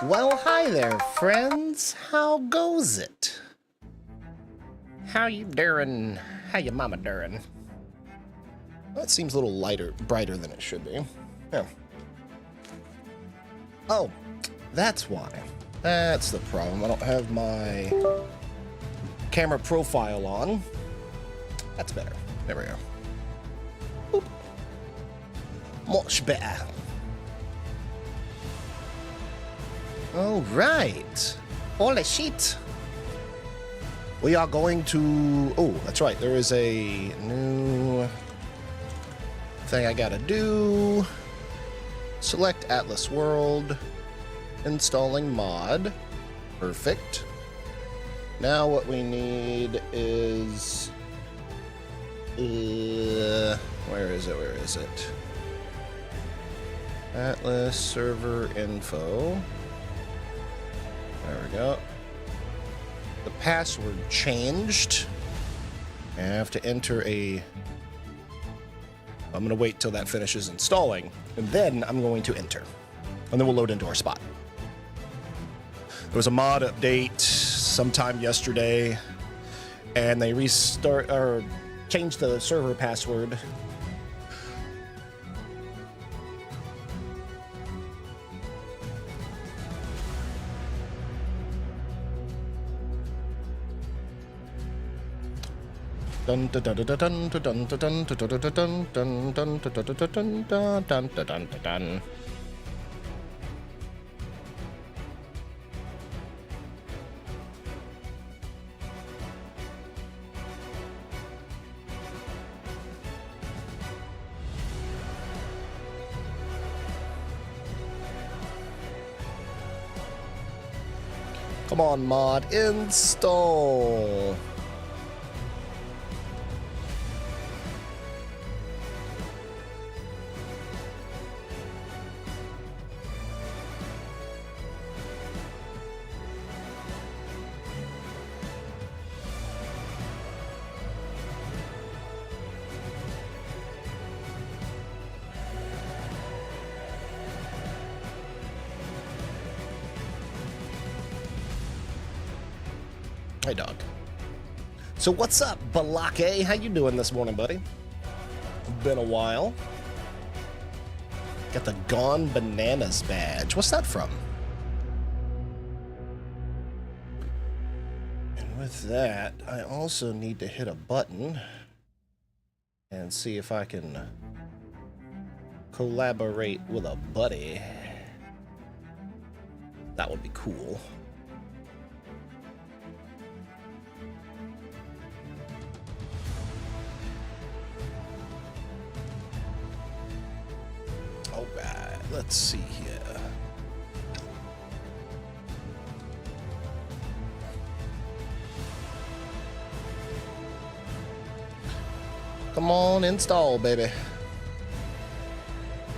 Well, hi there, friends. How goes it? How you doing? How your mama doing? Well, it seems a little lighter, brighter than it should be. Yeah. Oh, that's why. That's the problem. I don't have my camera profile on. That's better. There we go. Boop. Much better. All right. Holy shit. We are going to... Oh, that's right. There is a new thing I gotta do. Select Atlas World. Installing mod. Perfect. Now what we need is... where is it? Where is it? Atlas server info. There we go. The password changed. I have to enter a... I'm going to wait till that finishes installing, and then I'm going to enter. And then we'll load into our spot. There was a mod update sometime yesterday, and they changed the server password. Dun dun dun dun dun dun dun dun dun dun dun dun dun dun dun dun. Come on, mod, install. Hey, dog. So what's up, Balake? How you doing this morning, buddy? Been a while. Got the Gone Bananas badge. What's that from? And with that, I also need to hit a button and see if I can collaborate with a buddy. That would be cool. Alright, let's see here. Come on, install, baby.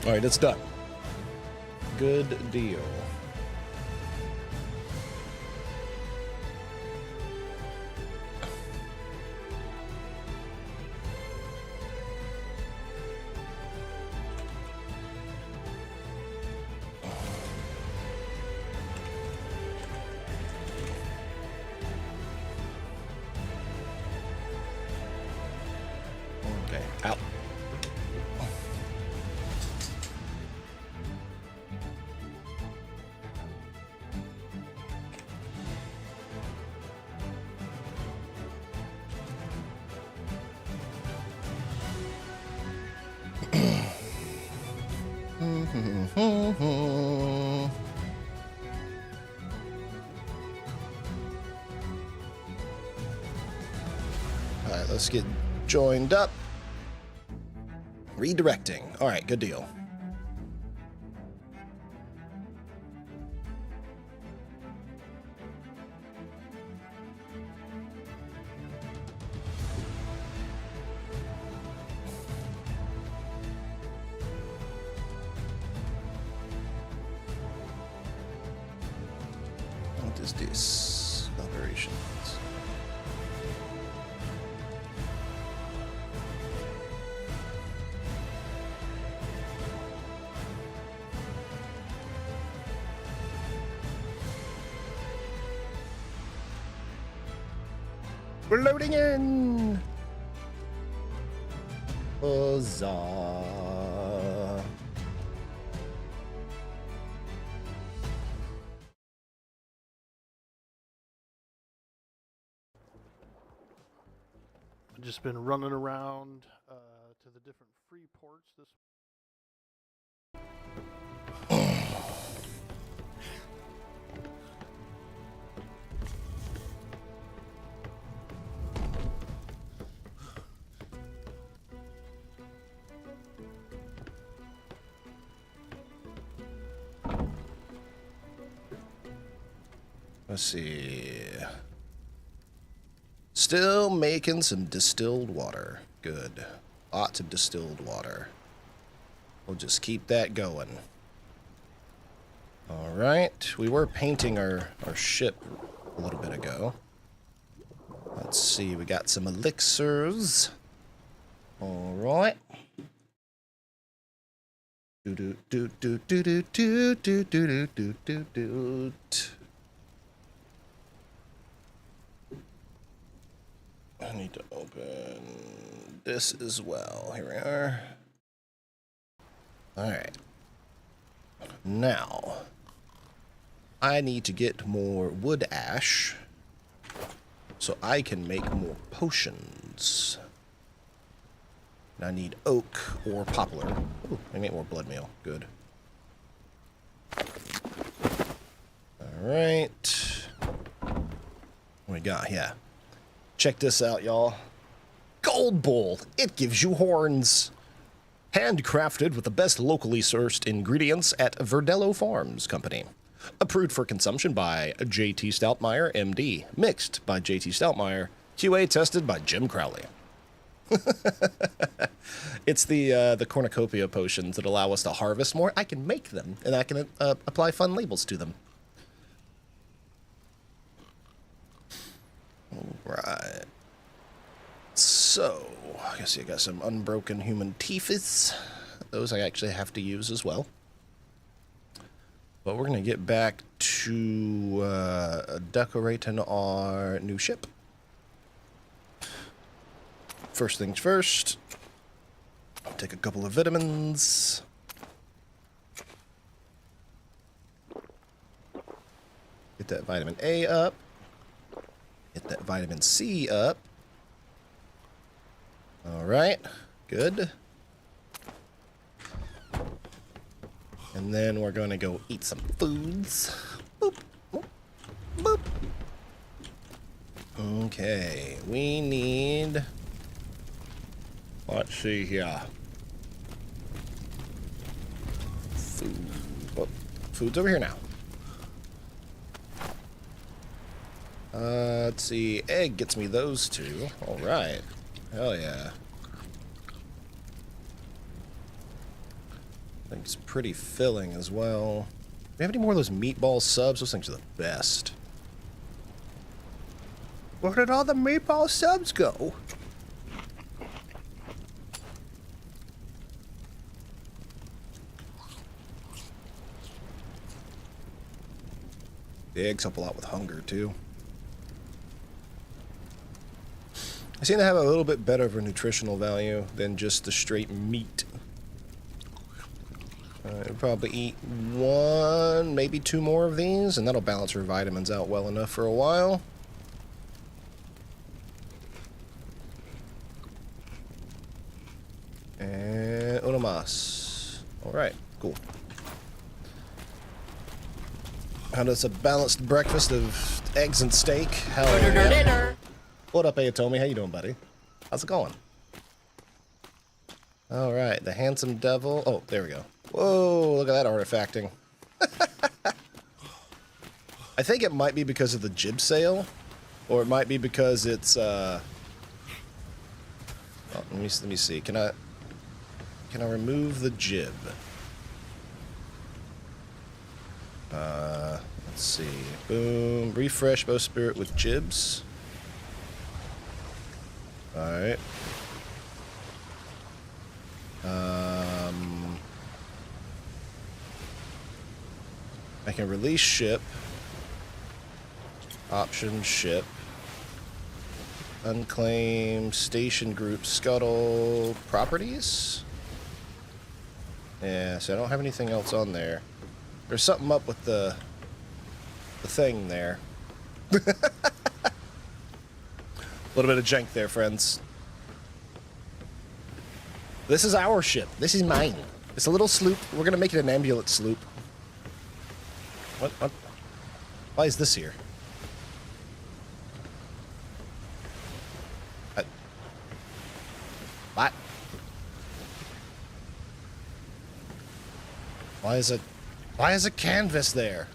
Alright, it's done. Good deal. Okay, out. All right, let's get joined up. Redirecting. All right, good deal. What is this? Operations. We're loading in. Huzzah. I've just been running around to the different free ports this. Let's see. Still making some distilled water. Good. Lots of distilled water. We'll just keep that going. Alright. We were painting our ship a little bit ago. Let's see. We got some elixirs. Alright. Do do do do do do do do do do do do. I need to open this as well. Here we are. Alright. Now, I need to get more wood ash so I can make more potions. And I need oak or poplar. Ooh, I need more blood meal. Good. Alright. What we got? Yeah. Check this out, y'all. Gold Bowl. It gives you horns. Handcrafted with the best locally sourced ingredients at Verdello Farms Company. Approved for consumption by J.T. Stoutmayer, M.D. Mixed by J.T. Stoutmayer. QA tested by Jim Crowley. It's the cornucopia potions that allow us to harvest more. I can make them, and I can apply fun labels to them. Right. So, I guess you got some unbroken human teeths. Those I actually have to use as well. But we're going to get back to decorating our new ship. First things first. I'll take a couple of vitamins. Get that vitamin A up. Get that vitamin C up. Alright, good. And then we're going to go eat some foods. Boop, boop, boop. Okay, we need... Let's see here. Food. Oh, food's over here now. Let's see. Egg gets me those two. Alright. Hell yeah. I think it's pretty filling as well. Do we have any more of those meatball subs? Those things are the best. Where did all the meatball subs go? The eggs help a lot with hunger, too. I seem to have a little bit better of a nutritional value than just the straight meat. I'll probably eat one, maybe two more of these, and that'll balance her vitamins out well enough for a while. And uno más. Alright, cool. How does a balanced breakfast of eggs and steak? Hell yeah. What up, Ayatomi? How you doing, buddy? How's it going? All right, the handsome devil. Oh, there we go. Whoa, look at that artifacting. I think it might be because of the jib sail, or it might be because it's. Oh, let me see. Can I remove the jib? Let's see. Boom. Refresh bowsprit with jibs. Alright. I can release ship. Option ship. Unclaimed station group scuttle properties. Yeah, so I don't have anything else on there. There's something up with the thing there. A little bit of jank there, friends. This is our ship. This is mine. It's a little sloop. We're gonna make it an ambulance sloop. What? Why is this here? What? Why is a canvas there?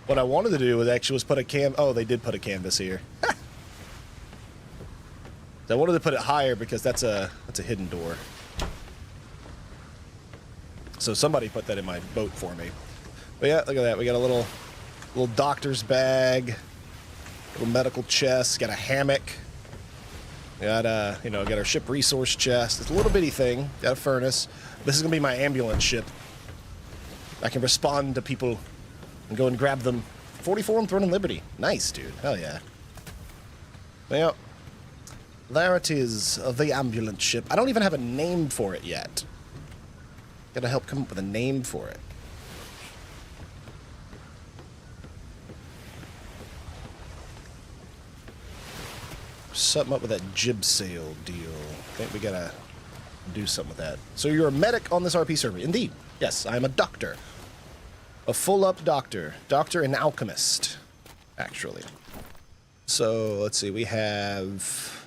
What I wanted to do was put a oh, they did put a canvas here. I wanted to put it higher because that's a hidden door. So somebody put that in my boat for me. But yeah, look at that. We got a little doctor's bag, little medical chest, got a hammock. Got got our ship resource chest. It's a little bitty thing. Got a furnace. This is gonna be my ambulance ship. I can respond to people and go and grab them. 44 on Throne and Liberty. Nice, dude. Hell yeah. Well, there it is, the ambulance ship. I don't even have a name for it yet. Gotta help come up with a name for it. Something up with that jib sail deal. I think we gotta do something with that. So you're a medic on this RP server? Indeed. Yes, I'm a doctor. A full-up doctor. Doctor and alchemist, actually. So, let's see. We have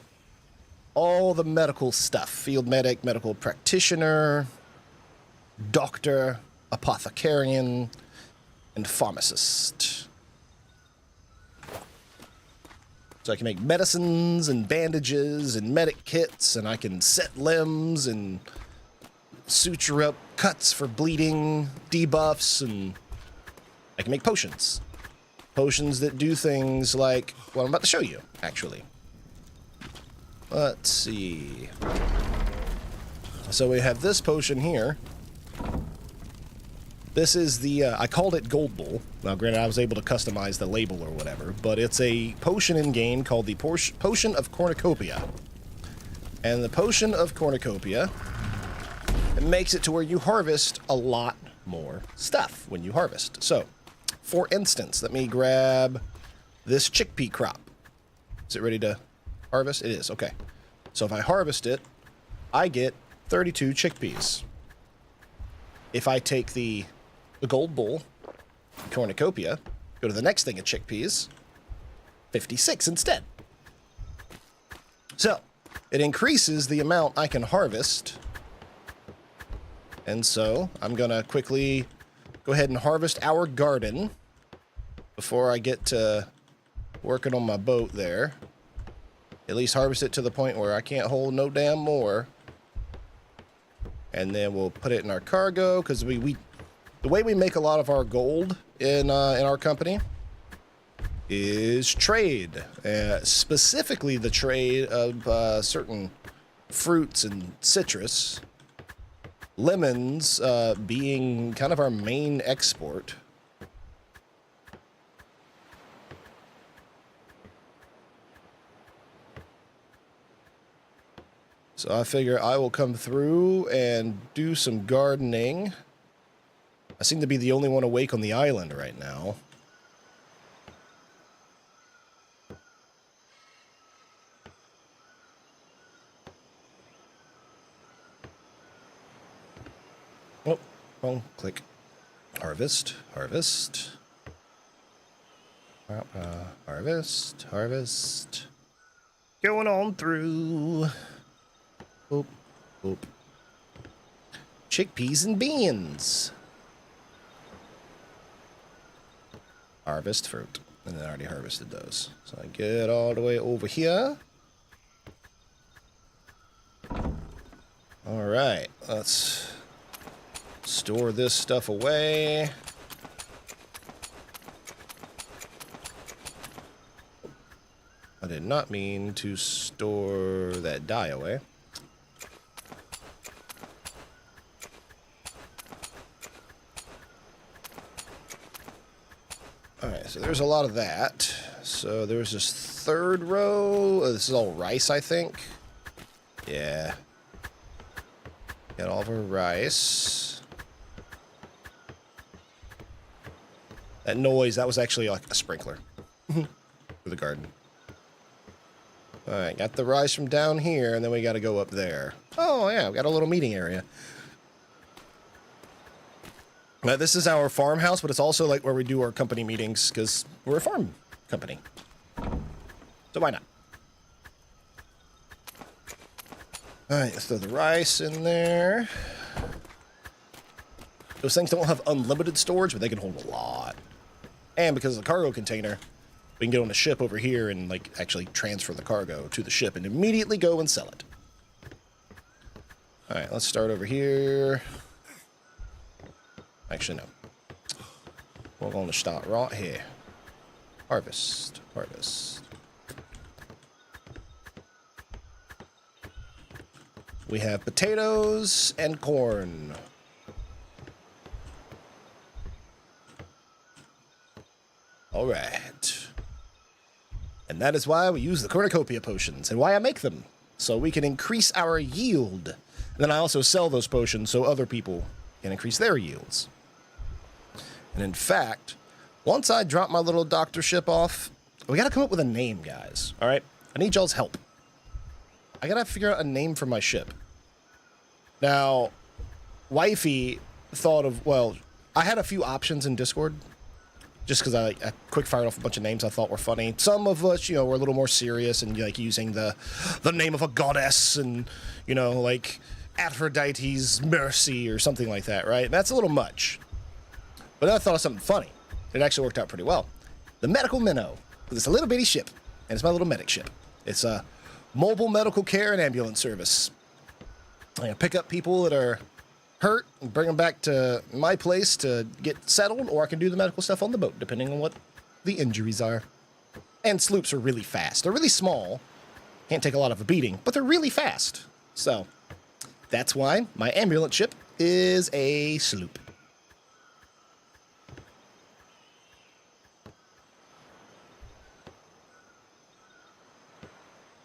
all the medical stuff. Field medic, medical practitioner, doctor, apothecarian, and pharmacist. So I can make medicines and bandages and medic kits, and I can set limbs and suture up cuts for bleeding, debuffs, and I can make potions. Potions that do things like what I'm about to show you, actually. Let's see. So we have this potion here. This is the, I called it Gold Bull. Now, granted, I was able to customize the label or whatever, but it's a potion in-game called the Potion of Cornucopia. And the Potion of Cornucopia, it makes it to where you harvest a lot more stuff when you harvest. So, for instance, let me grab this chickpea crop. Is it ready to harvest? It is, okay. So if I harvest it, I get 32 chickpeas. If I take the Gold Bull, Cornucopia, go to the next thing of chickpeas, 56 instead. So, it increases the amount I can harvest. And so, I'm going to quickly go ahead and harvest our garden before I get to working on my boat there. At least harvest it to the point where I can't hold no damn more. And then we'll put it in our cargo, because the way we make a lot of our gold in our company is trade. Specifically the trade of certain fruits and citrus. Lemons being kind of our main export. So I figure I will come through and do some gardening. I seem to be the only one awake on the island right now. Oh, wrong click. Harvest, harvest. Harvest, harvest. Going on through. Boop, boop. Chickpeas and beans. Harvest fruit. And then I already harvested those. So I get all the way over here. Alright, let's store this stuff away. I did not mean to store that dye away. Alright, so there's a lot of that. So there's just third row. This is all rice, I think. Yeah. Got all of our rice. That noise, that was actually like a sprinkler for the garden. All right, got the rice from down here, and then we got to go up there. Oh, yeah, we got a little meeting area. Now, this is our farmhouse, but it's also like where we do our company meetings, because we're a farm company. So why not? All right, let's throw the rice in there. Those things don't have unlimited storage, but they can hold a lot. And because of the cargo container, we can get on a ship over here and like actually transfer the cargo to the ship and immediately go and sell it. All right, let's start over here. Actually, no. We're going to start right here. Harvest, harvest. We have potatoes and corn. All right. And that is why we use the cornucopia potions and why I make them. So we can increase our yield. And then I also sell those potions so other people can increase their yields. And in fact, once I drop my little doctor ship off, we got to come up with a name, guys. All right? I need y'all's help. I got to figure out a name for my ship. Now, Wifey thought of, well, I had a few options in Discord. Just because I quick fired off a bunch of names I thought were funny. Some of us, you know, were a little more serious and like using the name of a goddess and, you know, like Aphrodite's mercy or something like that, right? That's a little much. But then I thought of something funny. It actually worked out pretty well. The Medical Minnow. It's a little bitty ship, and it's my little medic ship. It's a mobile medical care and ambulance service. I can pick up people that are hurt and bring them back to my place to get settled, or I can do the medical stuff on the boat, depending on what the injuries are. And sloops are really fast. They're really small. Can't take a lot of a beating, but they're really fast. So that's why my ambulance ship is a sloop.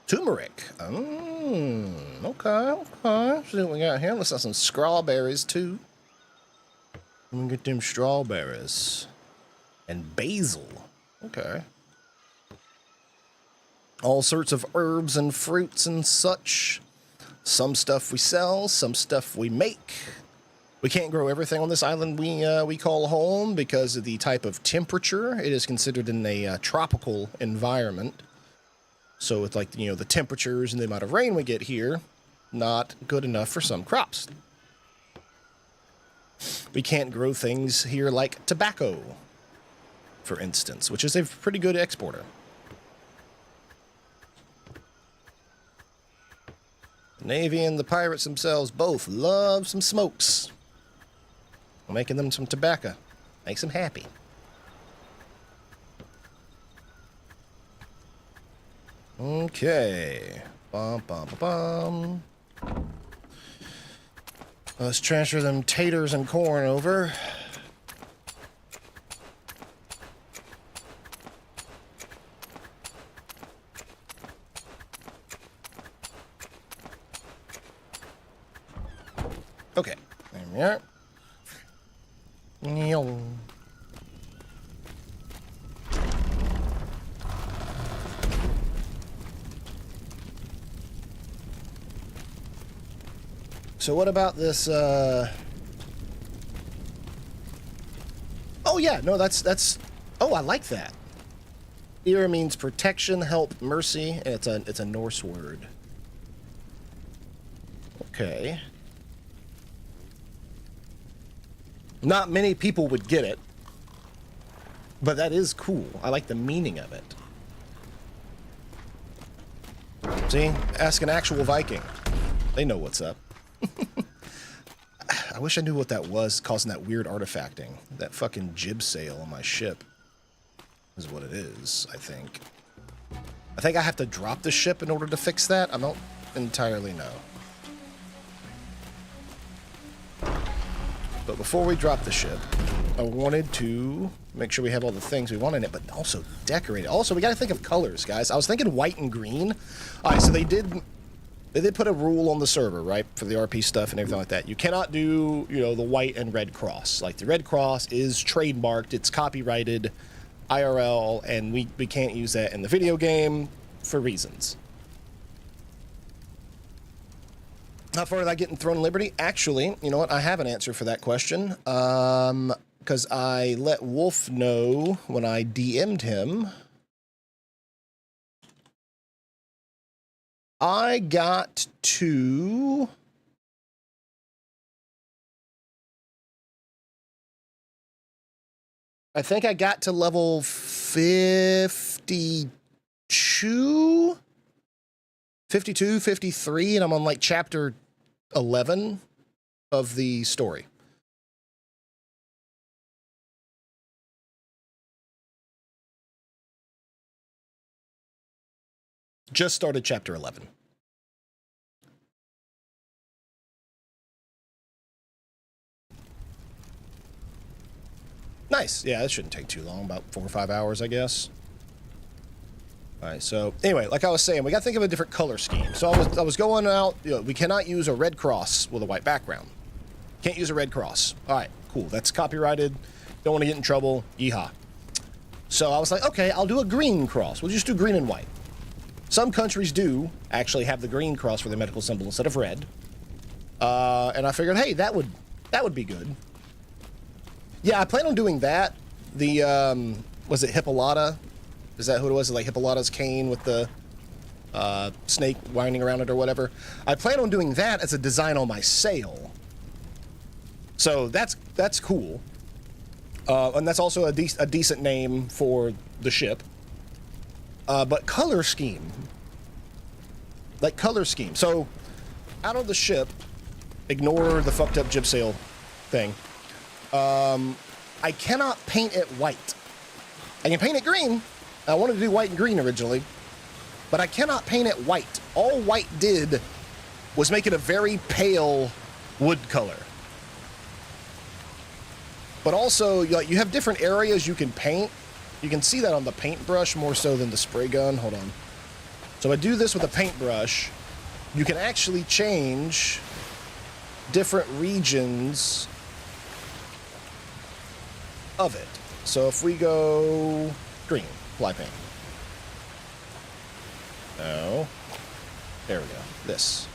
Turmeric. Okay. See what we got here. Let's have some strawberries, too. Let me get them strawberries. And basil. Okay. All sorts of herbs and fruits and such. Some stuff we sell, some stuff we make. We can't grow everything on this island we call home because of the type of temperature. It is considered in a tropical environment. So with like, you know, the temperatures and the amount of rain we get here, not good enough for some crops. We can't grow things here like tobacco, for instance, which is a pretty good exporter. The Navy and the pirates themselves both love some smokes. Making them some tobacco makes them happy. Okay. Let's transfer them taters and corn over. Okay. There we are. So what about this, Oh yeah, no, that's, oh, I like that. Ira means protection, help, mercy, and it's a Norse word. Okay. Not many people would get it, but that is cool. I like the meaning of it. See? Ask an actual Viking. They know what's up. I wish I knew what that was causing that weird artifacting. That fucking jib sail on my ship is what it is, I think. I think I have to drop the ship in order to fix that. I don't entirely know. But before we drop the ship, I wanted to make sure we have all the things we want in it, but also decorate it. Also, we got to think of colors, guys. I was thinking white and green. All right, so they did put a rule on the server, right, for the RP stuff and everything like that. You cannot do, you know, the white and red cross. Like, the red cross is trademarked. It's copyrighted IRL, and we can't use that in the video game for reasons. How far did I get in Throne of Liberty? Actually, you know what? I have an answer for that question. Because I let Wolf know when I DM'd him. I got to... I think I got to level 52? 52, 53, and I'm on like chapter 11 of the story. Just started chapter 11. Nice. Yeah, that shouldn't take too long. About 4 or 5 hours, I guess. All right, so anyway, like I was saying, we got to think of a different color scheme. So I was going out, you know, we cannot use a red cross with a white background. Can't use a red cross. All right, cool. That's copyrighted. Don't want to get in trouble. Yeehaw. So I was like, okay, I'll do a green cross. We'll just do green and white. Some countries do actually have the green cross for their medical symbol instead of red. And I figured, hey, that would be good. Yeah, I plan on doing that. The, was it Hippolyta? Is that who it was? Like Hippolyta's cane with the snake winding around it or whatever. I plan on doing that as a design on my sail. So that's cool. And that's also a decent name for the ship. But color scheme. Like color scheme. So out of the ship, ignore the fucked up jib sail thing. I cannot paint it white. I can paint it green. I wanted to do white and green originally, but I cannot paint it white. All white did was make it a very pale wood color. But also, you have different areas you can paint. You can see that on the paintbrush more so than the spray gun. Hold on. So I do this with a paintbrush. You can actually change different regions of it. So if we go green, fly paint. No. There we go. This.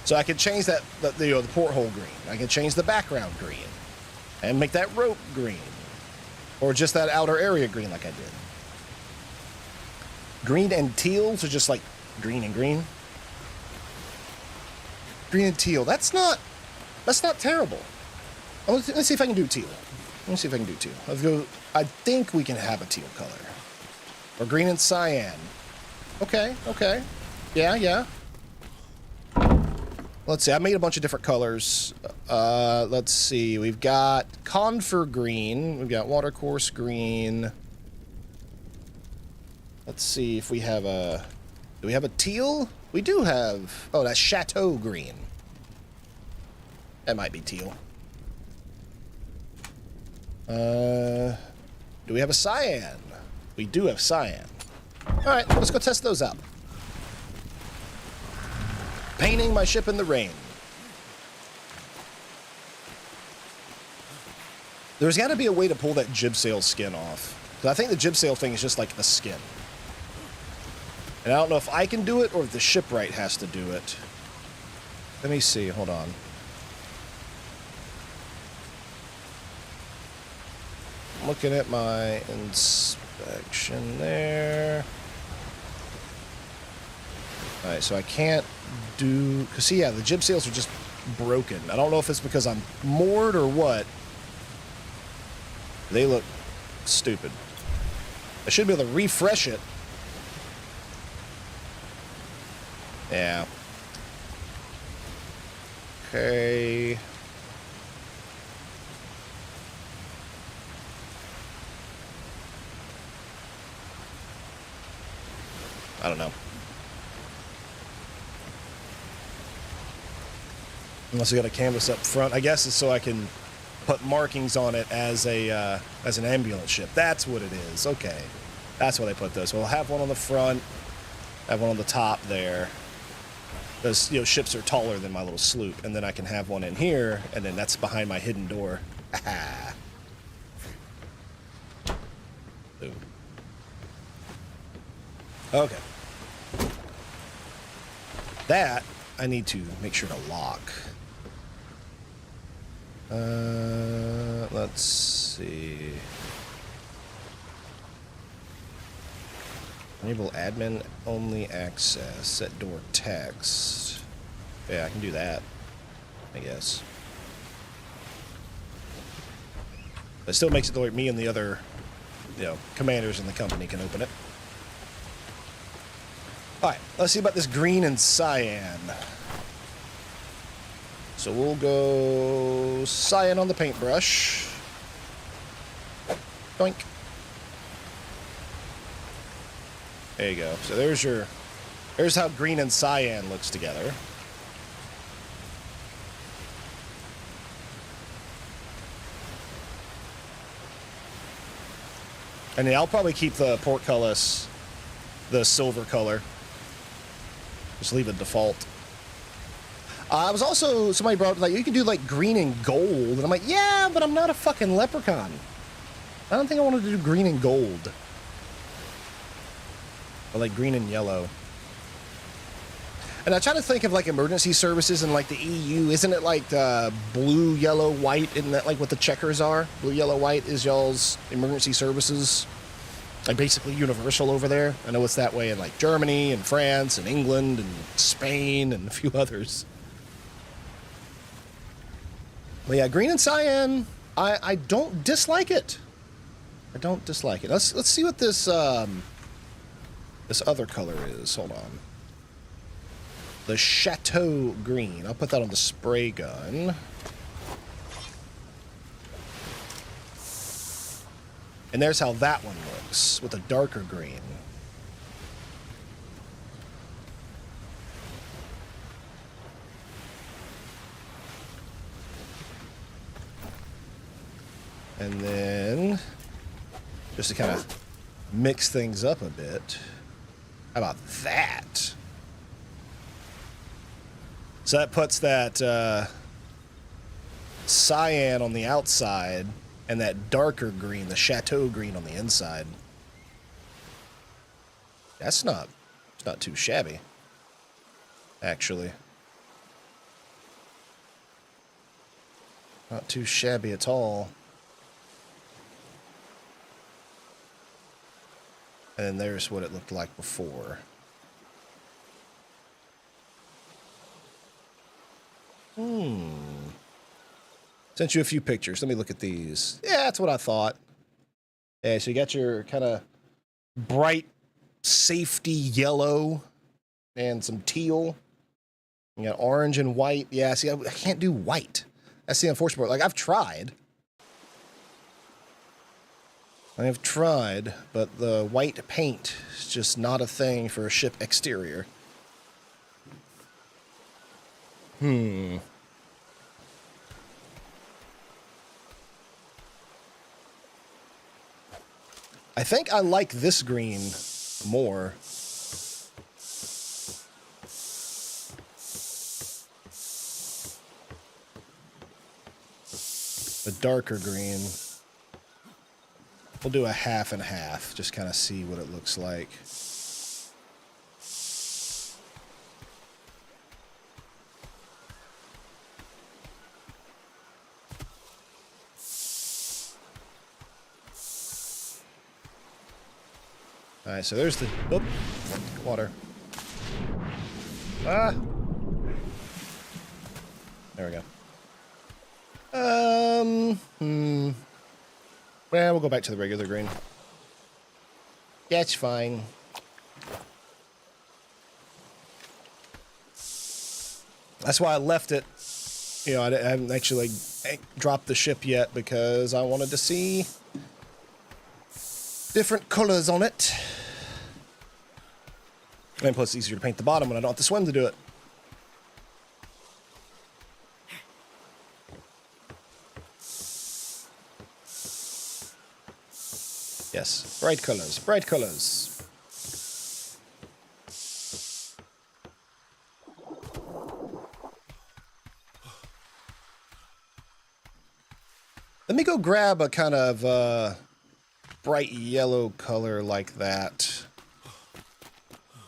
So I can change that, the porthole green. I can change the background green and make that rope green. Or just that outer area green like I did. Green and teal, so just like green and green. Green and teal. That's not terrible. Let's see if I can do teal. Let me see if I can do teal. Let's go. I think we can have a teal color. Or green and cyan. Okay. Yeah. Let's see. I made a bunch of different colors. Let's see. We've got Confer green. We've got Watercourse green. Let's see if we have a... Do we have a teal? We do have... Oh, that's Chateau green. That might be teal. Do we have a cyan? We do have cyan. Alright, let's go test those out. Painting my ship in the rain. There's got to be a way to pull that jib sail skin off. Because I think the jib sail thing is just like the skin. And I don't know if I can do it or if the shipwright has to do it. Let me see. Hold on. Looking at my inspection there. Alright, so I can't do... Because, see, yeah, the jib sails are just broken. I don't know if it's because I'm moored or what. They look stupid. I should be able to refresh it. Yeah. Okay. I don't know. Unless I got a canvas up front. I guess it's so I can put markings on it as an ambulance ship. That's what it is. Okay, that's why they put those. We'll have one on the front, have one on the top there. Those, you know, ships are taller than my little sloop, and then I can have one in here, and then that's behind my hidden door. Ooh. Okay. That I need to make sure to lock. Let's see. Enable admin only access. Set door text. Yeah, I can do that, I guess. It still makes it so me and the other, you know, commanders in the company can open it. Alright, let's see about this green and cyan. So we'll go cyan on the paintbrush. Doink. There you go. So there's how green and cyan looks together. And yeah, I'll probably keep the portcullis, the silver color. Just leave it default. I was also, somebody brought up, like, you can do, like, green and gold. And I'm like, yeah, but I'm not a fucking leprechaun. I don't think I wanted to do green and gold. Or, like, green and yellow. And I try to think of, like, emergency services in, like, the EU. Isn't it, like, blue, yellow, white? Isn't that, like, what the checkers are? Blue, yellow, white is y'all's emergency services. Like, basically universal over there. I know it's that way in, like, Germany and France and England and Spain and a few others. But yeah, green and cyan, I don't dislike it. I don't dislike it. Let's see what this this other color is. Hold on. The Chateau Green. I'll put that on the spray gun. And there's how that one looks with a darker green. And then, just to kind of mix things up a bit, how about that? So that puts that cyan on the outside and that darker green, the Chateau Green, on the inside. It's not too shabby, actually. Not too shabby at all. And there's what it looked like before. Sent you a few pictures. Let me look at these. Yeah, that's what I thought. Yeah, so you got your kind of bright safety yellow and some teal. You got orange and white. Yeah, see, I can't do white. That's the unfortunate part. Like, I've tried. I have tried, but the white paint is just not a thing for a ship exterior. I think I like this green more. The darker green. We'll do a half and half, just kind of see what it looks like. All right, so there's the water. Ah, there we go. Well, we'll go back to the regular green. Yeah, it's fine. That's why I left it. You know, I haven't actually dropped the ship yet because I wanted to see different colors on it. And plus, it's easier to paint the bottom when I don't have to swim to do it. Yes, bright colors, bright colors. Let me go grab a kind of bright yellow color like that.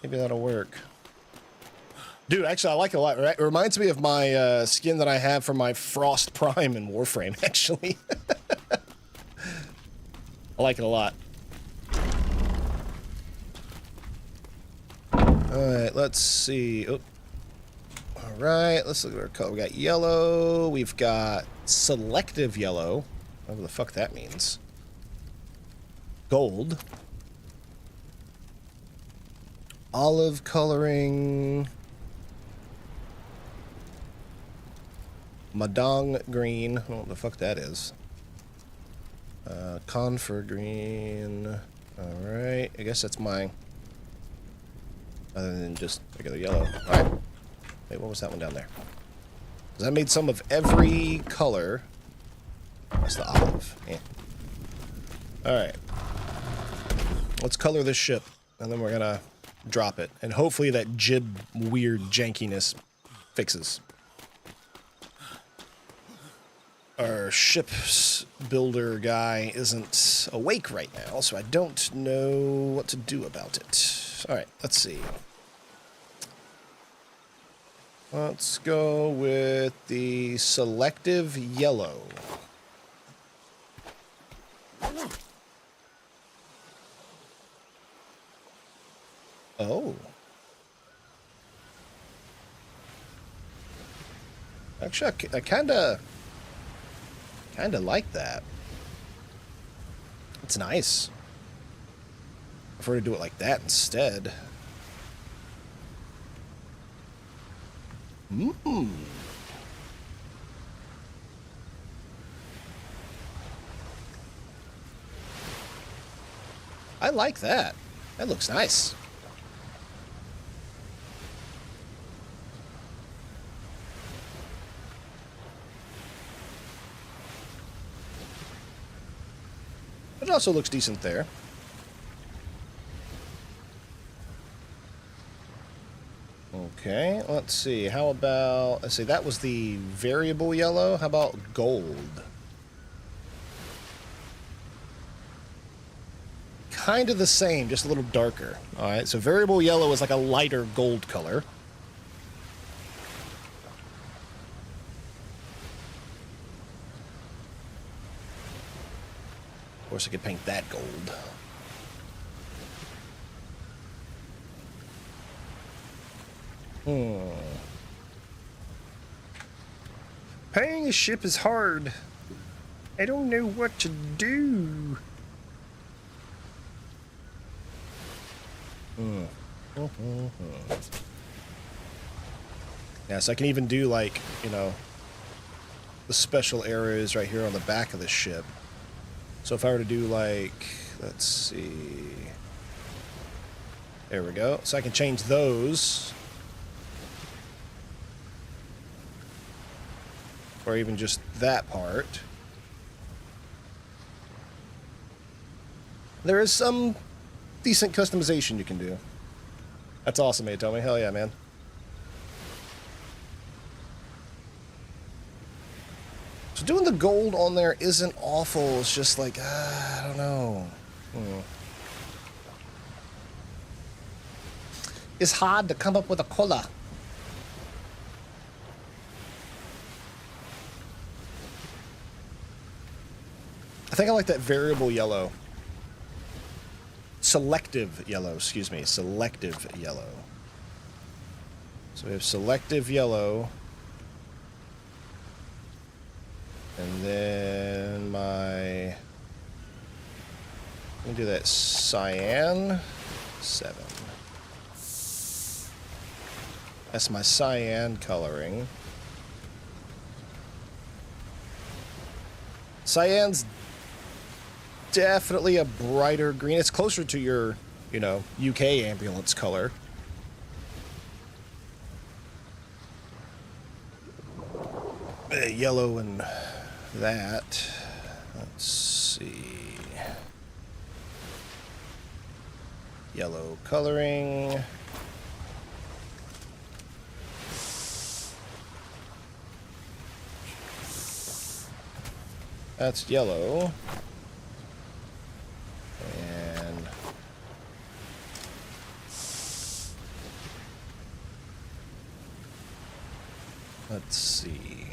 Maybe that'll work. Dude, actually, I like it a lot. It reminds me of my skin that I have for my Frost Prime in Warframe, actually. I like it a lot. Alright, let's see. Oh. Alright, let's look at our color. We got yellow. We've got selective yellow. Whatever the fuck that means. Gold. Olive coloring. Madong green. I don't know what the fuck that is. Confer green. Alright, I guess that's my... Other than just regular yellow. Alright. Wait, what was that one down there? Because I made some of every color. That's the olive. Yeah. Alright. Let's color this ship. And then we're gonna drop it. And hopefully that jib weird jankiness fixes. Our ship's builder guy isn't awake right now, so I don't know what to do about it. Alright, let's see. Let's go with the selective yellow. Oh. Actually, I kinda like that. It's nice. I prefer to do it like that instead. I like that. That looks nice. It also looks decent there. Okay, let's see. How about... Let's see, that was the variable yellow. How about gold? Kind of the same, just a little darker. Alright, so variable yellow is like a lighter gold color. Of course, I could paint that gold. Painting a ship is hard. I don't know what to do. Yeah, so I can even do, like, you know, the special areas right here on the back of the ship. So if I were to do, like, let's see. There we go. So I can change those. Or even just that part. There is some decent customization you can do. That's awesome, mate. Tell me, hell yeah, man. So doing the gold on there isn't awful. It's just like, I don't know. It's hard to come up with a color. I think I like that variable yellow. Selective yellow, excuse me. Selective yellow. So we have selective yellow. And then my... Let me do that cyan 7. That's my cyan coloring. Cyan's definitely a brighter green. It's closer to your, you know, UK ambulance color. Yellow and that. Let's see. Yellow coloring. That's yellow. And let's see.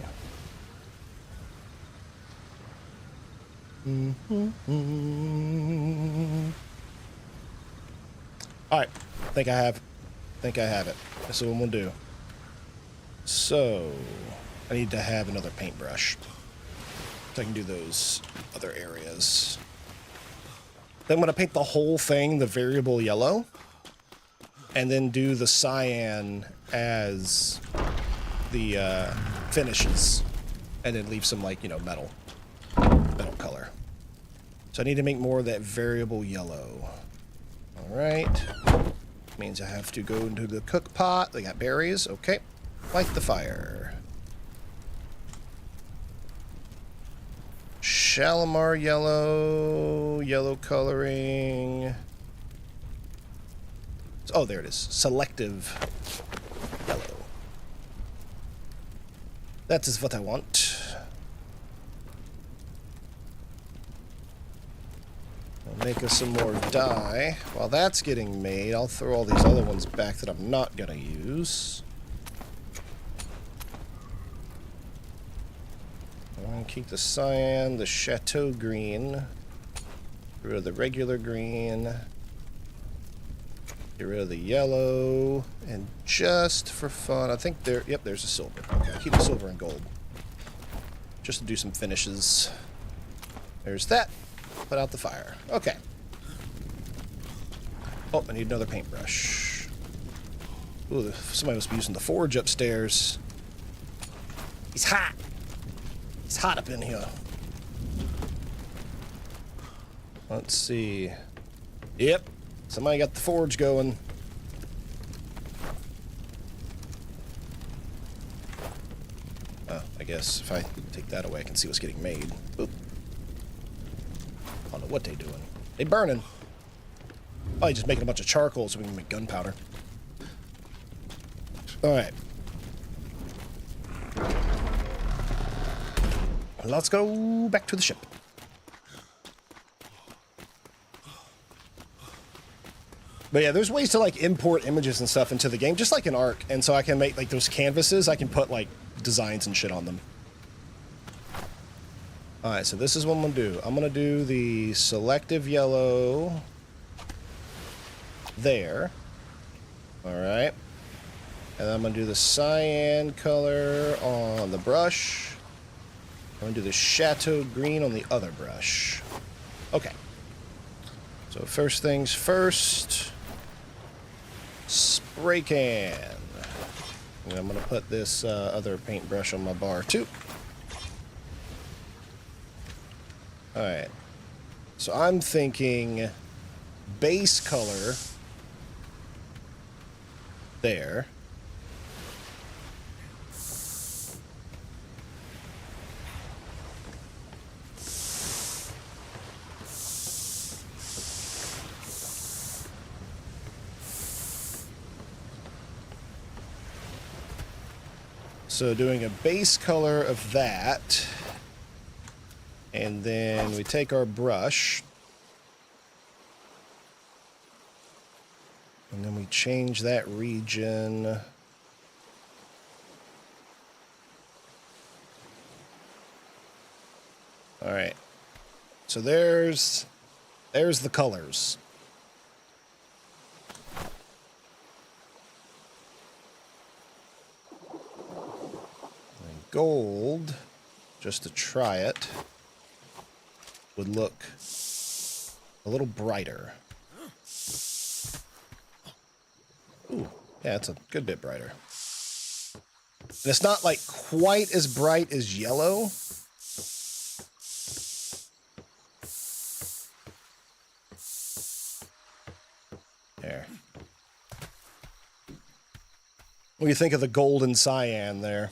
All right, think I have it. That's what I'm gonna do. So I need to have another paintbrush so I can do those other areas. Then I'm gonna paint the whole thing the variable yellow, and then do the cyan as the finishes, and then leave some, like, you know, metal color. So I need to make more of that variable yellow. All right. Means I have to go into the cook pot. They got berries. Okay. Light the fire. Shalimar yellow. Yellow coloring. Oh, there it is. Selective yellow. That is what I want. I'll make us some more dye. While that's getting made, I'll throw all these other ones back that I'm not going to use. I'm going to keep the cyan, the chateau green. Get rid of the regular green. Get rid of the yellow. And just for fun, I think there... Yep, there's a silver. Okay, I'll keep the silver and gold. Just to do some finishes. There's that. Put out the fire. Okay. Oh, I need another paintbrush. Ooh, somebody must be using the forge upstairs. He's hot. It's hot up in here. Let's see. Yep. Somebody got the forge going. Oh, I guess if I take that away, I can see what's getting made. Oop. I don't know what they doing. They burning. Probably just making a bunch of charcoal so we can make gunpowder. Alright. Let's go back to the ship. But yeah, there's ways to, like, import images and stuff into the game, just like in Ark. And so I can make, like, those canvases, I can put, like, designs and shit on them. Alright, so this is what I'm going to do. I'm going to do the selective yellow there. Alright. And then I'm going to do the cyan color on the brush. I'm going to do the chateau green on the other brush. Okay. So first things first. Spray can. And I'm going to put this other paintbrush on my bar too. Alright. So I'm thinking base color there. So doing a base color of that, and then we take our brush, and then we change that region. All right, so there's the colors. Gold, just to try it, would look a little brighter. Ooh, yeah, it's a good bit brighter. And it's not like quite as bright as yellow. There. What do you think of the gold and cyan there?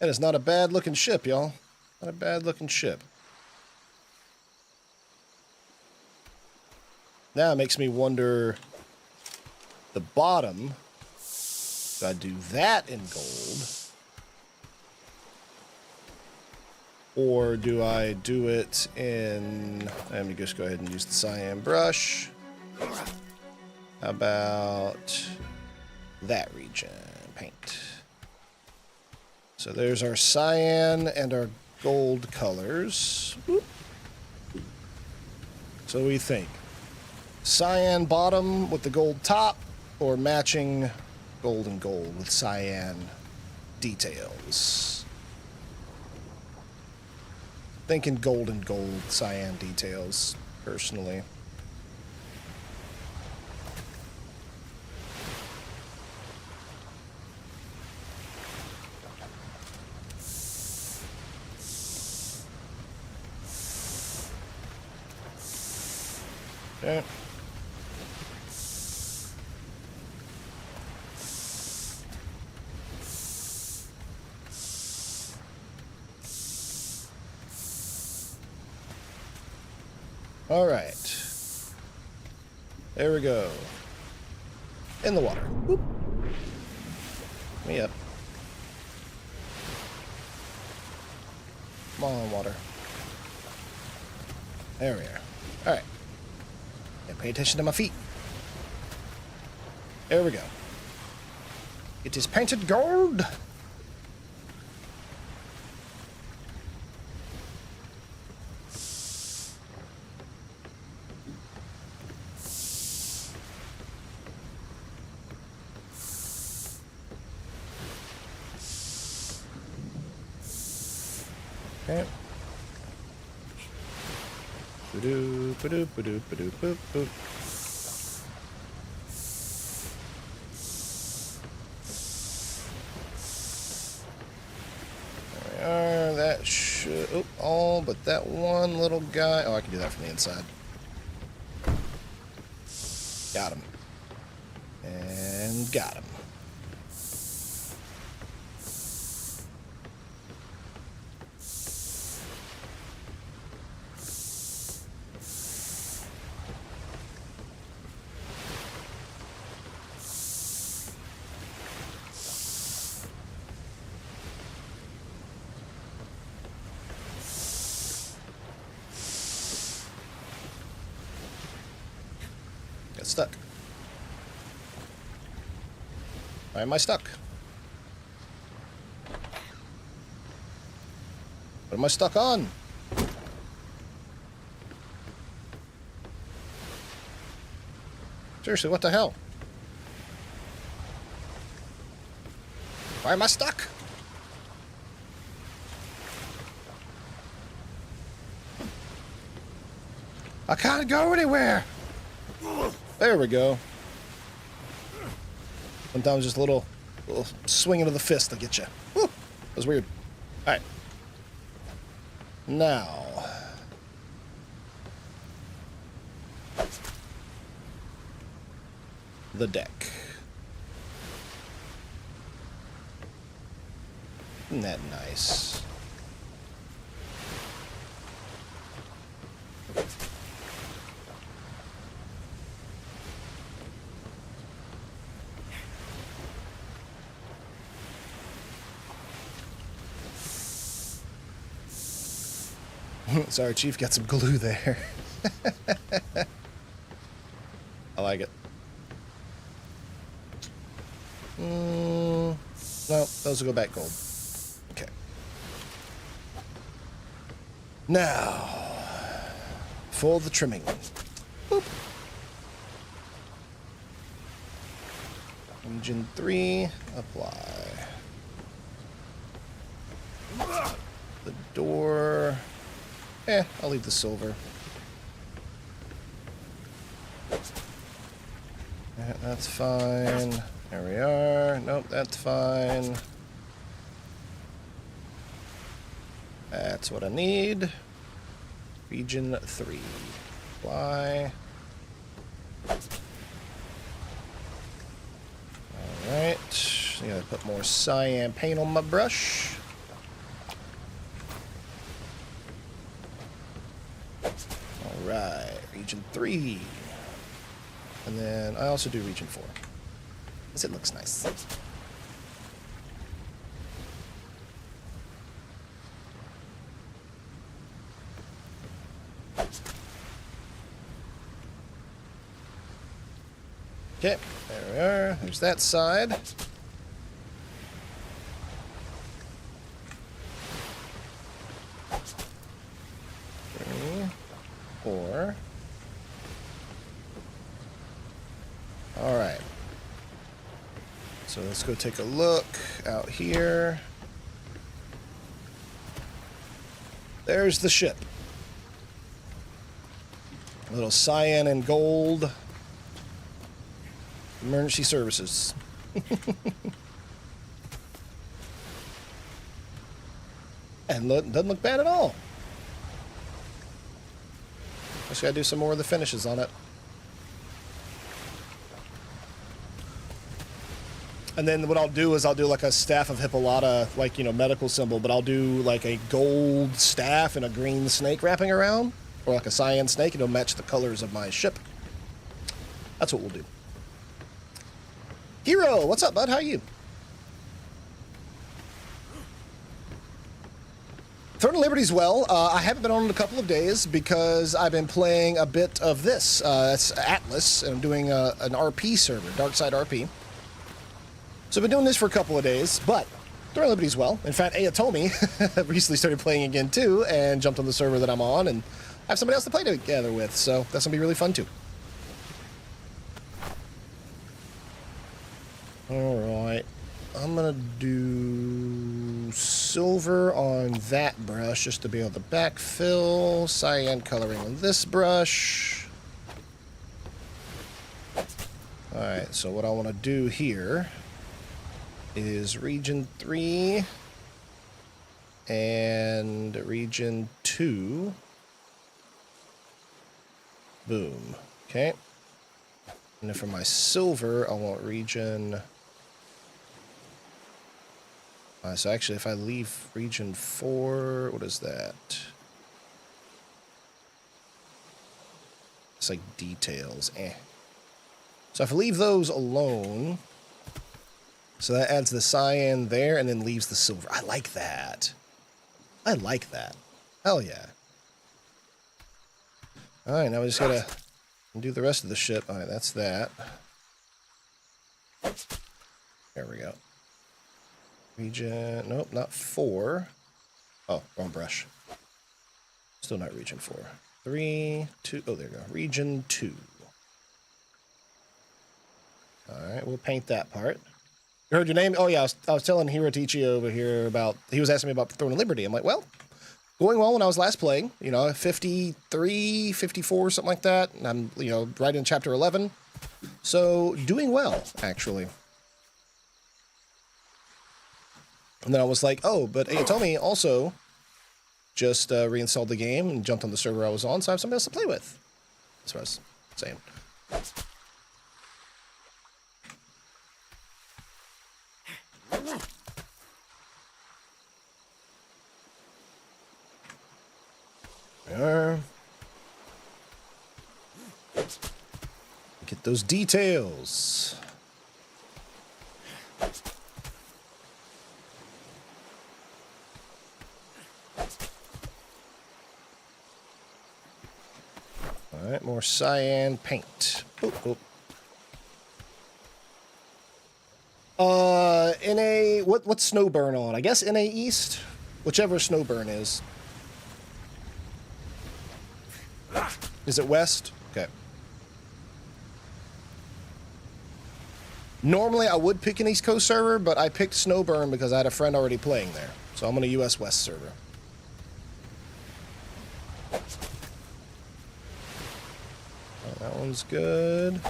That is not a bad looking ship, y'all. Not a bad looking ship. Now it makes me wonder the bottom. Do I do that in gold? Or do I do it in... Let me just go ahead and use the cyan brush. How about that region? Paint. So there's our cyan and our gold colors. So what do you think? Cyan bottom with the gold top, or matching gold and gold with cyan details? Thinking gold and gold, cyan details, personally. Okay. All right. There we go. In the water. Whoop. Me up. Come on, water. There we are. All right. And pay attention to my feet. There we go. It is painted gold. Okay. Ba-doo, ba-doo, ba-doo, ba-doo, boop, boop. There we are. That should... Oh, but that one little guy... Oh, I can do that from the inside. Got him. And got him. Got stuck. Why am I stuck? What am I stuck on? Seriously, what the hell? Why am I stuck? I can't go anywhere. There we go. Sometimes just a little swinging of the fist to get you. Whew, that was weird. All right. Now. The deck. Isn't that nice? Sorry, Chief, got some glue there. I like it. No, those will go back gold. Okay. Now, for the trimming. Boop. Engine 3, apply. The door. I'll leave the silver. Yeah, that's fine. There we are. Nope, that's fine. That's what I need. Region 3. Apply. Alright. I gotta put more cyan paint on my brush. right, region 3. And then I also do region 4. Because it looks nice. Okay, there we are. There's that side. 3, 4. All right. So let's go take a look out here. There's the ship. A little cyan and gold. Emergency services. And doesn't look bad at all. Just gotta do some more of the finishes on it. And then what I'll do is I'll do like a staff of Hippolyta, like, you know, medical symbol, but I'll do like a gold staff and a green snake wrapping around, or like a cyan snake, and it'll match the colors of my ship. That's what we'll do. Hero, what's up, bud? How are you? Throne of Liberty's well. I haven't been on in a couple of days because I've been playing a bit of this. It's Atlas, and I'm doing an RP server, Darkside RP. So I've been doing this for a couple of days, but Throne of Liberty's well. In fact, Ayatomi recently started playing again too, and jumped on the server that I'm on, and I have somebody else to play together with, so that's gonna be really fun too. Alright, I'm gonna do silver on that brush just to be able to backfill, cyan coloring on this brush. Alright, so what I want to do here is region 3 and region 2. Boom. Okay. And then for my silver, I want region... so actually, if I leave region 4, what is that? It's like details. So if I leave those alone... So that adds the cyan there and then leaves the silver. I like that. I like that. Hell yeah. Alright, now we just gotta do the rest of the ship. Alright, that's that. There we go. Region... Nope, not 4. Oh, wrong brush. Still not region 4. 3, 2... Oh, there we go. Region 2. Alright, we'll paint that part. You heard your name? Oh, yeah, I was telling Hirotichi over here about... He was asking me about Throne of Liberty. I'm like, well, going well when I was last playing. You know, 53, 54, something like that. And I'm, you know, right in chapter 11. So, doing well, actually. And then I was like, oh, but Ayatomi also just reinstalled the game and jumped on the server I was on, so I have somebody else to play with. That's what I was saying. Get those details. All right, more cyan paint. Oh, oh. NA, what's Snowburn on? I guess NA East, whichever Snowburn is. Is it West? Okay. Normally I would pick an East Coast server, but I picked Snowburn because I had a friend already playing there. So I'm on a US West server. Oh, that one's good.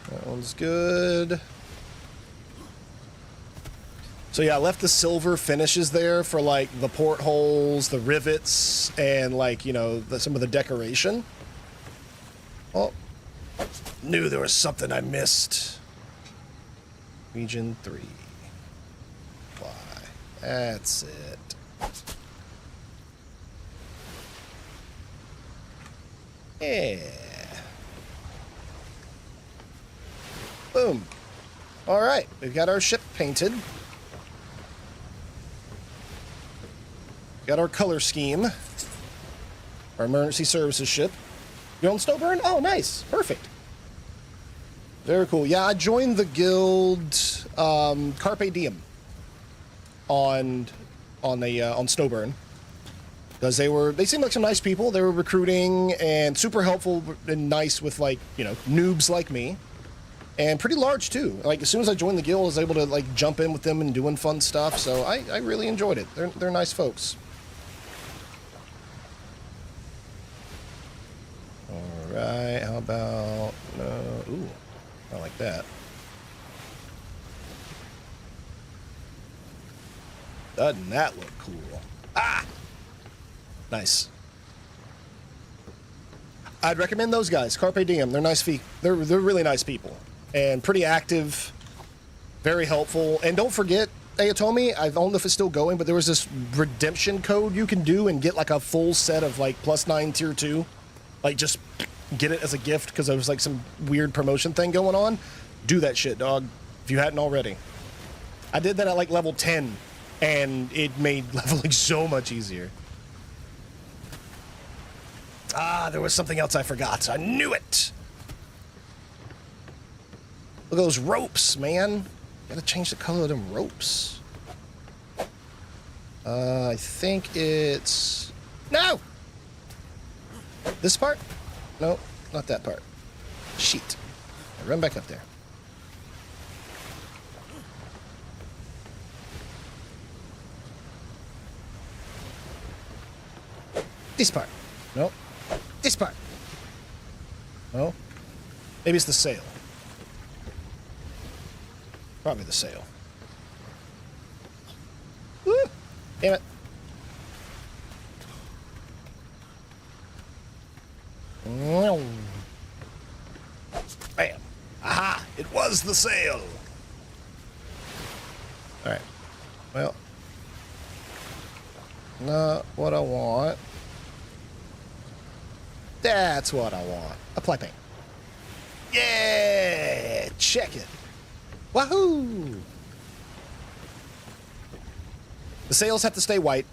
That one's good. So yeah, I left the silver finishes there for like the portholes, the rivets, and like, you know, some of the decoration. Oh, knew there was something I missed. Region 3. Why? That's it. Yeah. Boom. All right, we've got our ship painted. Got our color scheme. Our emergency services ship. You on Snowburn? Oh, nice. Perfect. Very cool. Yeah, I joined the guild Carpe Diem on Snowburn because they seemed like some nice people. They were recruiting and super helpful and nice with, like, you know, noobs like me, and pretty large too. Like, as soon as I joined the guild, I was able to, like, jump in with them and doing fun stuff. So I really enjoyed it. They're nice folks. All right. How about ooh. I like that. Doesn't that look cool? Ah! Nice. I'd recommend those guys, Carpe Diem. They're nice they're really nice people. And pretty active, very helpful. And don't forget, Ayatomi, I don't know if it's still going, but there was this redemption code you can do and get like a full set of like +9 tier 2. Like, just get it as a gift because there was like some weird promotion thing going on. Do that shit, dog, if you hadn't already. I did that at like level 10 and it made leveling so much easier. Ah, there was something else I forgot. I knew it. Look at those ropes, man. Gotta change the color of them ropes. I think it's... No! This part? No, not that part. Shit. I run back up there. This part. No. This part. No. Maybe it's the sail. Probably the sail. Woo! Damn it. Bam. Aha! It was the sail! Alright. Well. Not what I want. That's what I want. Apply paint. Yeah! Check it. Wahoo! The sails have to stay white.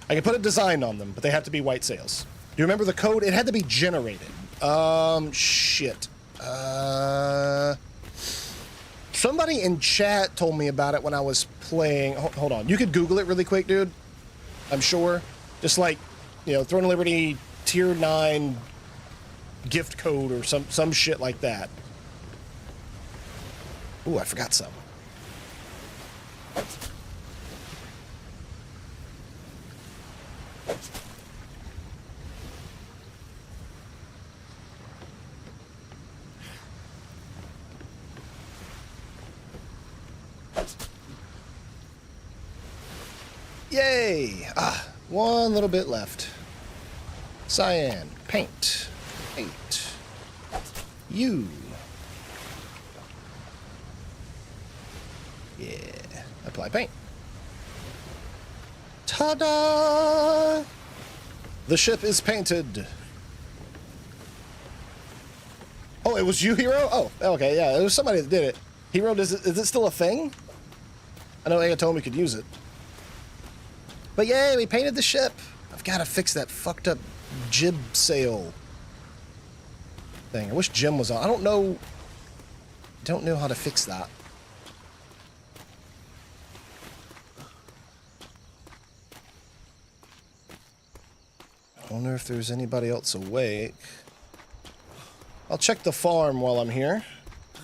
I can put a design on them, but they have to be white sails. Do you remember the code? It had to be generated. Shit. Somebody in chat told me about it when I was playing. Hold on. You could Google it really quick, dude. I'm sure. Just like, you know, Throne of Liberty tier 9 gift code or some shit like that. Ooh, I forgot some. Yay! Ah, one little bit left. Cyan, paint, paint. You. Yeah, apply paint. Ta-da! The ship is painted. Oh, it was you, Hero? Oh, okay, yeah, it was somebody that did it. Hero, is it still a thing? I know Ayatomi could use it. But yay, we painted the ship. I've got to fix that fucked up jib sail thing. I wish Jim was on. I don't know how to fix that. I wonder if there's anybody else awake. I'll check the farm while I'm here.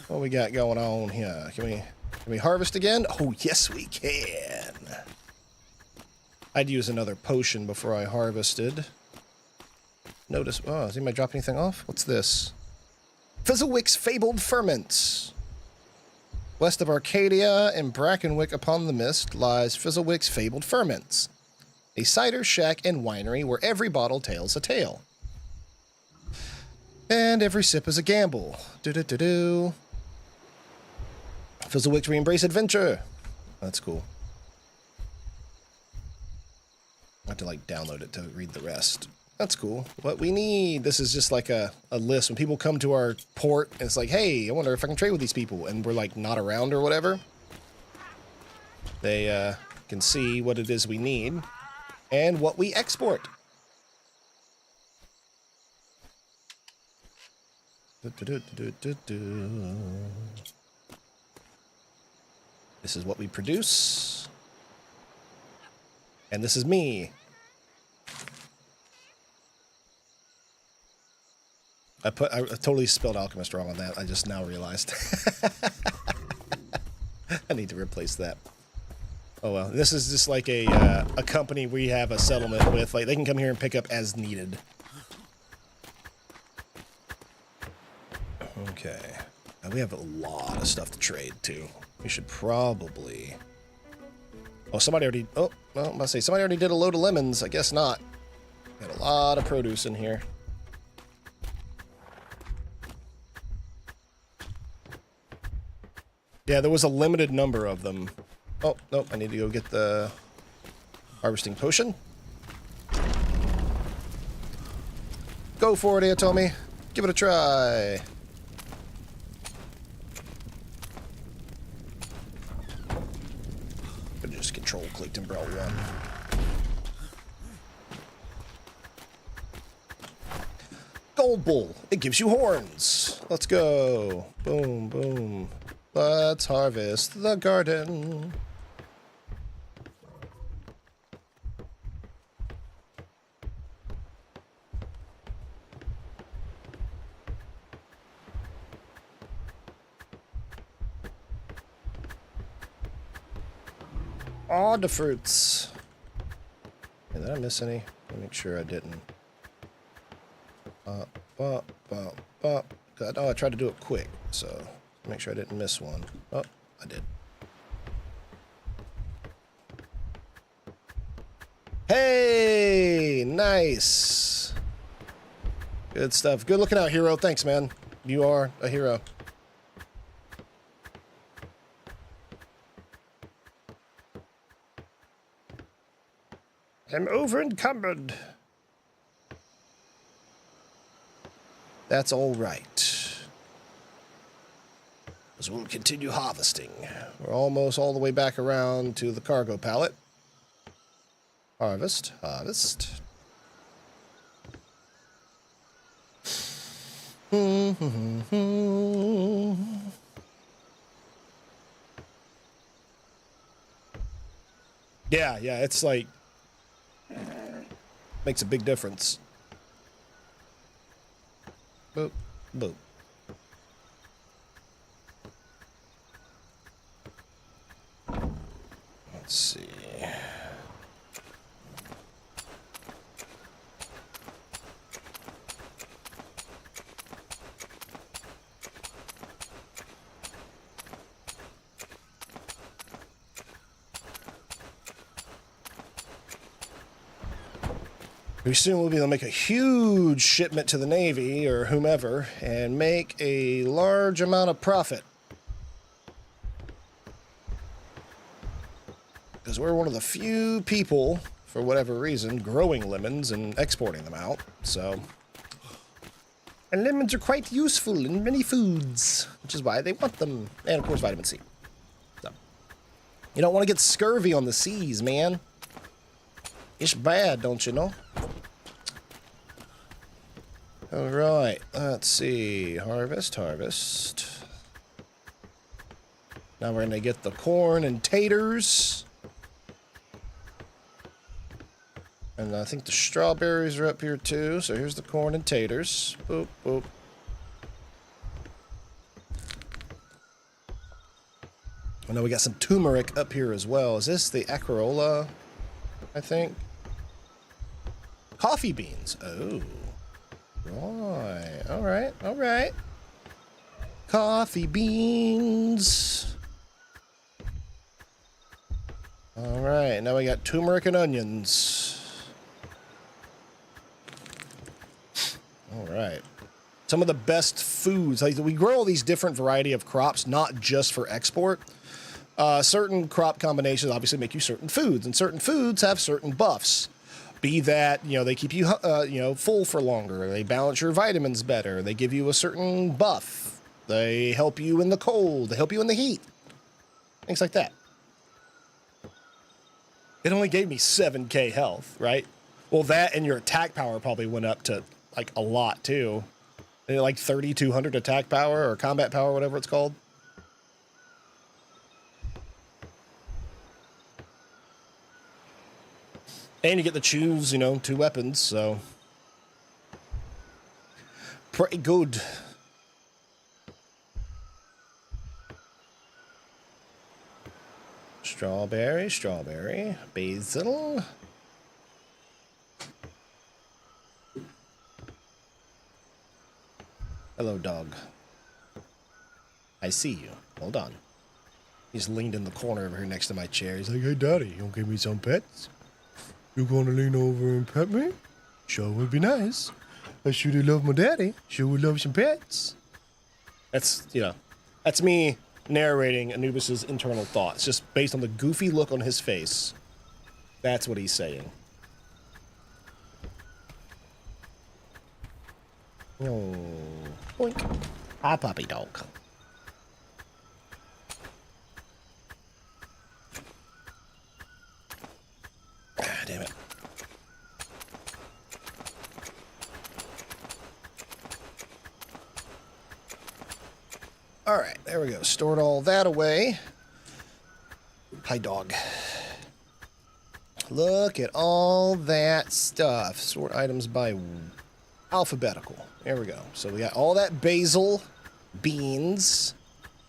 What we got going on here? Can we harvest again? Oh, yes we can. I'd use another potion before I harvested. Notice, oh, does anybody drop anything off? What's this? Fizzlewick's Fabled Ferments. West of Arcadia and Brackenwick upon the Mist lies Fizzlewick's Fabled Ferments, a cider shack and winery where every bottle tells a tale. And every sip is a gamble. Do-do-do-do. Fizzlewick's we embrace adventure. That's cool. I have to, like, download it to read the rest. That's cool. What we need, this is just like a list. When people come to our port, and it's like, hey, I wonder if I can trade with these people. And we're like not around or whatever. They can see what it is we need and what we export. This is what we produce. And this is me. I totally spelled alchemist wrong on that. I just now realized. I need to replace that. Oh well, this is just like a company we have a settlement with. Like they can come here and pick up as needed. Okay, and we have a lot of stuff to trade too. We should probably. Oh, somebody already. Oh, well, I'm gonna say somebody already did a load of lemons. I guess not. Got a lot of produce in here. Yeah, there was a limited number of them. Oh, nope, I need to go get the harvesting potion. Go for it, Tommy. Give it a try. Just control clicked and brought one. Gold bull. It gives you horns. Let's go. Boom, boom. Let's harvest the garden. All the fruits. Hey, did I miss any? Let me make sure I didn't. Oh, I tried to do it quick, so make sure I didn't miss one. Oh, I did. Hey, nice. Good stuff. Good looking out, hero. Thanks, man. You are a hero. I'm over encumbered. That's all right. As we'll continue harvesting. We're almost all the way back around to the cargo pallet. Harvest, harvest. Yeah, it's like makes a big difference. Boop, boop. Let's see. Pretty soon we'll be able to make a huge shipment to the Navy or whomever and make a large amount of profit. Because we're one of the few people, for whatever reason, growing lemons and exporting them out. So, and lemons are quite useful in many foods, which is why they want them. And of course, vitamin C. So, you don't want to get scurvy on the seas, man. It's bad, don't you know? All right, let's see. Harvest, harvest. Now we're going to get the corn and taters. And I think the strawberries are up here too. So here's the corn and taters. Boop, boop. I know we got some turmeric up here as well. Is this the acerola, I think? Coffee beans. Oh. Right. All right. All right. Coffee beans. All right. Now we got turmeric and onions. All right. Some of the best foods. Like, we grow all these different variety of crops, not just for export. Certain crop combinations obviously make you certain foods, and certain foods have certain buffs. Be that, you know, they keep you, you know, full for longer. They balance your vitamins better. They give you a certain buff. They help you in the cold. They help you in the heat. Things like that. It only gave me 7k health, right? Well, that and your attack power probably went up to, like, a lot, too. Like 3,200 attack power or combat power, whatever it's called. And you get to choose, you know, 2 weapons, so... pretty good. Strawberry, strawberry, basil. Hello, dog. I see you. Hold on. He's leaned in the corner over here next to my chair. He's like, hey, Daddy, you gonna give me some pets? You gonna lean over and pet me? Sure would be nice. I sure do love my daddy. Sure would love some pets. That's, you know, that's me narrating Anubis's internal thoughts, just based on the goofy look on his face. That's what he's saying. Oh, boink. Hi, puppy dog. Ah, damn it. All right, there we go. Stored all that away. Hi, dog. Look at all that stuff. Sort items by alphabetical. There we go. So we got all that basil, beans,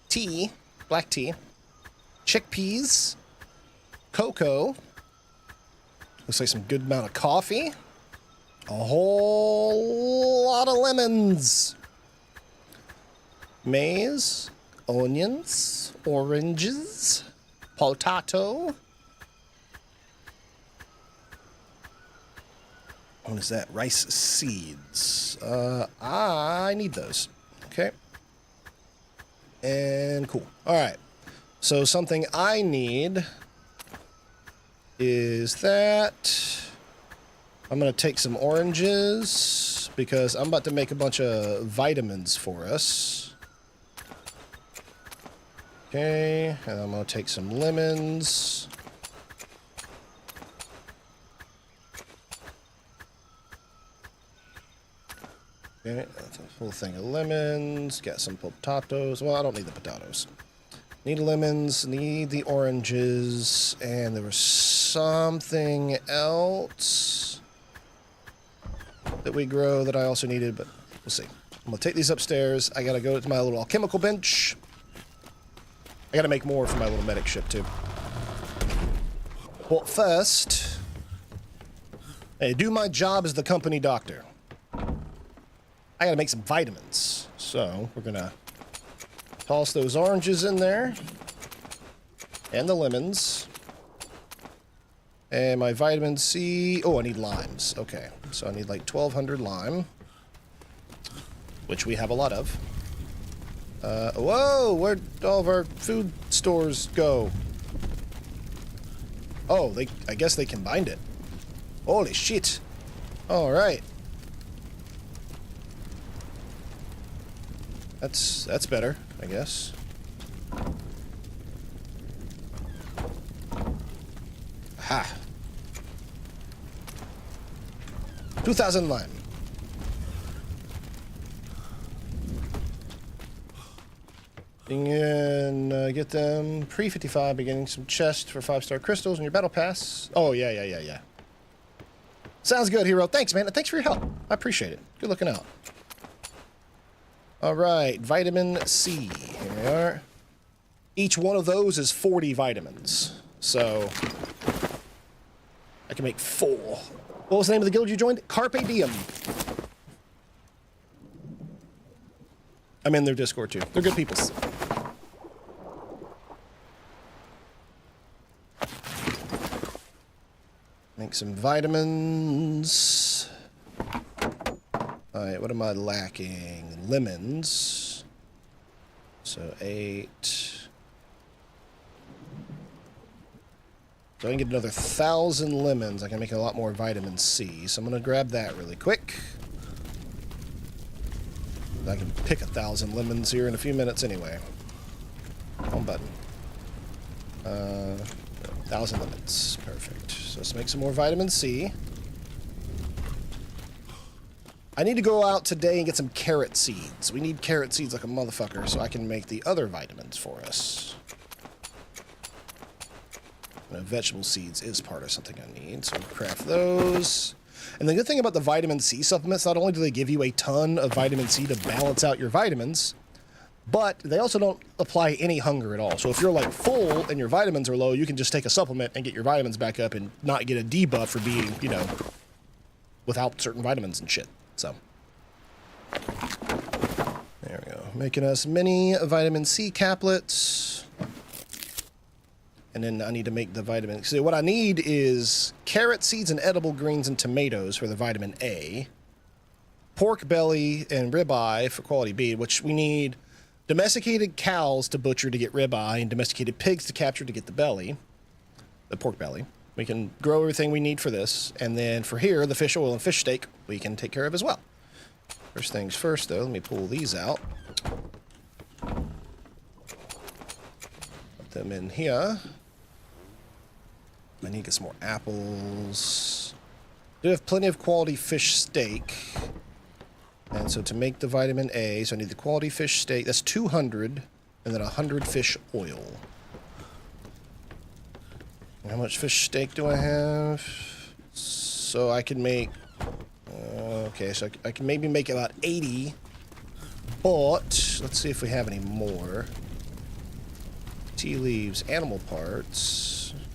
tea, black tea, chickpeas, cocoa. Looks like some good amount of coffee. A whole lot of lemons. Maize, onions, oranges, potato. What is that? Rice seeds. I need those. Okay. And cool. All right. So something I need is that I'm going to take some oranges because I'm about to make a bunch of vitamins for us. Okay, and I'm going to take some lemons. Okay, that's a full thing of lemons. Got some potatoes. Well, I don't need the potatoes. Need lemons, need the oranges, and there was something else that we grow that I also needed, but we'll see. I'm going to take these upstairs. I got to go to my little alchemical bench. I gotta make more for my little medic ship, too. Well, first, hey, do my job as the company doctor. I gotta make some vitamins. So, we're gonna toss those oranges in there. And the lemons. And my vitamin C... Oh, I need limes. Okay, so I need like 1,200 lime. Which we have a lot of. Whoa! Where'd all of our food stores go? Oh, I guess they combined it. Holy shit. Alright. That's better, I guess. Ha! 2,000 lime. And get them pre-55, beginning some chests for 5-star crystals in your battle pass. Oh, yeah. Sounds good, hero. Thanks, man. Thanks for your help. I appreciate it. Good looking out. All right, vitamin C. Here we are. Each one of those is 40 vitamins. So I can make 4. What was the name of the guild you joined? Carpe Diem. I'm in their Discord, too. They're good people. Make some vitamins. Alright, what am I lacking? Lemons. So 8. So I can get another 1,000 lemons. I can make a lot more vitamin C. So I'm going to grab that really quick. I can pick 1,000 lemons here in a few minutes anyway. Home button. 1,000 lemons. Perfect. So let's make some more vitamin C. I need to go out today and get some carrot seeds. We need carrot seeds like a motherfucker so I can make the other vitamins for us. Vegetable seeds is part of something I need, so we'll craft those. And the good thing about the vitamin C supplements, not only do they give you a ton of vitamin C to balance out your vitamins, but they also don't apply any hunger at all. So if you're like full and your vitamins are low, you can just take a supplement and get your vitamins back up and not get a debuff for being, you know, without certain vitamins and shit. So there we go. Making us mini vitamin C caplets. And then I need to make the vitamin. So what I need is carrot seeds and edible greens and tomatoes for the vitamin A. Pork belly and ribeye for quality B, which we need domesticated cows to butcher to get ribeye and domesticated pigs to capture to get the belly, the pork belly. We can grow everything we need for this. And then for here, the fish oil and fish steak, we can take care of as well. First things first, though, let me pull these out. Put them in here. I need to get some more apples. I do have plenty of quality fish steak. And so to make the vitamin A, so I need the quality fish steak. That's 200, and then 100 fish oil. How much fish steak do I have? So I can make... okay, so I can maybe make about 80. But, let's see if we have any more. Tea leaves, animal parts...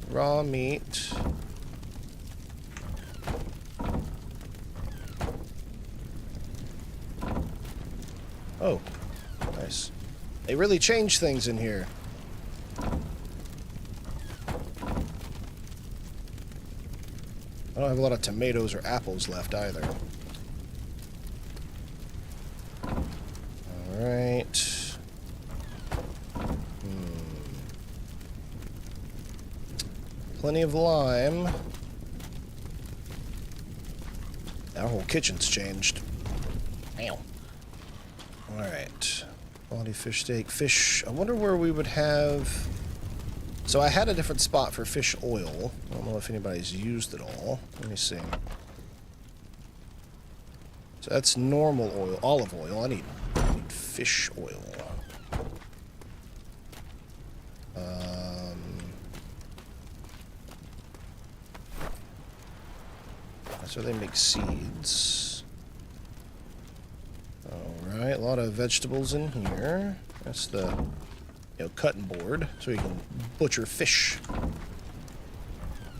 Raw meat. Oh, nice. They really changed things in here. I don't have a lot of tomatoes or apples left either. All right. Plenty of lime. Our whole kitchen's changed. Ow. Alright. Quality fish steak. Fish. I wonder where we would have... So I had a different spot for fish oil. I don't know if anybody's used it all. Let me see. So that's normal oil. Olive oil. I need fish oil. So they make seeds. Alright, a lot of vegetables in here. That's the, cutting board, so you can butcher fish.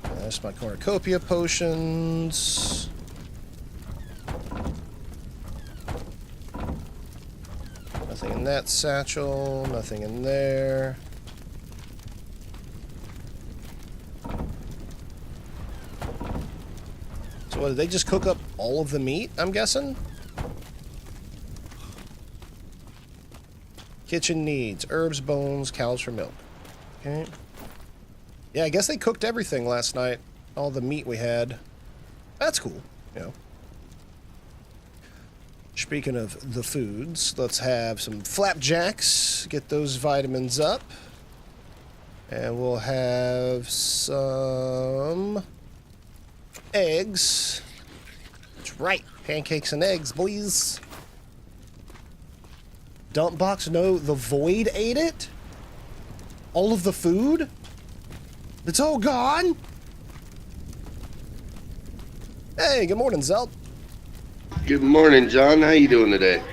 That's my cornucopia potions. Nothing in that satchel, nothing in there. So what, did they just cook up all of the meat, I'm guessing? Kitchen needs herbs, bones, cows for milk. Okay. Yeah, I guess they cooked everything last night. All the meat we had. That's cool, Speaking of the foods, let's have some flapjacks. Get those vitamins up. And we'll have some... eggs. That's right. Pancakes and eggs, boys. Dump box? No, the void ate it? All of the food? It's all gone? Hey, good morning, Zelt. Good morning, John. How you doing today?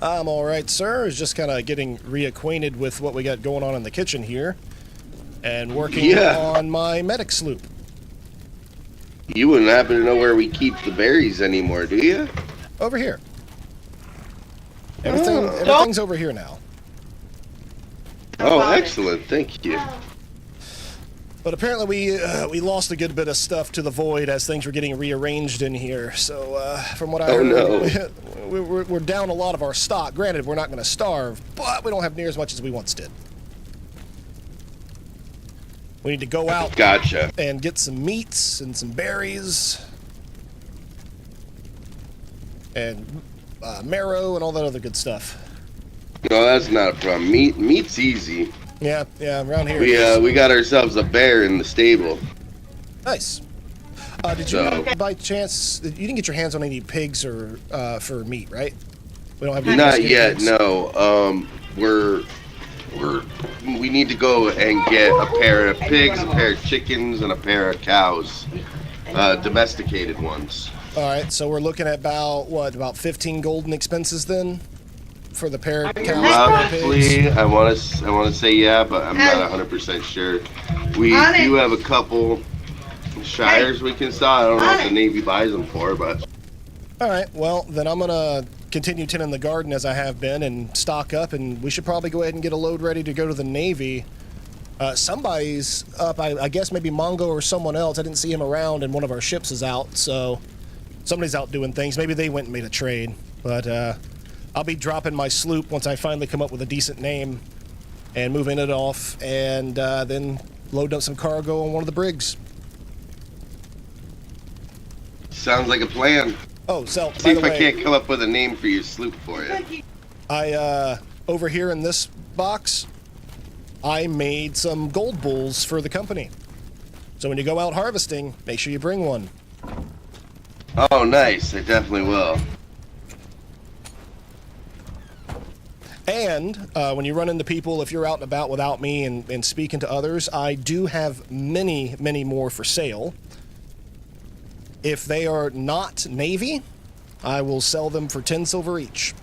I'm alright, sir. I was just kind of getting reacquainted with what we got going on in the kitchen here. And working on my medic sloop. You wouldn't happen to know where we keep the berries anymore, do you? Over here. Everything's over here now. Oh, excellent. Thank you. But apparently we lost a good bit of stuff to the void as things were getting rearranged in here. So from what I heard, we're down a lot of our stock. Granted, we're not going to starve, but we don't have near as much as we once did. We need to go out Gotcha. and get some meats and some berries and marrow and all that other good stuff. No, that's not a problem. Meat's easy. Yeah, around here. We got ourselves a bear in the stable. Nice. Did you, by chance, you didn't get your hands on any pigs or for meat, right? We don't have any. Not yet. Pigs. No. We need to go and get a pair of pigs, a pair of chickens, and a pair of cows, domesticated ones. All right, so we're looking at about 15 golden expenses then, for the pair of cows. Roughly, I want to say yeah, but I'm not 100% sure. We do have a couple shires we can sell. I don't know what the Navy buys them for, but. All right, well then I'm gonna continue tending the garden as I have been and stock up, and we should probably go ahead and get a load ready to go to the Navy. Somebody's up, I guess maybe Mongo or someone else. I didn't see him around, and one of our ships is out, so somebody's out doing things. Maybe they went and made a trade, but I'll be dropping my sloop once I finally come up with a decent name and moving it off, and then loading up some cargo on one of the brigs. Sounds like a plan. Oh, so See if I can't come up with a name for your sloop for you. Over here in this box, I made some gold bulls for the company. So when you go out harvesting, make sure you bring one. Oh, nice. I definitely will. And when you run into people, if you're out and about without me and speaking to others, I do have many, many more for sale. If they are not Navy, I will sell them for 10 silver each.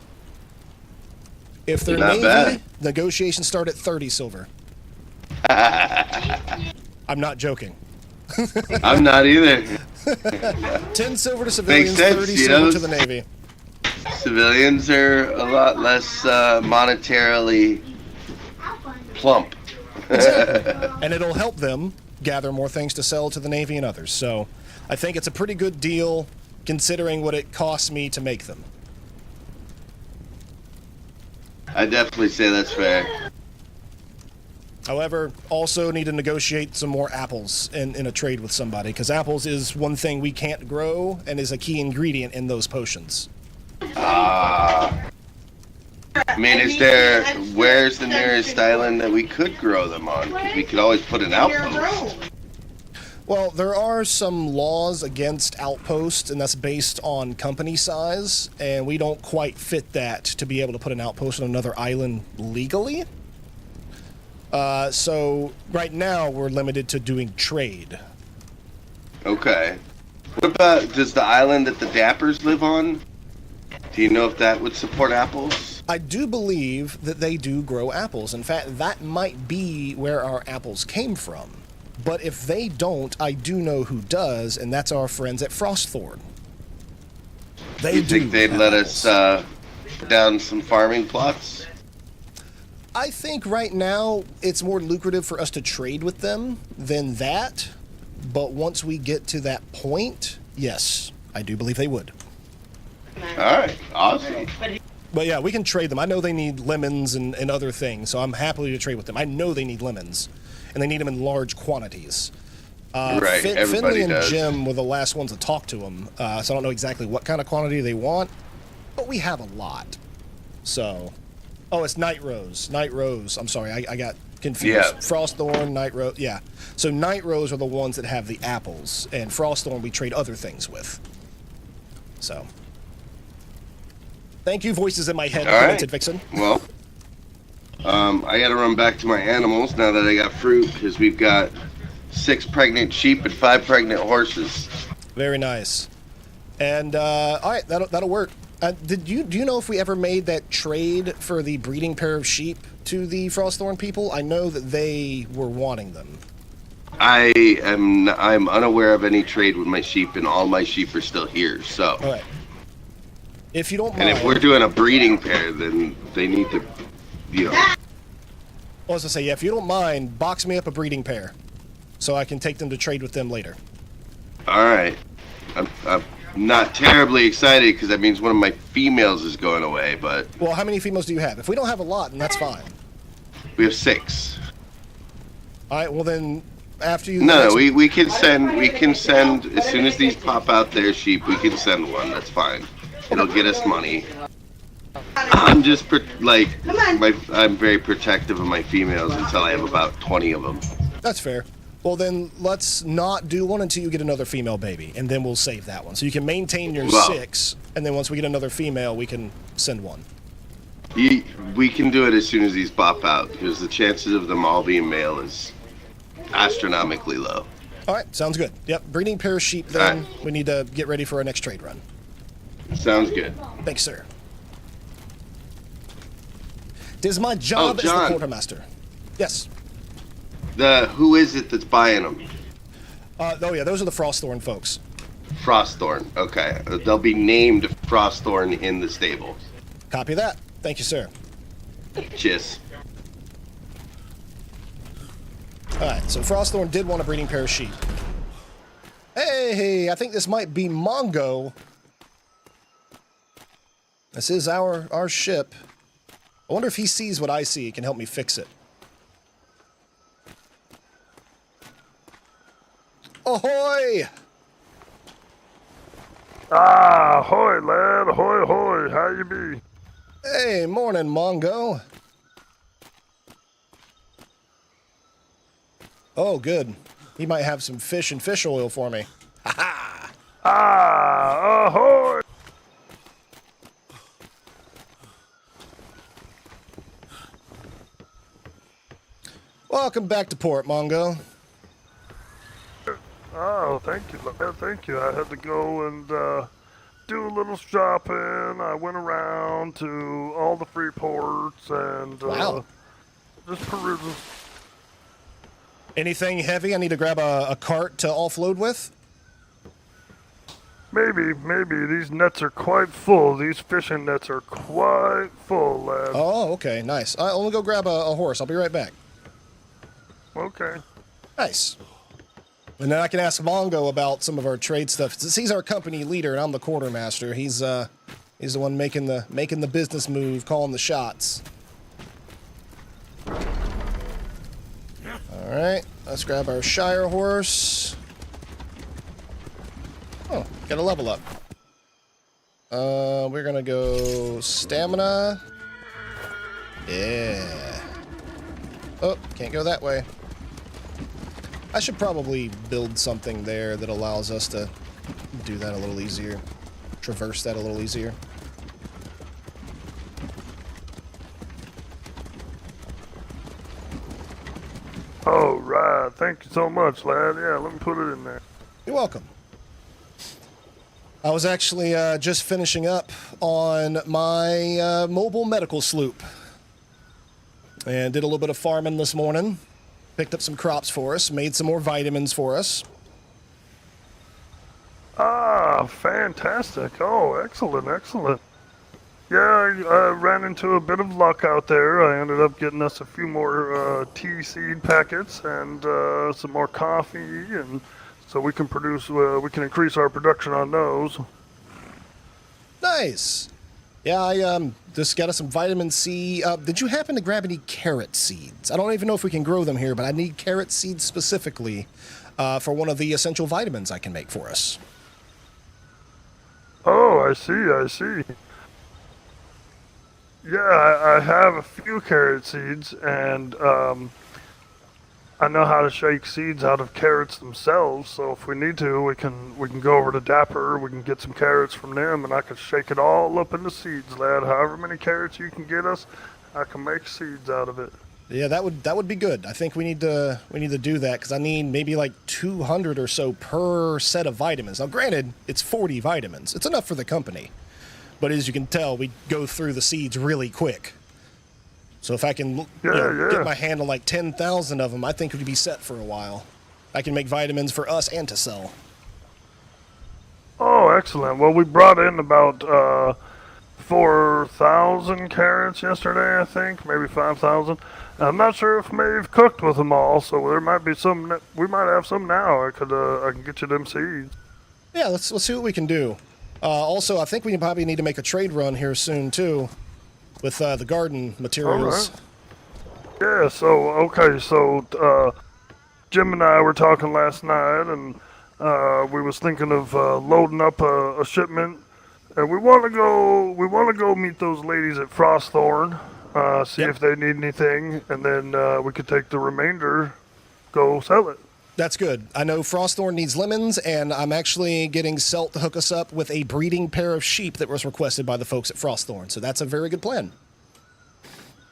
If they're Not Navy, bad. negotiations start at 30 silver. I'm not joking. I'm not either. 10 silver to civilians, sense, 30 you silver know? to the Navy. Civilians are a lot less monetarily plump. Exactly. And it'll help them gather more things to sell to the Navy and others. So I think it's a pretty good deal considering what it costs me to make them. I definitely say that's fair. However, also need to negotiate some more apples in a trade with somebody, because apples is one thing we can't grow and is a key ingredient in those potions. I mean, where's the nearest island that we could grow them on? 'Cause we could always put an outpost. Well, there are some laws against outposts, and that's based on company size, and we don't quite fit that to be able to put an outpost on another island legally. So right now we're limited to doing trade. Okay. What about, does the island that the Dappers live on, do you know if that would support apples? I do believe that they do grow apples. In fact, that might be where our apples came from. But if they don't, I do know who does, and that's our friends at Frostthorn. You think they'd let us put down some farming plots? I think right now it's more lucrative for us to trade with them than that. But once we get to that point, yes, I do believe they would. Alright, awesome. But yeah, we can trade them. I know they need lemons and other things, so I'm happy to trade with them. I know they need lemons, and they need them in large quantities. Right, everybody Finley and does. Jim were the last ones to talk to them, so I don't know exactly what kind of quantity they want, but we have a lot. So, oh, it's Night Rose. Night Rose. I'm sorry, I got confused. Yeah. Frostthorn, Night Rose. Yeah. So Night Rose are the ones that have the apples, and Frostthorn we trade other things with. So. Thank you, voices in my head, commented Vixen. Well, I gotta run back to my animals now that I got fruit, because we've got 6 pregnant sheep and 5 pregnant horses. Very nice. And all right, that'll work. Do you know if we ever made that trade for the breeding pair of sheep to the Frostthorn people? I know that they were wanting them. I'm unaware of any trade with my sheep, and all my sheep are still here. So. All right. If you don't mind. And if we're doing a breeding pair, then they need to, you know. I was gonna say, yeah, if you don't mind, box me up a breeding pair, so I can take them to trade with them later. All right. I'm not terribly excited because that means one of my females is going away, but. Well, how many females do you have? If we don't have a lot, then that's fine. We have 6. All right. Well then, after you. No, we can send as soon as these pop out there, sheep. We can send one. That's fine. It'll get us money. I'm just I'm very protective of my females until I have about 20 of them. That's fair. Well, then let's not do one until you get another female baby, and then we'll save that one. So you can maintain your 6, and then once we get another female, we can send one. We can do it as soon as these pop out, because the chances of them all being male is astronomically low. All right, sounds good. Yep, breeding pair of sheep. Then we need to get ready for our next trade run. Sounds good. Thanks, sir. Tis my job as the quartermaster. Yes. Who is it that's buying them? Oh yeah, those are the Frostthorn folks. Frostthorn. Okay, they'll be named Frostthorn in the stables. Copy that. Thank you, sir. Cheers. All right, so Frostthorn did want a breeding pair of sheep. Hey, I think this might be Mongo. This is our ship. I wonder if he sees what I see. He can help me fix it. Ahoy! Ah, ahoy, lad. Ahoy, ahoy. How you be? Hey, morning, Mongo. Oh, good. He might have some fish and fish oil for me. Ha ha! Ah, ahoy! Welcome back to port, Mongo. Oh, thank you, lad. Thank you. I had to go and do a little shopping. I went around to all the free ports and just perusing. Anything heavy I need to grab a cart to offload with? Maybe. These nets are quite full. These fishing nets are quite full, lad. Oh, okay, nice. I'll go grab a horse. I'll be right back. Okay. Nice. And then I can ask Mongo about some of our trade stuff. Since he's our company leader and I'm the quartermaster, he's the one making the business move, calling the shots. All right, let's grab our Shire horse. Oh, got a level up. We're gonna go stamina. Yeah. Oh, can't go that way. I should probably build something there that allows us to do that a little easier. Traverse that a little easier. Oh, right. Thank you so much, lad. Yeah, let me put it in there. You're welcome. I was actually just finishing up on my mobile medical sloop. And did a little bit of farming this morning. Picked up some crops for us, made some more vitamins for us. Ah, fantastic. Oh, excellent. Yeah, I ran into a bit of luck out there. I ended up getting us a few more tea seed packets and some more coffee, and so we can increase our production on those. Nice. Yeah, I just got us some vitamin C. Did you happen to grab any carrot seeds? I don't even know if we can grow them here, but I need carrot seeds specifically for one of the essential vitamins I can make for us. Oh, I see. Yeah, I have a few carrot seeds, and I know how to shake seeds out of carrots themselves, so if we need to, we can go over to Dapper, we can get some carrots from them, and I can shake it all up into seeds, lad. However many carrots you can get us, I can make seeds out of it. Yeah, that would be good. I think we need to do that, because I need maybe like 200 or so per set of vitamins. Now, granted, it's 40 vitamins. It's enough for the company. But as you can tell, we go through the seeds really quick. So if I can get my hand on like 10,000 of them, I think we'd be set for a while. I can make vitamins for us and to sell. Oh, excellent. Well, we brought in about 4,000 carrots yesterday, I think, maybe 5,000. I'm not sure if Maeve cooked with them all, so there might be some. We might have some now. I can get you them seeds. Yeah, let's see what we can do. Also, I think we probably need to make a trade run here soon too, with the garden materials. All right. Yeah. So Jim and I were talking last night, and we was thinking of loading up a shipment, and we want to go. We want to go meet those ladies at Frostthorn, see if they need anything, and then we could take the remainder, go sell it. That's good. I know Frostthorn needs lemons, and I'm actually getting Selt to hook us up with a breeding pair of sheep that was requested by the folks at Frostthorn. So that's a very good plan.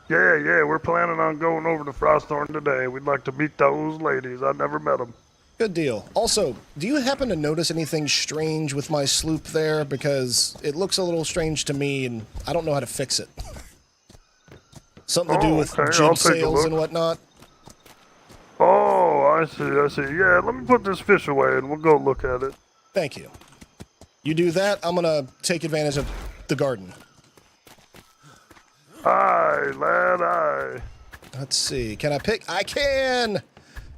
Yeah, we're planning on going over to Frostthorn today. We'd like to meet those ladies. I've never met them. Good deal. Also, do you happen to notice anything strange with my sloop there? Because it looks a little strange to me, and I don't know how to fix it. Something to do with jib sails and whatnot? Oh, I see. Yeah, let me put this fish away, and we'll go look at it. Thank you. You do that, I'm going to take advantage of the garden. Aye, lad, aye. Let's see. Can I pick? I can!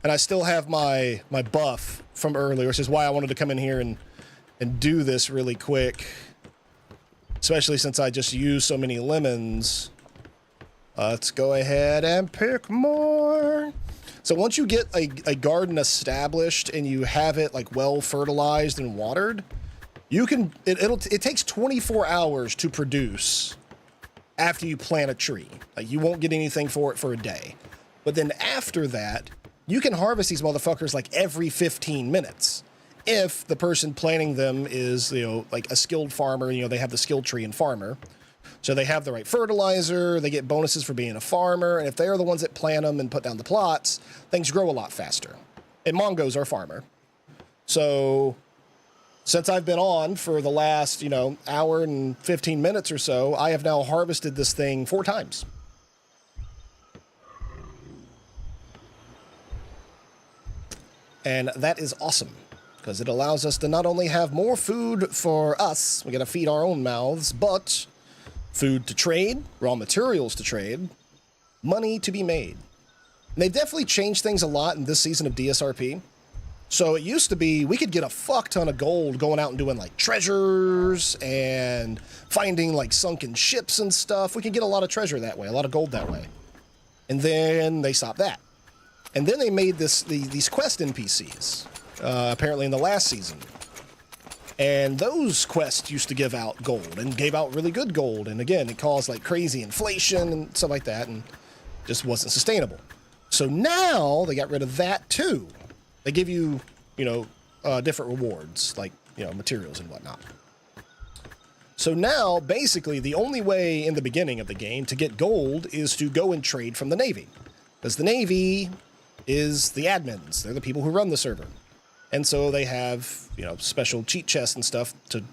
And I still have my buff from earlier, which is why I wanted to come in here and do this really quick. Especially since I just used so many lemons. Let's go ahead and pick more. So once you get a garden established and you have it like well fertilized and watered, you can it takes 24 hours to produce after you plant a tree. Like you won't get anything for it for a day. But then after that, you can harvest these motherfuckers like every 15 minutes. If the person planting them is, like a skilled farmer, they have the skill tree in farmer. So they have the right fertilizer, they get bonuses for being a farmer, and if they are the ones that plant them and put down the plots, things grow a lot faster. And Mongo's our farmer. So since I've been on for the last, hour and 15 minutes or so, I have now harvested this thing 4 times. And that is awesome, because it allows us to not only have more food for us, we gotta feed our own mouths, but food to trade, raw materials to trade, money to be made. And they definitely changed things a lot in this season of DSRP. So it used to be we could get a fuck ton of gold going out and doing like treasures and finding like sunken ships and stuff. We could get a lot of treasure that way, a lot of gold that way. And then they stopped that. And then they made these quest NPCs, apparently in the last season. And those quests used to give out gold and gave out really good gold. And again, it caused like crazy inflation and stuff like that and just wasn't sustainable. So now they got rid of that too. They give you, different rewards like, materials and whatnot. So now basically the only way in the beginning of the game to get gold is to go and trade from the Navy. Because the Navy is the admins. They're the people who run the server. And so they have, special cheat chests and stuff to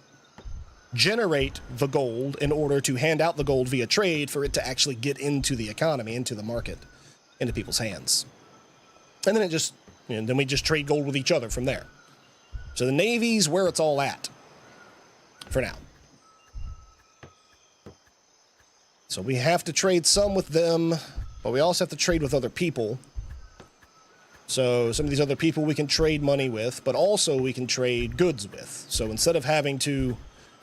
generate the gold in order to hand out the gold via trade for it to actually get into the economy, into the market, into people's hands. And then then we just trade gold with each other from there. So the Navy's where it's all at for now. So we have to trade some with them, but we also have to trade with other people. So some of these other people we can trade money with, but also we can trade goods with. So instead of having to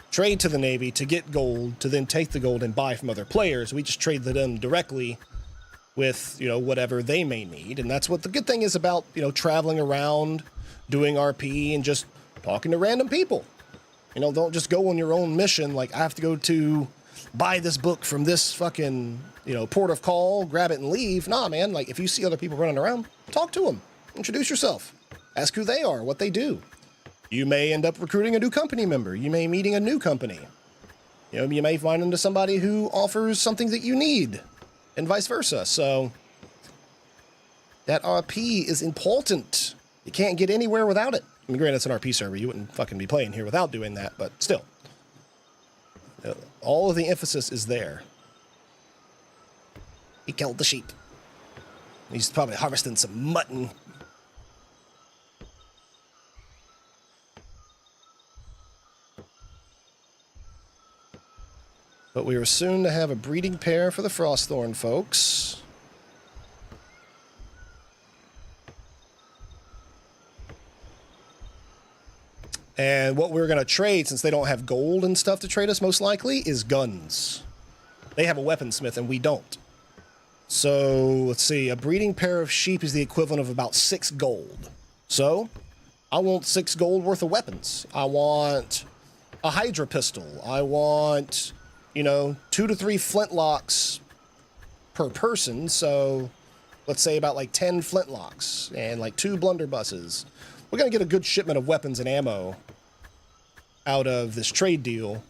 trade to the Navy to get gold, to then take the gold and buy from other players, we just trade to them directly with, whatever they may need. And that's what the good thing is about, traveling around, doing RP, and just talking to random people. Don't just go on your own mission like I have to go to buy this book from this fucking, port of call, grab it and leave. Nah, man, like if you see other people running around, talk to them. Introduce yourself. Ask who they are, what they do. You may end up recruiting a new company member. You may meeting a new company. You may find into somebody who offers something that you need, and vice versa. So that RP is important. You can't get anywhere without it. I mean, granted, it's an RP server. You wouldn't fucking be playing here without doing that, but still. All of the emphasis is there. He killed the sheep. He's probably harvesting some mutton. But we are soon to have a breeding pair for the Frostthorn folks. And what we're going to trade, since they don't have gold and stuff to trade us most likely, is guns. They have a weaponsmith and we don't. So let's see. A breeding pair of sheep is the equivalent of about 6 gold. So I want 6 gold worth of weapons. I want a Hydra pistol. I want, 2 to 3 flintlocks per person. So let's say about like 10 flintlocks and like 2 blunderbusses. We're going to get a good shipment of weapons and ammo out of this trade deal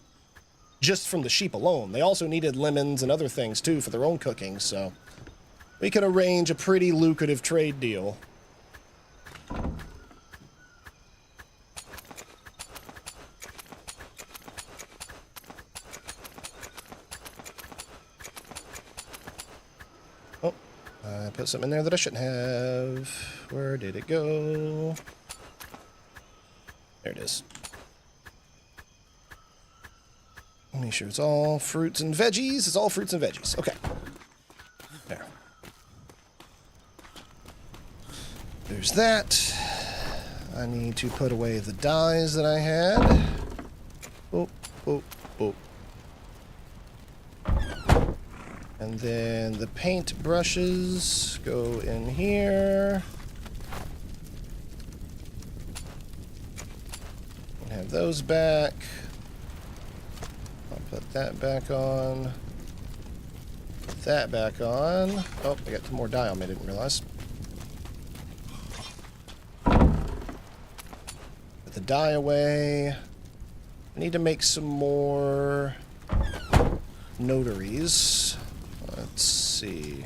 just from the sheep alone. They also needed lemons and other things too for their own cooking, so we can arrange a pretty lucrative trade deal. Oh, I put something in there that I shouldn't have. Where did it go? There it is. Make sure it's all fruits and veggies. It's all fruits and veggies. Okay. There. There's that. I need to put away the dyes that I had. Oh, oh, oh. And then the paint brushes go in here. And have those back. I'll put that back on. Put that back on. Oh, I got 2 more dye on me, I didn't realize. Put the dye away. I need to make some more notaries. Let's see.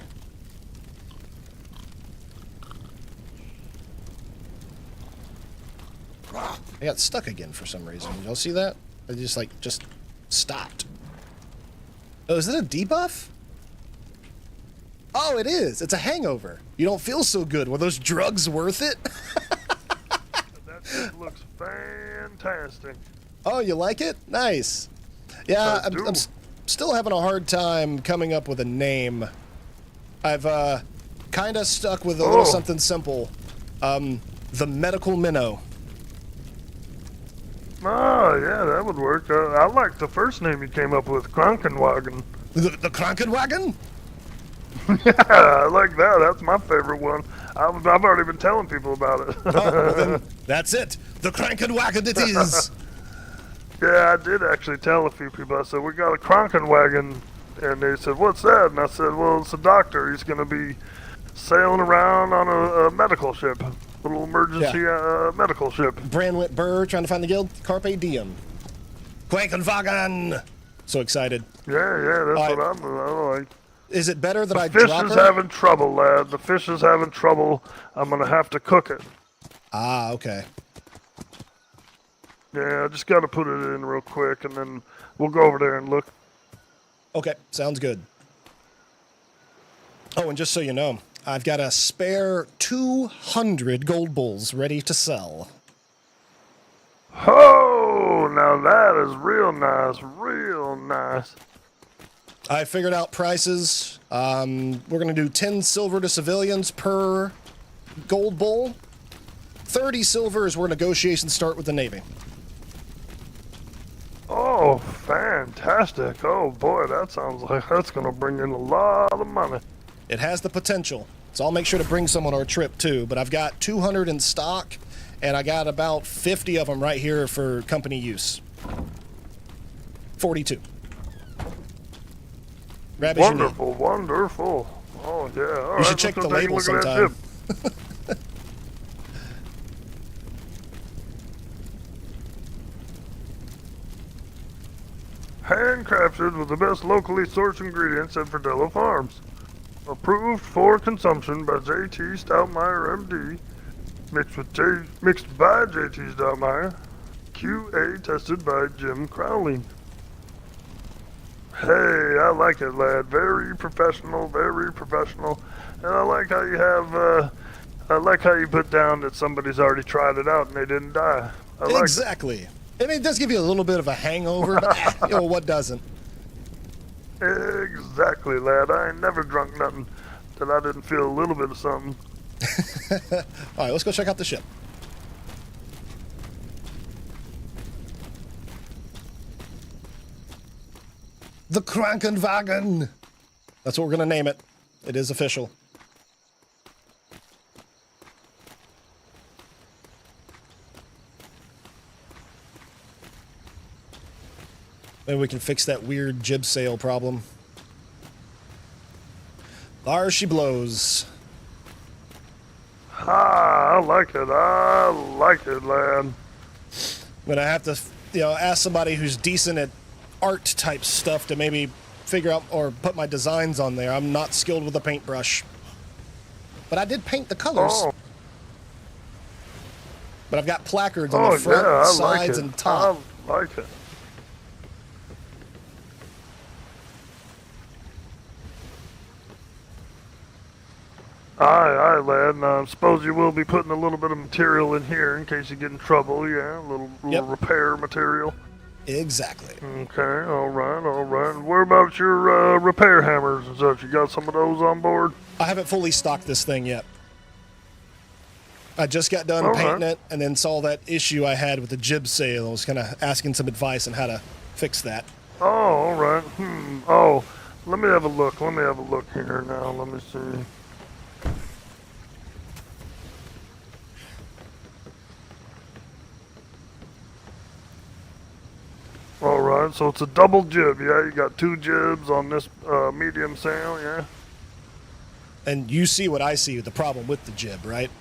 I got stuck again for some reason. Did y'all see that? I just stopped. Oh, is it a debuff? Oh, it is. It's a hangover. You don't feel so good. Were those drugs worth it? That just looks fantastic. Oh, you like it? Nice. Yeah, I'm still having a hard time coming up with a name. I've kind of stuck with a little something simple. The medical minnow. Oh, yeah, that would work. I like the first name you came up with, Krankenwagen. The Krankenwagen? Yeah, I like that. That's my favorite one. I've already been telling people about it. Oh, well then, that's it. The Krankenwagen it is. Yeah, I did actually tell a few people. I said, we got a Krankenwagen. And they said, what's that? And I said, well, it's a doctor. He's going to be sailing around on a medical ship. A little emergency medical ship. Branwit Burr trying to find the guild. Carpe diem. Krankenwagen. So excited. Yeah, that's what I'm like. Is it better that I drop drop her? The fish is having trouble, lad. The fish is having trouble. I'm going to have to cook it. Ah, okay. Yeah, I just got to put it in real quick, and then we'll go over there and look. Okay, sounds good. Oh, and just so you know, I've got a spare 200 gold bulls ready to sell. Oh, now that is real nice, real nice. I figured out prices. We're going to do 10 silver to civilians per gold bull. 30 silver is where negotiations start with the Navy. Oh, fantastic. Oh, boy, that sounds like that's going to bring in a lot of money. It has the potential. So I'll make sure to bring some on our trip, too. But I've got 200 in stock, and I got about 50 of them right here for company use. 42. Wonderful, wonderful. Oh, yeah. All you should check the label sometime. Handcrafted with the best locally sourced ingredients at Verdello Farms. Approved for consumption by JT Stoutmayer MD. Mixed by JT Stoutmayer. QA tested by Jim Crowley. Hey, I like it, lad. Very professional, very professional. And I like how you have, I like how you put down that somebody's already tried it out and they didn't die. Exactly. I mean, it does give you a little bit of a hangover, but what doesn't? Exactly, lad. I ain't never drunk nothing that I didn't feel a little bit of something. All right, let's go check out the ship. The Krankenwagen. That's what we're going to name it. It is official. Maybe we can fix that weird jib sail problem. There she blows. Ah, I like it. I like it, lad. I'm gonna have to, ask somebody who's decent at art type stuff to maybe figure out or put my designs on there. I'm not skilled with a paintbrush. But I did paint the colors. Oh. But I've got placards on the front, yeah, I sides, like it. and top. I like it. Aye, lad. And I suppose you will be putting a little bit of material in here in case you get in trouble. Yeah, a little repair material. Exactly. Okay, all right. And where about your repair hammers and such? You got some of those on board? I haven't fully stocked this thing yet. I just got done painting it and then saw that issue I had with the jib sail. I was kind of asking some advice on how to fix that. Oh, all right. Oh, let me have a look. Here now. Let me see. All right, so it's a double jib, yeah? You got 2 jibs on this medium sail, yeah? And you see what I see with the problem with the jib, right?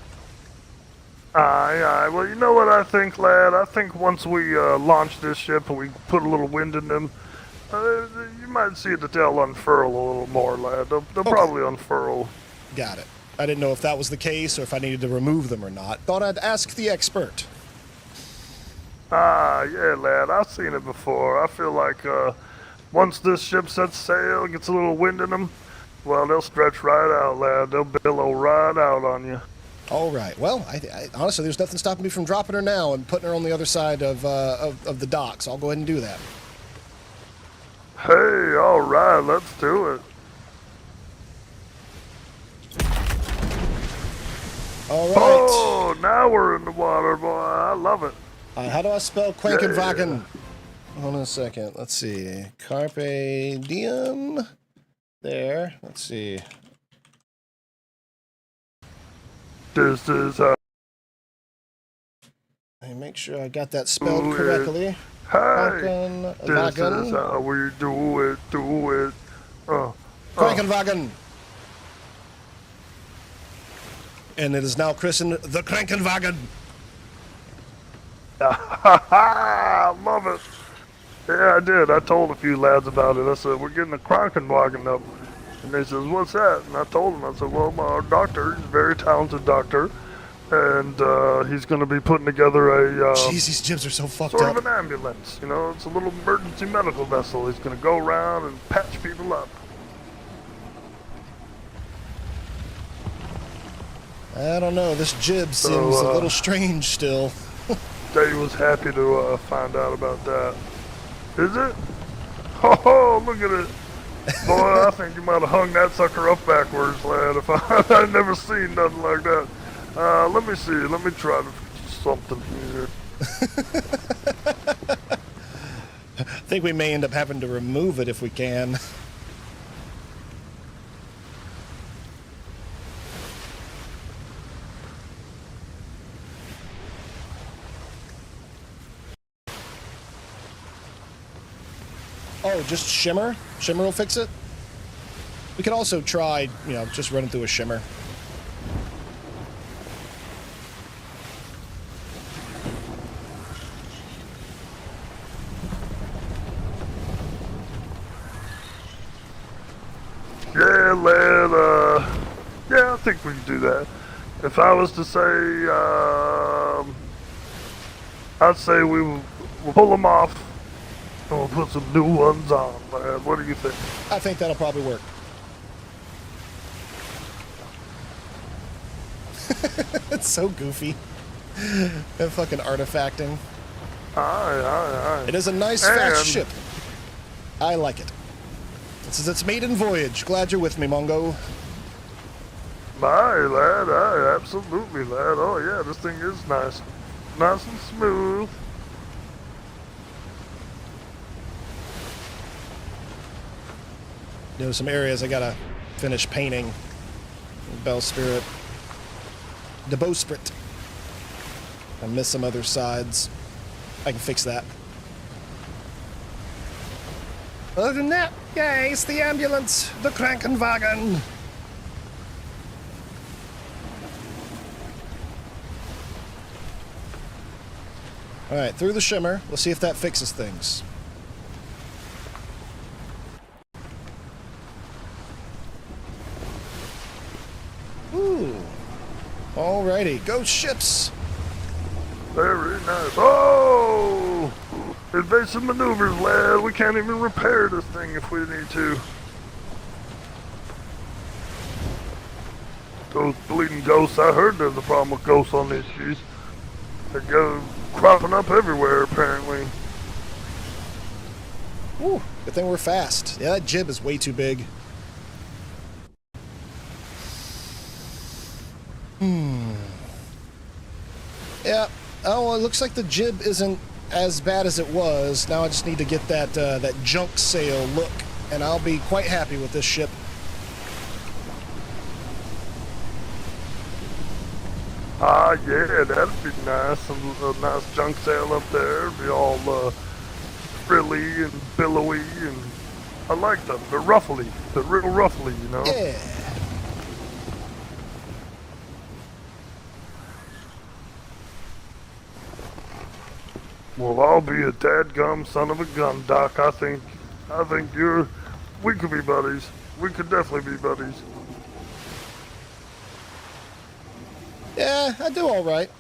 Aye. Well, you know what I think, lad? I think once we launch this ship and we put a little wind in them, you might see that they'll unfurl a little more, lad. They'll probably unfurl. Got it. I didn't know if that was the case or if I needed to remove them or not. Thought I'd ask the expert. Yeah, lad, I've seen it before. I feel like once this ship sets sail, gets a little wind in them, well, they'll stretch right out, lad. They'll billow right out on you. All right. Well, I honestly, there's nothing stopping me from dropping her now and putting her on the other side of the docks. I'll go ahead and do that. Hey, all right, let's do it. All right. Oh, now we're in the water, boy. I love it. How do I spell Krankenwagen? Hold on a second. Let's see. Carpe diem. There. Let's see. This is how. Hey, make sure I got that spelled correctly. Hey, this is how we do it. Krankenwagen. And it is now christened the Krankenwagen. I love it. Yeah, I did. I told a few lads about it. I said, we're getting the Krankenwagen up. And they says, what's that? And I told them, I said, well, our doctor, he's a very talented doctor. And he's going to be putting together a... Jeez, these jibs are so fucked sort up. of an ambulance. You know, it's a little emergency medical vessel. He's going to go around and patch people up. I don't know. This jib seems a little strange still. Dave was happy to find out about that. Is it? Oh, look at it. Boy, I think you might have hung that sucker up backwards, lad. If I'd never seen nothing like that. Let me see. Let me try something here. I think we may end up having to remove it if we can. Oh, just shimmer? Shimmer will fix it? We could also try, just running through a shimmer. Yeah, lad, yeah, I think we can do that. If I was to say, I'd say we'll pull them off and we'll put some new ones on, lad. What do you think? I think that'll probably work. It's so goofy. That fucking artifacting. Aye. It is a nice, fast ship. I like it. This is its maiden voyage. Glad you're with me, Mongo. Aye, lad. Aye, absolutely, lad. Oh, yeah, this thing is nice. Nice and smooth. Some areas I gotta finish painting. Bowsprit. The bowsprit. I missed some other sides. I can fix that. Other than that, yeah, it's the ambulance, the Krankenwagen. All right, through the shimmer. Let's see if that fixes things. Ooh. Alrighty, go ships. Very nice. Oh! Invasive maneuvers, lad. We can't even repair this thing if we need to. Those bleeding ghosts, I heard there's a problem with ghosts on these seas. They go cropping up everywhere, apparently. Ooh, good thing we're fast. Yeah, that jib is way too big. Yeah. Oh, well, it looks like the jib isn't as bad as it was. Now I just need to get that that junk sail look, and I'll be quite happy with this ship. Ah, yeah, that'd be nice. A nice junk sail up there. It'd be all frilly and billowy, and I like them. They're ruffly. They're real ruffly, you know? Yeah. Well, I'll be a dadgum son of a gun, Doc. I think we could be buddies. We could definitely be buddies. Yeah, I do all right.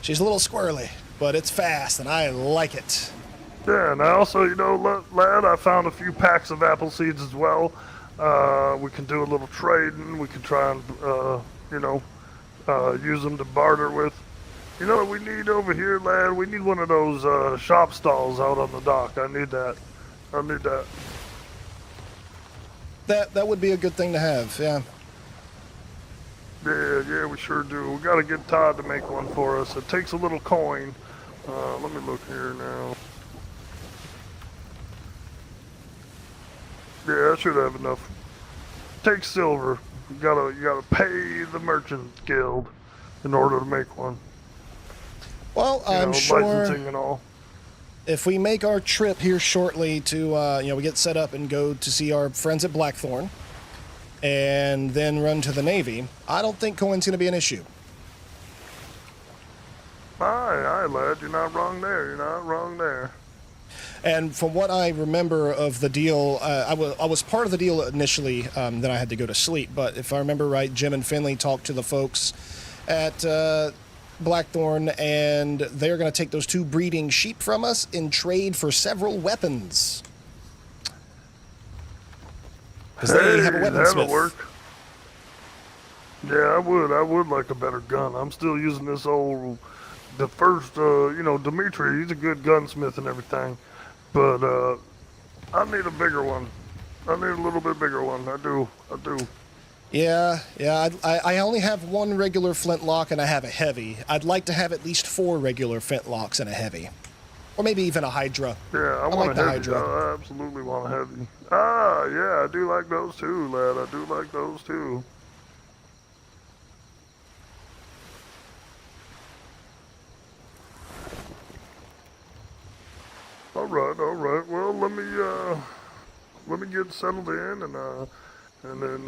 She's a little squirrely, but it's fast, and I like it. Yeah, and I also, you know, lad, I found a few packs of apple seeds as well. We can do a little trading. We can try and, you know, use them to barter with. You know what we need over here, lad? We need one of those shop stalls out on the dock. I need that. I need that. That would be a good thing to have, yeah. Yeah, we sure do. We gotta get Todd to make one for us. It takes a little coin. Let me look here now. Yeah, I should have enough. Take silver. You gotta pay the merchant guild in order to make one. Well, I'm sure licensing and all. if we make our trip here shortly to, you know, we get set up and go to see our friends at Blackthorn, and then run to the Navy, I don't think coin's going to be an issue. Aye, lad. You're not wrong there. You're not wrong there. And from what I remember of the deal, I was part of the deal initially, then I had to go to sleep. But if I remember right, Jim and Finley talked to the folks at Blackthorn, and they're going to take those 2 breeding sheep from us in trade for several weapons. Because they have a weaponsmith. That'll work. Yeah, I would like a better gun. I'm still using this the first, you know, Dimitri, he's a good gunsmith and everything. But, I need a bigger one. I need a little bit bigger one. I do. Yeah. I only have 1 regular flintlock, and I have a heavy. I'd like to have at least 4 regular flintlocks and a heavy. Or maybe even a Hydra. Yeah, I want a heavy. Hydra. I absolutely want a heavy. Ah, yeah, I do like those too, lad. I do like those too. All right. Well, let me get settled in, and then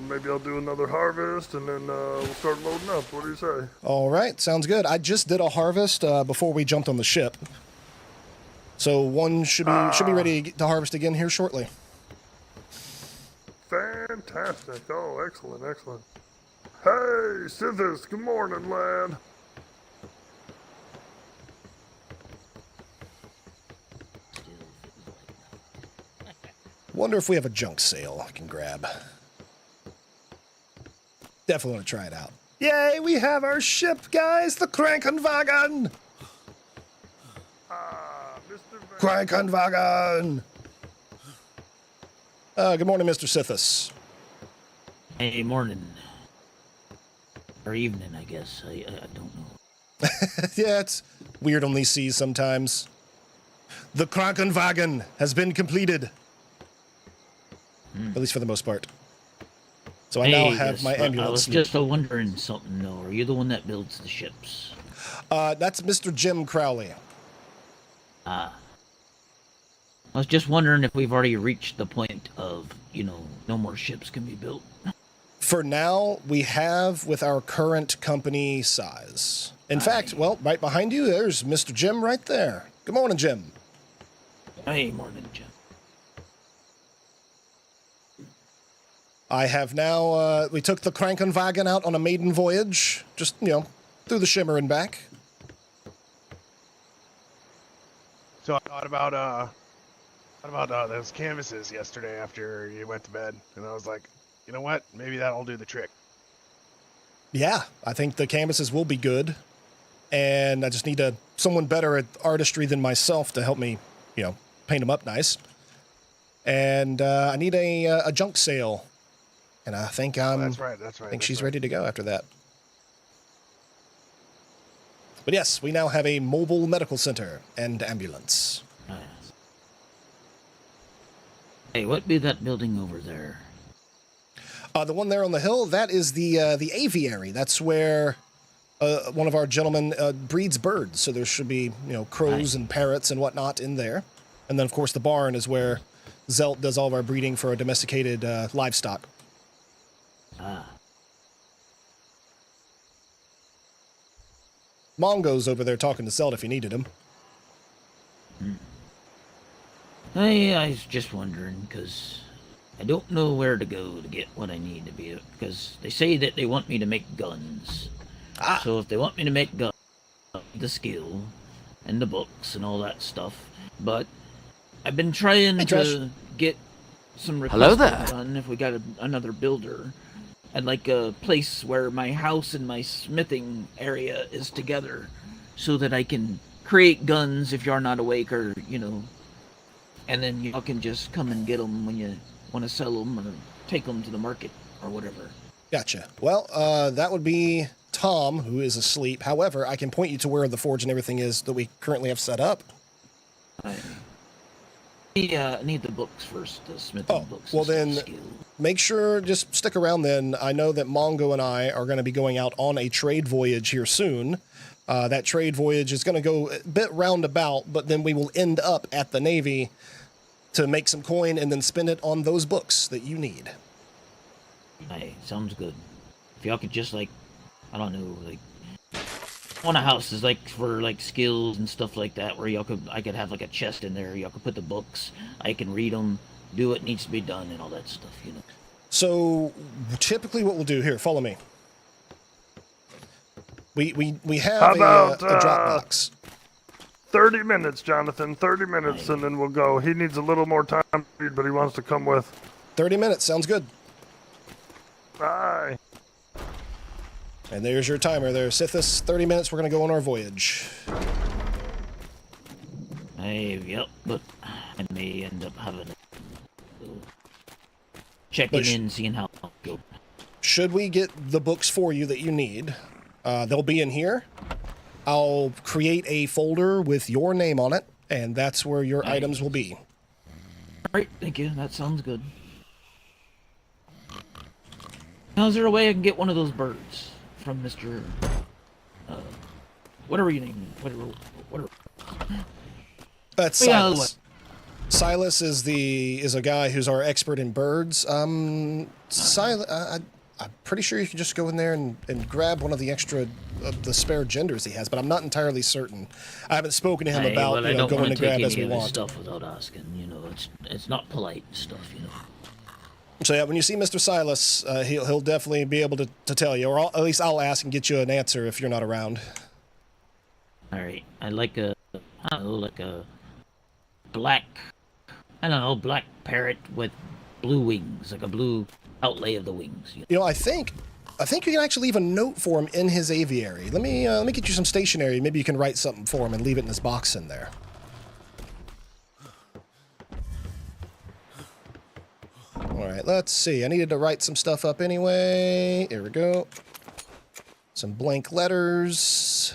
maybe I'll do another harvest, and then we'll start loading up. What do you say? All right, sounds good. I just did a harvest before we jumped on the ship, so one should be ready to harvest again here shortly. Fantastic! Oh, excellent. Hey, Sithis, good morning, lad. Wonder if we have a junk sail I can grab. Definitely want to try it out. Yay, we have our ship, guys! The Krankenwagen! Mr. Krankenwagen! Good morning, Mr. Sithis. Hey, morning. Or evening, I guess. I don't know. Yeah, it's weird on these seas sometimes. The Krankenwagen has been completed. At least for the most part. So I now have my ambulance. I was just wondering something, though. Are you the one that builds the ships? That's Mr. Jim Crowley. I was just wondering if we've already reached the point of, no more ships can be built. For now, we have with our current company size. In fact, well, right behind you, there's Mr. Jim right there. Good morning, Jim. Hey, morning, Jim. I have now, we took the Krankenwagen out on a maiden voyage, just, through the Shimmer and back. So I thought about those canvases yesterday after you went to bed, and I was like, you know what? Maybe that'll do the trick. Yeah, I think the canvases will be good, and I just need someone better at artistry than myself to help me, paint them up nice. And I need a junk sale, and I think That's right. I think she's ready to go after that. But yes, we now have a mobile medical center and ambulance. Nice. Hey, what be that building over there? The one there on the hill, that is the aviary. That's where one of our gentlemen breeds birds. So there should be, crows and parrots and whatnot in there. And then, of course, the barn is where Zelt does all of our breeding for our domesticated livestock. Mongo's over there talking to Zelt if you needed him. Hey, I was just wondering, because I don't know where to go to get what I need to be, because they say that they want me to make guns. So if they want me to make guns, the skill and the books and all that stuff. But I've been trying to get some requests done if we got another builder. I'd like a place where my house and my smithing area is together so that I can create guns if you're not awake or, and then y'all can just come and get them when you want to sell them or take them to the market or whatever. Gotcha. Well, that would be Tom, who is asleep. However, I can point you to where the forge and everything is that we currently have set up. I need the books first, the smithing books. Well then, make sure, just stick around then. I know that Mongo and I are going to be going out on a trade voyage here soon. That trade voyage is going to go a bit roundabout, but then we will end up at the Navy to make some coin and then spend it on those books that you need. Hey, sounds good. If y'all could just, I don't know, I want a house is for skills and stuff like that, where I could have a chest in there. Y'all could put the books. I can read them, do what needs to be done, and all that stuff. So typically, what we'll do here, follow me. We have a Dropbox. 30 minutes, Jonathan. 30 minutes, and then we'll go. He needs a little more time, but he wants to come with. 30 minutes sounds good. Bye. And there's your timer there, Sithis. 30 minutes, we're going to go on our voyage. Yep, but I may end up having checking in, seeing how it goes. Should we get the books for you that you need, they'll be in here. I'll create a folder with your name on it, and that's where your items will be. All right, thank you. That sounds good. Now, is there a way I can get one of those birds from Mr. Whatever you name him? Whatever. That's Silas. Silas is a guy who's our expert in birds. Silas, I'm pretty sure you can just go in there and grab one of the extra the spare genders he has, but I'm not entirely certain. I haven't spoken to him about going to grab as we want. Stuff without asking, it's not polite stuff, So yeah, when you see Mr. Silas, he'll definitely be able to tell you, or at least I'll ask and get you an answer if you're not around. All right, I'd like a black parrot with blue wings, like a blue outlay of the wings. I think you can actually leave a note for him in his aviary. Let me get you some stationery. Maybe you can write something for him and leave it in his box in there. All right, let's see. I needed to write some stuff up anyway. Here we go. Some blank letters.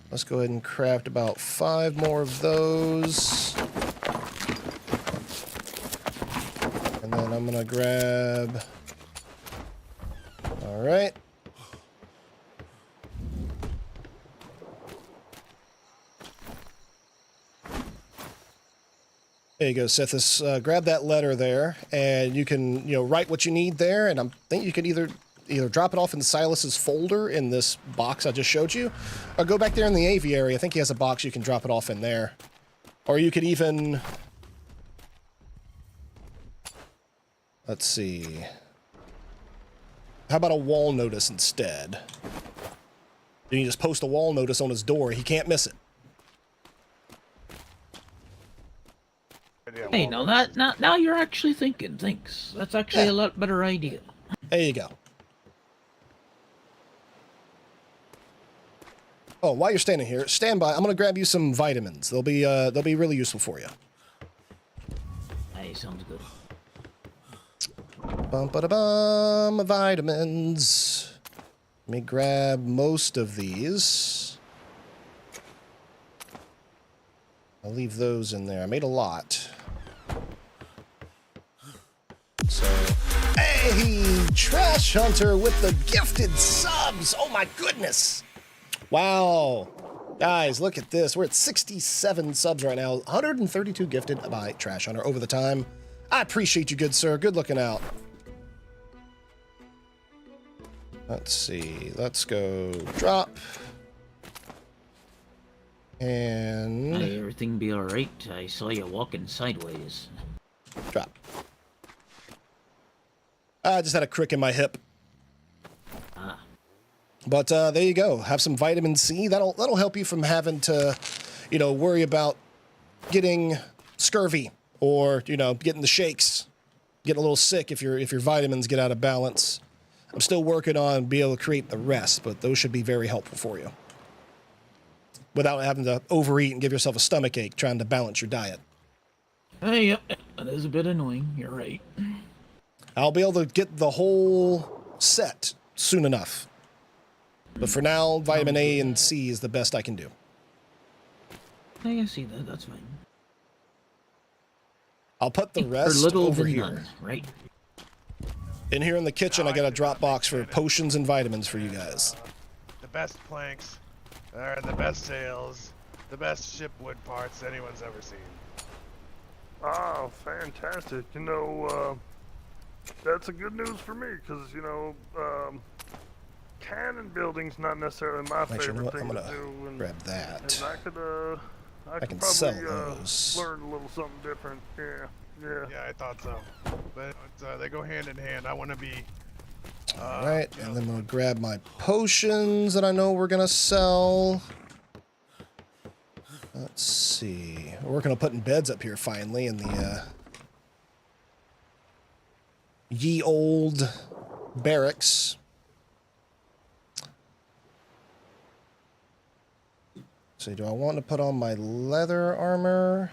Let's go ahead and craft about 5 more of those. And then I'm gonna grab... All right. There you go, Sithis. Grab that letter there, and you can, write what you need there. And I think you can either drop it off in Silas's folder in this box I just showed you, or go back there in the aviary. I think he has a box you can drop it off in there. Or you could even... Let's see. How about a wall notice instead? You can just post a wall notice on his door. He can't miss it. Hey, now you're actually thinking. Thanks. That's actually a lot better idea. There you go. Oh, while you're standing here, stand by. I'm gonna grab you some vitamins. They'll be really useful for you. Hey, sounds good. Bum ba da bum, vitamins. Let me grab most of these. I'll leave those in there. I made a lot. So, hey, Trash Hunter with the gifted subs. Oh my goodness. Wow. Guys, look at this. We're at 67 subs right now. 132 gifted by Trash Hunter over the time. I appreciate you, good sir. Good looking out. Let's see. Let's go drop. And... Hey, everything be alright? I saw you walking sideways. Drop. I just had a crick in my hip. Ah. But there you go. Have some vitamin C. That'll help you from having to, worry about getting scurvy or, getting the shakes, getting a little sick if your vitamins get out of balance. I'm still working on being able to create the rest, but those should be very helpful for you. Without having to overeat and give yourself a stomach ache trying to balance your diet. Hey, yep, that is a bit annoying. You're right. I'll be able to get the whole set soon enough. But for now, vitamin A and C is the best I can do. I see that. That's fine. I'll put the rest over here. None, right? In here in the kitchen, I got a drop box for potions and vitamins for you guys. The best planks, the best sails, the best ship wood parts anyone's ever seen. Oh, fantastic. That's a good news for me, because, cannon building's not necessarily my Actually, favorite thing I'm to gonna do. And, grab that. and I can could sell probably those. learn a little something different. Yeah. Yeah, I thought so. But they go hand in hand. I want to be... Alright, and then I'm gonna grab my potions that I know we're gonna sell. Let's see. We're working on putting beds up here finally in the ye old barracks. So do I want to put on my leather armor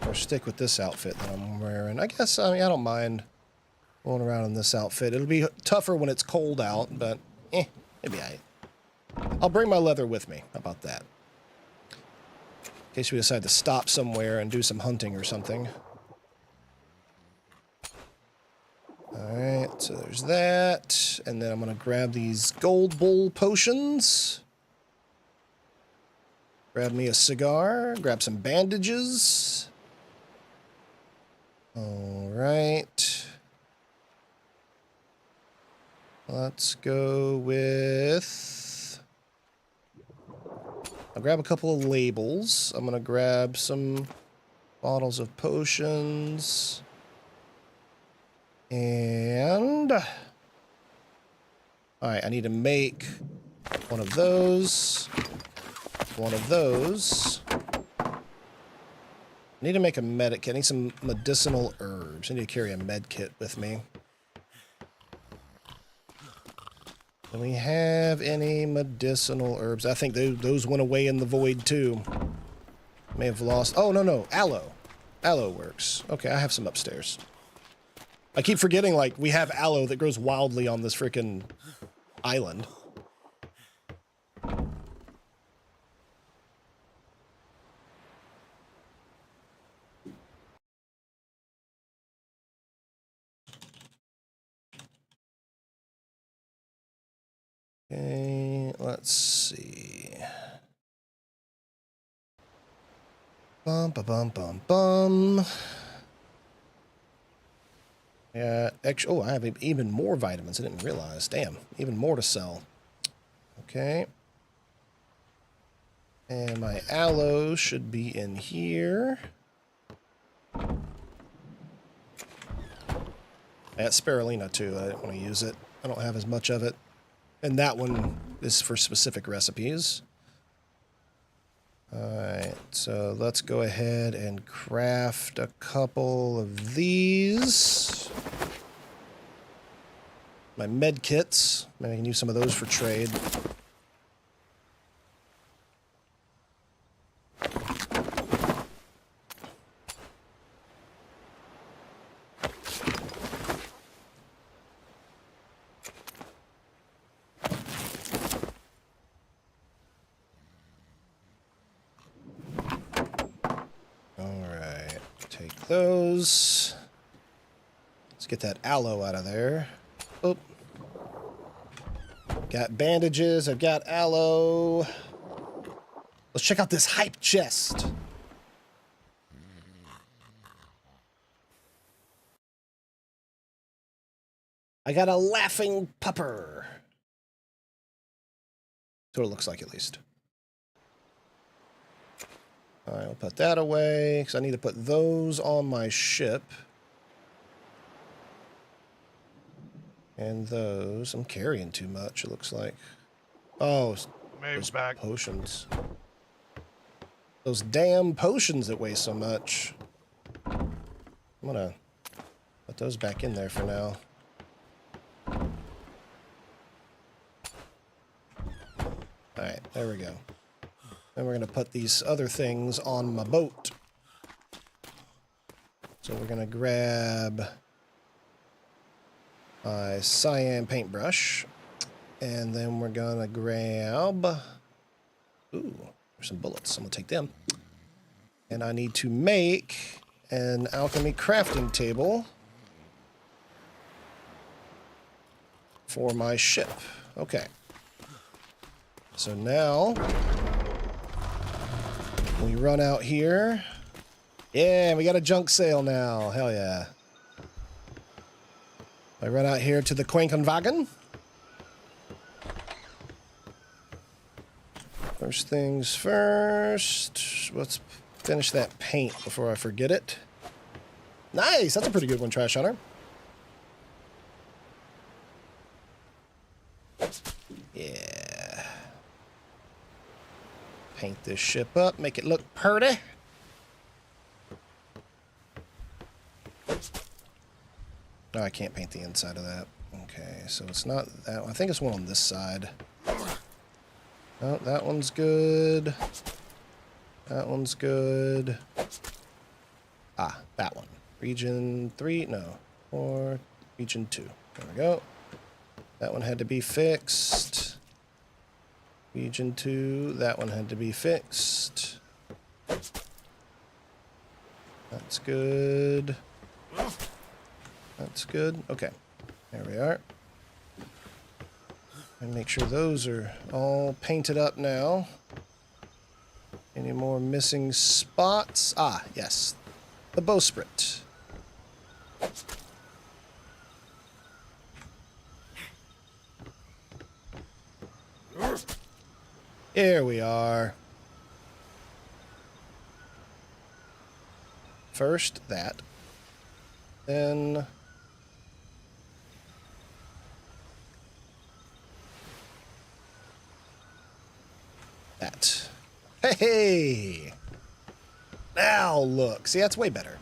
or stick with this outfit that I'm wearing? I guess, I don't mind going around in this outfit. It'll be tougher when it's cold out, but it'll be alright. I'll bring my leather with me. How about that? In case we decide to stop somewhere and do some hunting or something. Alright, so there's that. And then I'm going to grab these gold bull potions. Grab me a cigar. Grab some bandages. Alright. Let's go with... I'll grab a couple of labels. I'm going to grab some bottles of potions. And... Alright, I need to make one of those. One of those. I need to make a med kit. I need some medicinal herbs. I need to carry a med kit with me. Do we have any medicinal herbs? I think those went away in the void too. May have lost... Oh, no. Aloe. Aloe works. Okay, I have some upstairs. I keep forgetting, we have aloe that grows wildly on this frickin' island. Okay, let's see. Bum, ba, bum, bum, bum. Yeah, oh, I have even more vitamins. I didn't realize. Damn, even more to sell. Okay. And my aloe should be in here. At spirulina too. I don't want to use it. I don't have as much of it. And that one is for specific recipes. Alright, so let's go ahead and craft a couple of these. My med kits. Maybe I can use some of those for trade. Those. Let's get that aloe out of there. Oh. Got bandages. I've got aloe. Let's check out this hype chest. I got a laughing pupper. That's what it looks like, at least. Alright, I'll put that away, because I need to put those on my ship. And those... I'm carrying too much, it looks like. Oh, Maeve's those back. potions. Those damn potions that weigh so much. I'm gonna put those back in there for now. Alright, there we go. Then we're going to put these other things on my boat. So we're going to grab my cyan paintbrush. And then we're going to grab... Ooh, there's some bullets. I'm going to take them. And I need to make an alchemy crafting table for my ship. Okay. So now... we run out here. Yeah, we got a junk sale now. Hell yeah. I run out here to the Quankenwagen. First things first. Let's finish that paint before I forget it. Nice! That's a pretty good one, Trash Hunter. Yeah. Paint this ship up, make it look pretty. No, I can't paint the inside of that. Okay, so it's not that one. I think it's one on this side. Oh, that one's good. That one's good. Ah, that one. Region 3, no. 4, region 2. There we go. That one had to be fixed. Region 2, that one had to be fixed. That's good. That's good. Okay. There we are. And make sure those are all painted up now. Any more missing spots? Ah, yes. The bowsprit. Here we are. First that. Then... that. Hey! Now look. See, that's way better.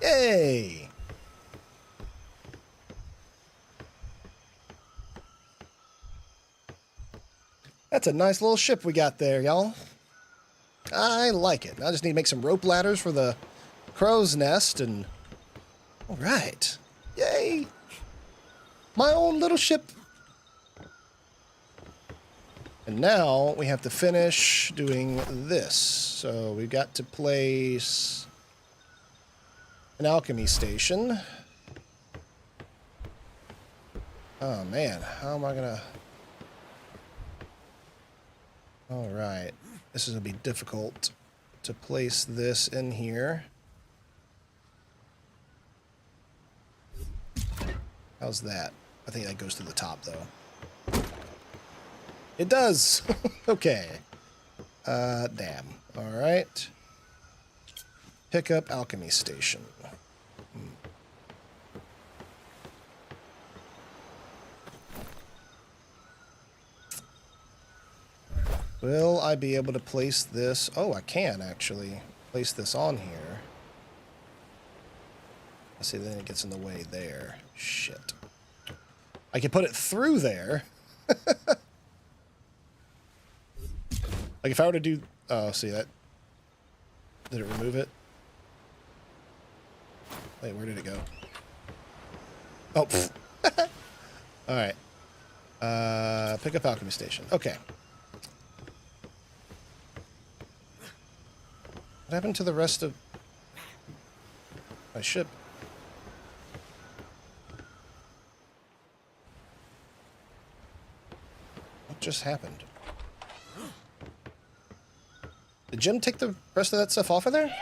Yay! That's a nice little ship we got there, y'all. I like it. I just need to make some rope ladders for the crow's nest and... Alright. Yay! My own little ship. And now we have to finish doing this. So we've got to place an alchemy station. Oh man, how am I gonna... All right. This is going to be difficult to place this in here. How's that? I think that goes to the top, though. It does! Okay. Damn. All right. Pick up alchemy station. Will I be able to place this? Oh, I can actually place this on here. I see, then it gets in the way there. Shit. I can put it through there. Like if I were to do... Oh, see that? Did it remove it? Wait, where did it go? Oh, alright. Pick up alchemy station. Okay. What happened to the rest of my ship? What just happened? Did Jim take the rest of that stuff off of there?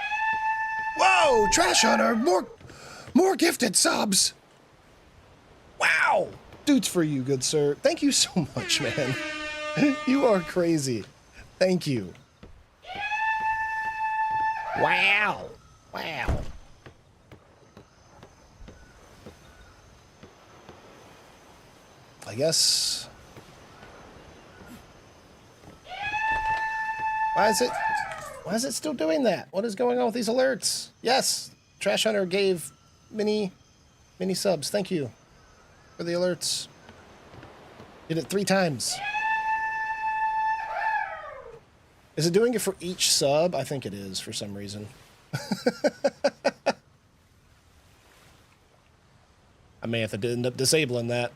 Whoa! Trash Hunter! More gifted subs! Wow! Dudes for you, good sir. Thank you so much, man. You are crazy. Thank you. Wow! Wow. I guess... Why is it still doing that? What is going on with these alerts? Yes! Trash Hunter gave mini subs. Thank you for the alerts. Did it 3 times. Is it doing it for each sub? I think it is for some reason. I may have to end up disabling that.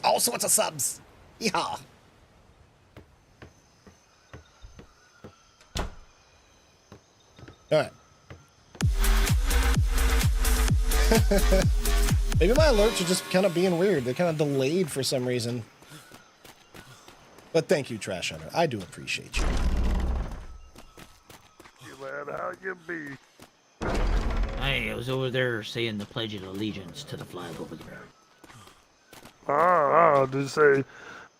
All sorts of subs. Yeehaw. All right. Maybe my alerts are just kind of being weird. They're kind of delayed for some reason. But thank you, Trash Hunter. I do appreciate you. You lad, how you be? I was over there saying the Pledge of Allegiance to the flag over there. Did you say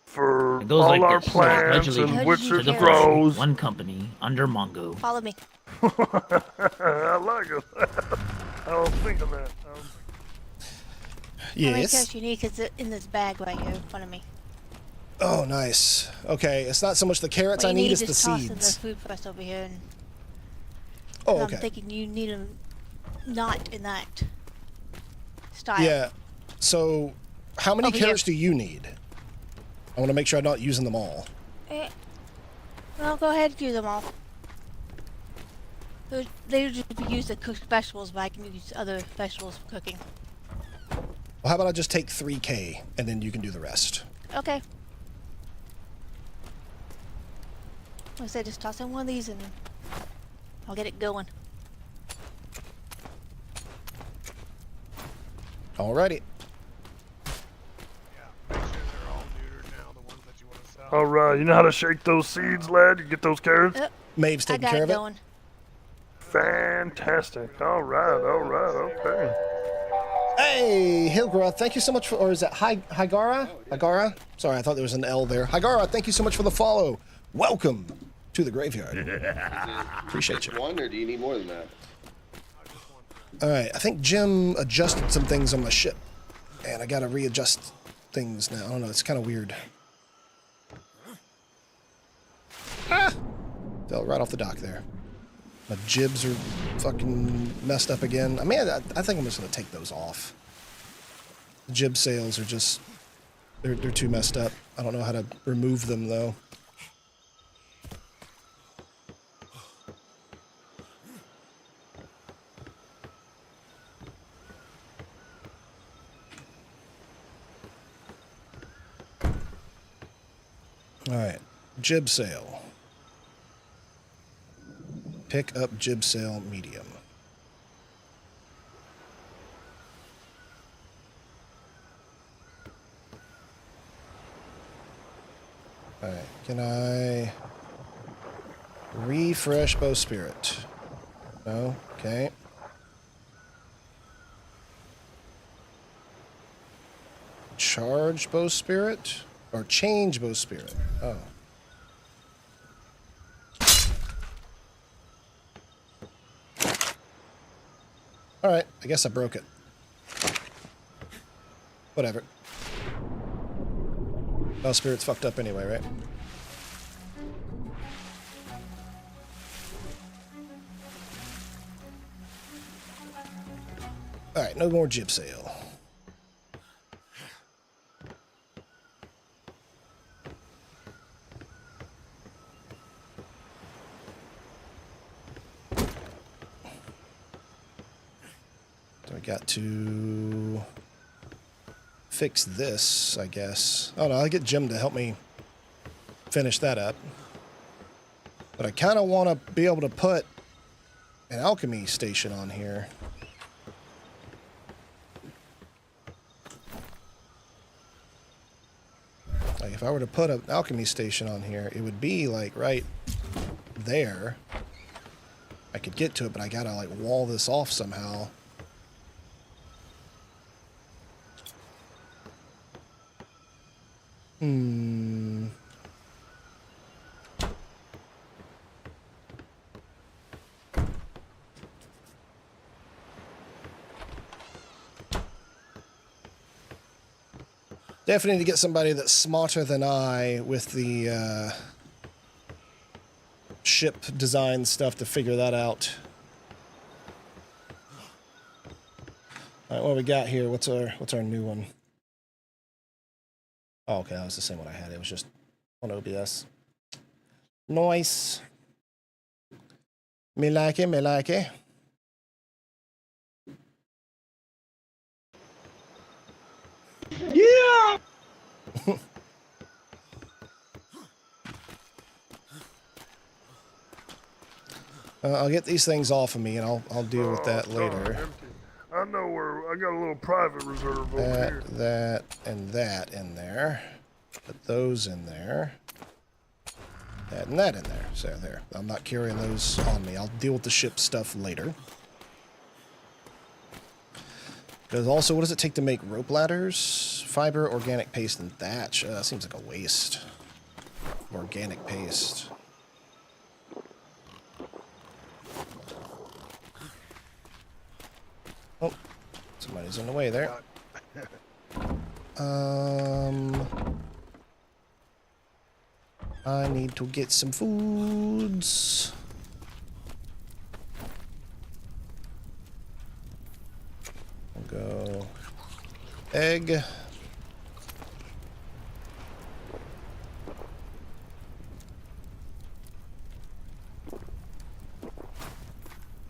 for It goes all like our this. plans Pledge and allegiance Witcher to the Throws? flag, one company, under Mongo. Follow me. I like it. I was thinking that. How many Yes. carrots you need? Cause it's in this bag right here in front of me. Oh, nice. Okay, it's not so much the carrots What I you need, it's the is toss in the seeds. food press over here. And Oh, I'm okay. thinking you need them not in that style. Yeah. So, how many Over here. carrots do you need? I want to make sure I'm not using them all. Well, go ahead and use them all. They just be used to cook vegetables, but I can use other vegetables for cooking. Well, how about I just take 3K, and then you can do the rest. Okay. Like I said, just toss in one of these and I'll get it going. Alrighty. Yeah, make sure they're all neutered now, the ones that you want to sell. All right, you know how to shake those seeds, lad? You get those carrots? Maeve's I taking got care it of it. going. Fantastic. All right, okay. Hey, Hilgra, thank you so much for, or is that Hygara? Hygara? Sorry, I thought there was an L there. Hygara, thank you so much for the follow. Welcome to the graveyard. Appreciate you. One, or do you need more than that? All right, I think Jim adjusted some things on my ship, and I gotta readjust things now. I don't know, it's kind of weird. Ah! Fell right off the dock there. My jibs are fucking messed up again. I mean, I think I'm just gonna take those off. The jib sails are just, they're too messed up. I don't know how to remove them though. All right, jib sail. Pick up jib sail medium. Can I refresh bowsprit? No? Okay. Charge bowsprit? Or change bowsprit? Oh. Alright, I guess I broke it. Whatever. Bowspirit's fucked up anyway, right? Alright, no more jib sail. So I got to fix this, I guess. Oh no, I'll get Jim to help me finish that up. But I kind of want to be able to put an alchemy station on here. Like if I were to put an alchemy station on here, it would be like right there. I could get to it, but I gotta like wall this off somehow. Definitely need to get somebody that's smarter than I with the ship design stuff to figure that out. All right, what do we got here? What's our new one? Oh, okay, that was the same one I had. It was just on OBS. Nice. Me like it, me like it. Yeah! I'll get these things off of me, and I'll deal with that later. Empty. I know where I got a little private reserve over here. That, and that in there. Put those in there. That and that in there. So there. I'm not carrying those on me. I'll deal with the ship stuff later. Because also, what does it take to make rope ladders? Fiber, organic paste, and thatch. That seems like a waste. Organic paste. Oh, somebody's in the way there. I need to get some foods. We'll go egg.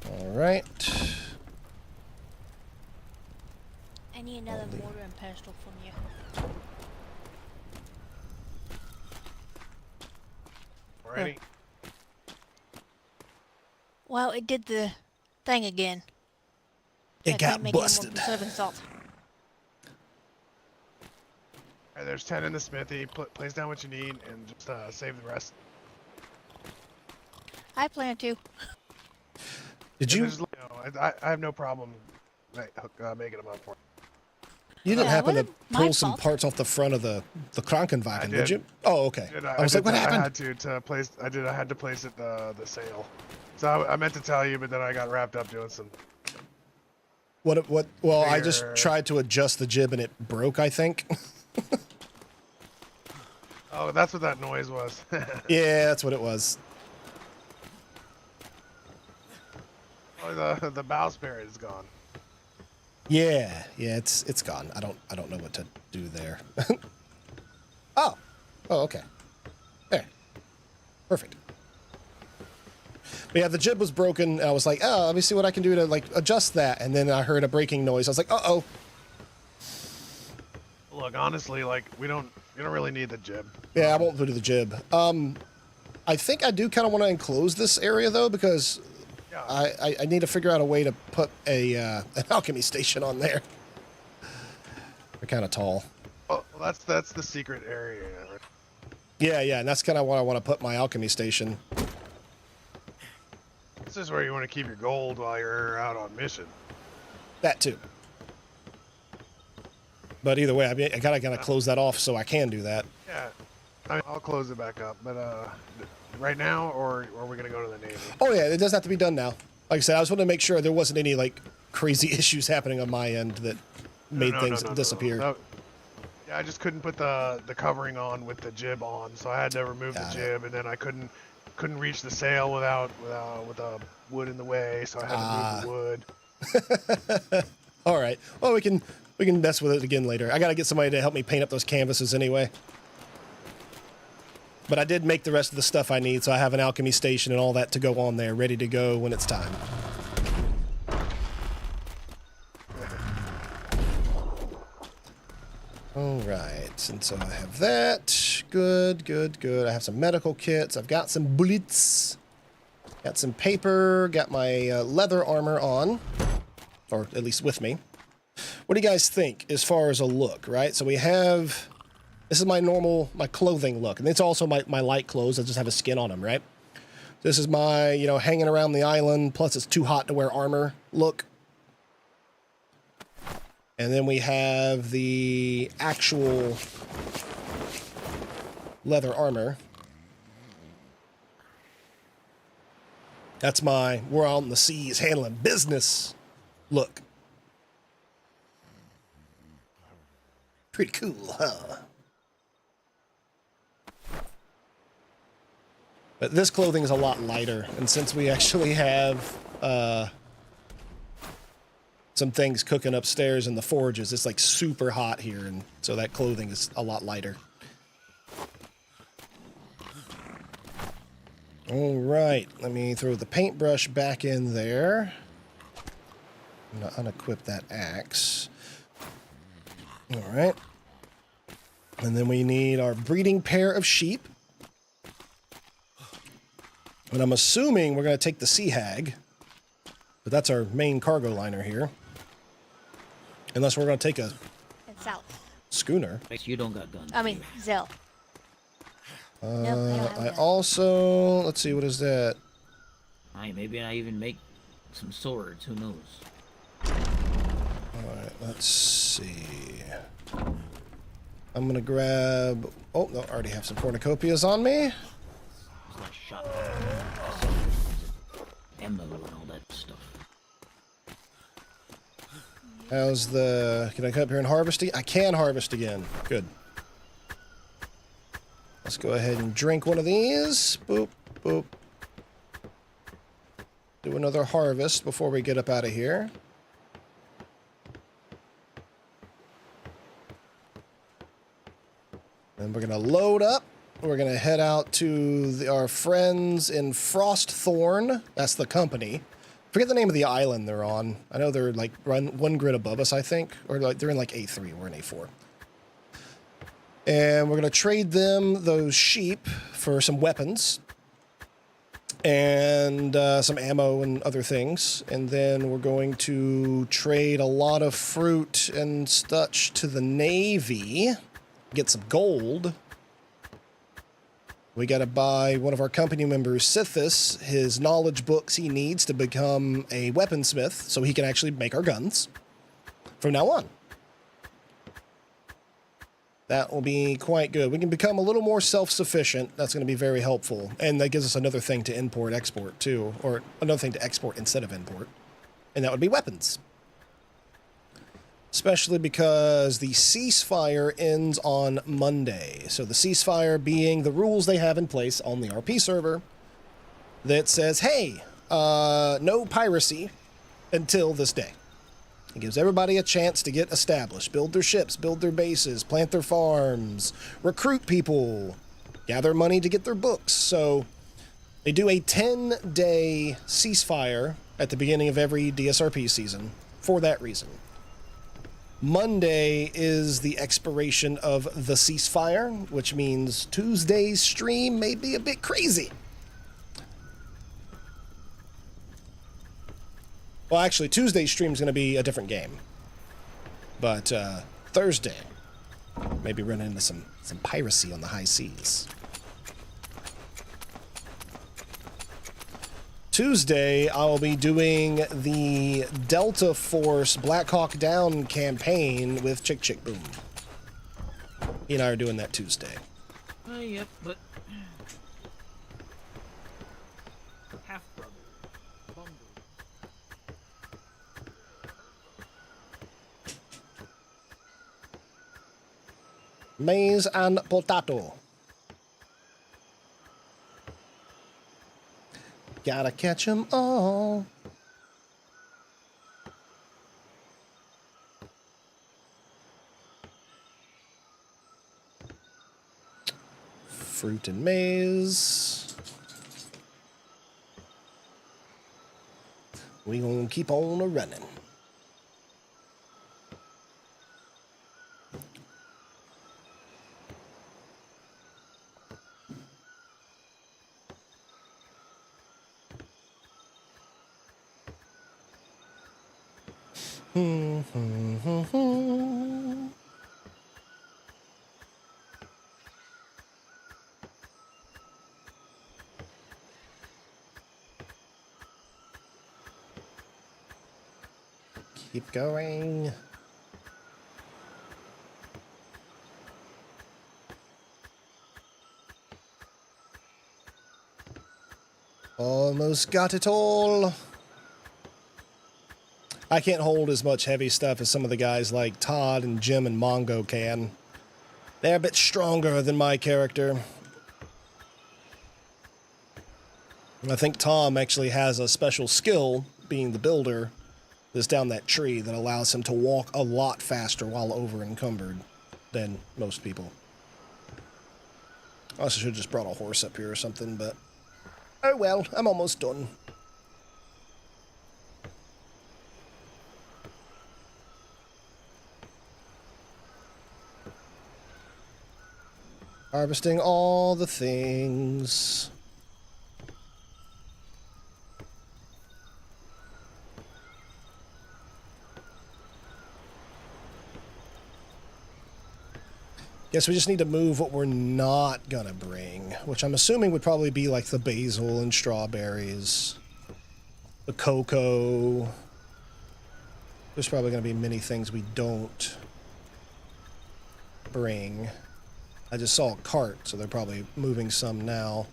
All right. I need another mortar and pestle from you. Alrighty. Well, it did the thing again. It I got can't make any more busted. preserving salt. Alright, there's 10 in the smithy. Place down what you need and just save the rest. I plan to. Did you? Just, I have no problem making them up for you. You didn't Yeah, happen to wasn't my pull some fault. parts off the front of the Krankenwagen, did did. you? Oh, okay. I was like, what happened? I had to place. I had to place it the sail. So I meant to tell you, but then I got wrapped up doing some. What? Well, I just Figure- tried to adjust the jib and it broke, I think. Oh, that's what that noise was. Yeah, that's what it was. Oh, the bowsprit is gone. Yeah, it's gone. I don't know what to do there. Oh, okay. There, perfect. But yeah, the jib was broken. And I was like, oh, let me see what I can do to like adjust that. And then I heard a breaking noise. I was like, uh-oh. Look, honestly, like you don't really need the jib. Yeah, I won't do the jib. I think I do kind of want to enclose this area though, because Yeah. I need to figure out a way to put an alchemy station on there. They're kind of tall. Well, that's the secret area. Right? Yeah, and that's kind of what I want to put my alchemy station. This is where you want to keep your gold while you're out on mission. That too. But either way, I gotta close that off so I can do that. Yeah, I'll close it back up. But right now, or are we gonna go to the Navy? Oh yeah, it does have to be done now. Like I said, I just wanted to make sure there wasn't any like crazy issues happening on my end that made things disappear. No. Yeah, I just couldn't put the covering on with the jib on, so I had to remove the jib, and then I couldn't reach the sail with the wood in the way, so I had to move the wood. All right. Well, we can mess with it again later. I gotta get somebody to help me paint up those canvases anyway. But I did make the rest of the stuff I need, so I have an alchemy station and all that to go on there, ready to go when it's time. All right, and so I have that. Good. I have some medical kits. I've got some bullets. Got some paper. Got my leather armor on, or at least with me. What do you guys think as far as a look, right? So we have, this is my clothing look, and it's also my light clothes. I just have a skin on them, right? This is my, hanging around the island, plus it's too hot to wear armor look. And then we have the actual leather armor. That's my, we're out in the seas handling business look. Pretty cool, huh? But this clothing is a lot lighter, and since we actually have some things cooking upstairs in the forges, it's like super hot here, and so that clothing is a lot lighter. All right, let me throw the paintbrush back in there. I'm gonna unequip that axe. All right. And then we need our breeding pair of sheep. And I'm assuming we're going to take the Sea Hag. But that's our main cargo liner here. Unless we're going to take a south schooner. You don't got guns. I mean, Zell. I also, let's see, what is that? Maybe I even make some swords. Who knows? All right, let's see. I'm going to grab, oh, no, I already have some cornucopias on me. It's like shotgun, ammo, and all that stuff. How's the, can I come up here and harvest? I can harvest again. Good. Let's go ahead and drink one of these. Boop, boop. Do another harvest before we get up out of here. Then we're going to load up. We're going to head out to our friends in Frostthorn. That's the company. Forget the name of the island they're on. I know they're like one grid above us, I think. Or like they're in like A3. We're in A4. And we're going to trade them those sheep for some weapons. And some ammo and other things. And then we're going to trade a lot of fruit and such to the Navy. Get some gold. We got to buy one of our company members, Sithis, his knowledge books he needs to become a weaponsmith so he can actually make our guns from now on. That will be quite good. We can become a little more self-sufficient. That's going to be very helpful. And that gives us another thing to import, export, too. Or another thing to export instead of import. And that would be weapons. Especially because the ceasefire ends on Monday. So the ceasefire being the rules they have in place on the RP server that says, hey, no piracy until this day. It gives everybody a chance to get established, build their ships, build their bases, plant their farms, recruit people, gather money to get their books. So they do a 10-day ceasefire at the beginning of every DSRP season for that reason. Monday is the expiration of the ceasefire, which means Tuesday's stream may be a bit crazy. Well, actually, Tuesday's stream is going to be a different game. But Thursday, maybe run into some piracy on the high seas. Tuesday, I will be doing the Delta Force Black Hawk Down campaign with Chick Chick Boom. He and I are doing that Tuesday. Yep, but half brother, bungle. Maize and potato. Gotta catch 'em all. Fruit and maize. We gonna keep on running. Keep going. Almost got it all. I can't hold as much heavy stuff as some of the guys like Todd and Jim and Mongo can. They're a bit stronger than my character. I think Tom actually has a special skill, being the builder, that's down that tree that allows him to walk a lot faster while over encumbered than most people. I also should have just brought a horse up here or something, but oh well, I'm almost done. Harvesting all the things. Guess we just need to move what we're not gonna bring, which I'm assuming would probably be like the basil and strawberries, the cocoa. There's probably gonna be many things we don't bring. I just saw a cart, so they're probably moving some now.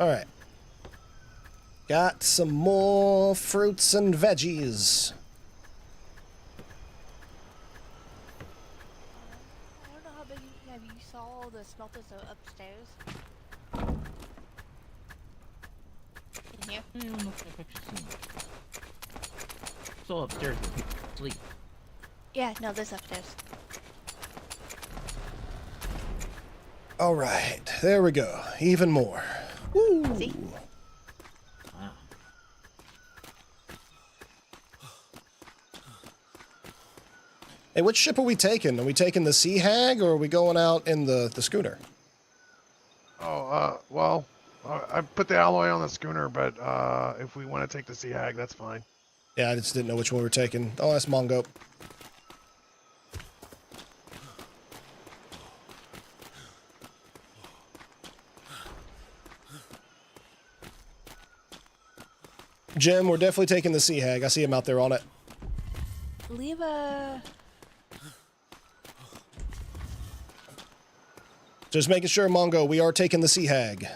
Alright. Got some more fruits and veggies. I don't know how big have you saw the smelters upstairs? In here? I don't know if I've actually seen it. It's all upstairs with people sleep. Yeah, no, this upstairs. Alright, there we go. Even more. Woo! See? Wow. Hey, which ship are we taking? Are we taking the Sea Hag, or are we going out in the schooner? Oh, well, I put the alloy on the schooner, but if we want to take the Sea Hag, that's fine. Yeah, I just didn't know which one we were taking. Oh, that's Mongo. Jim, we're definitely taking the Sea Hag. I see him out there on it. Leave a... Just making sure, Mongo, we are taking the Sea Hag.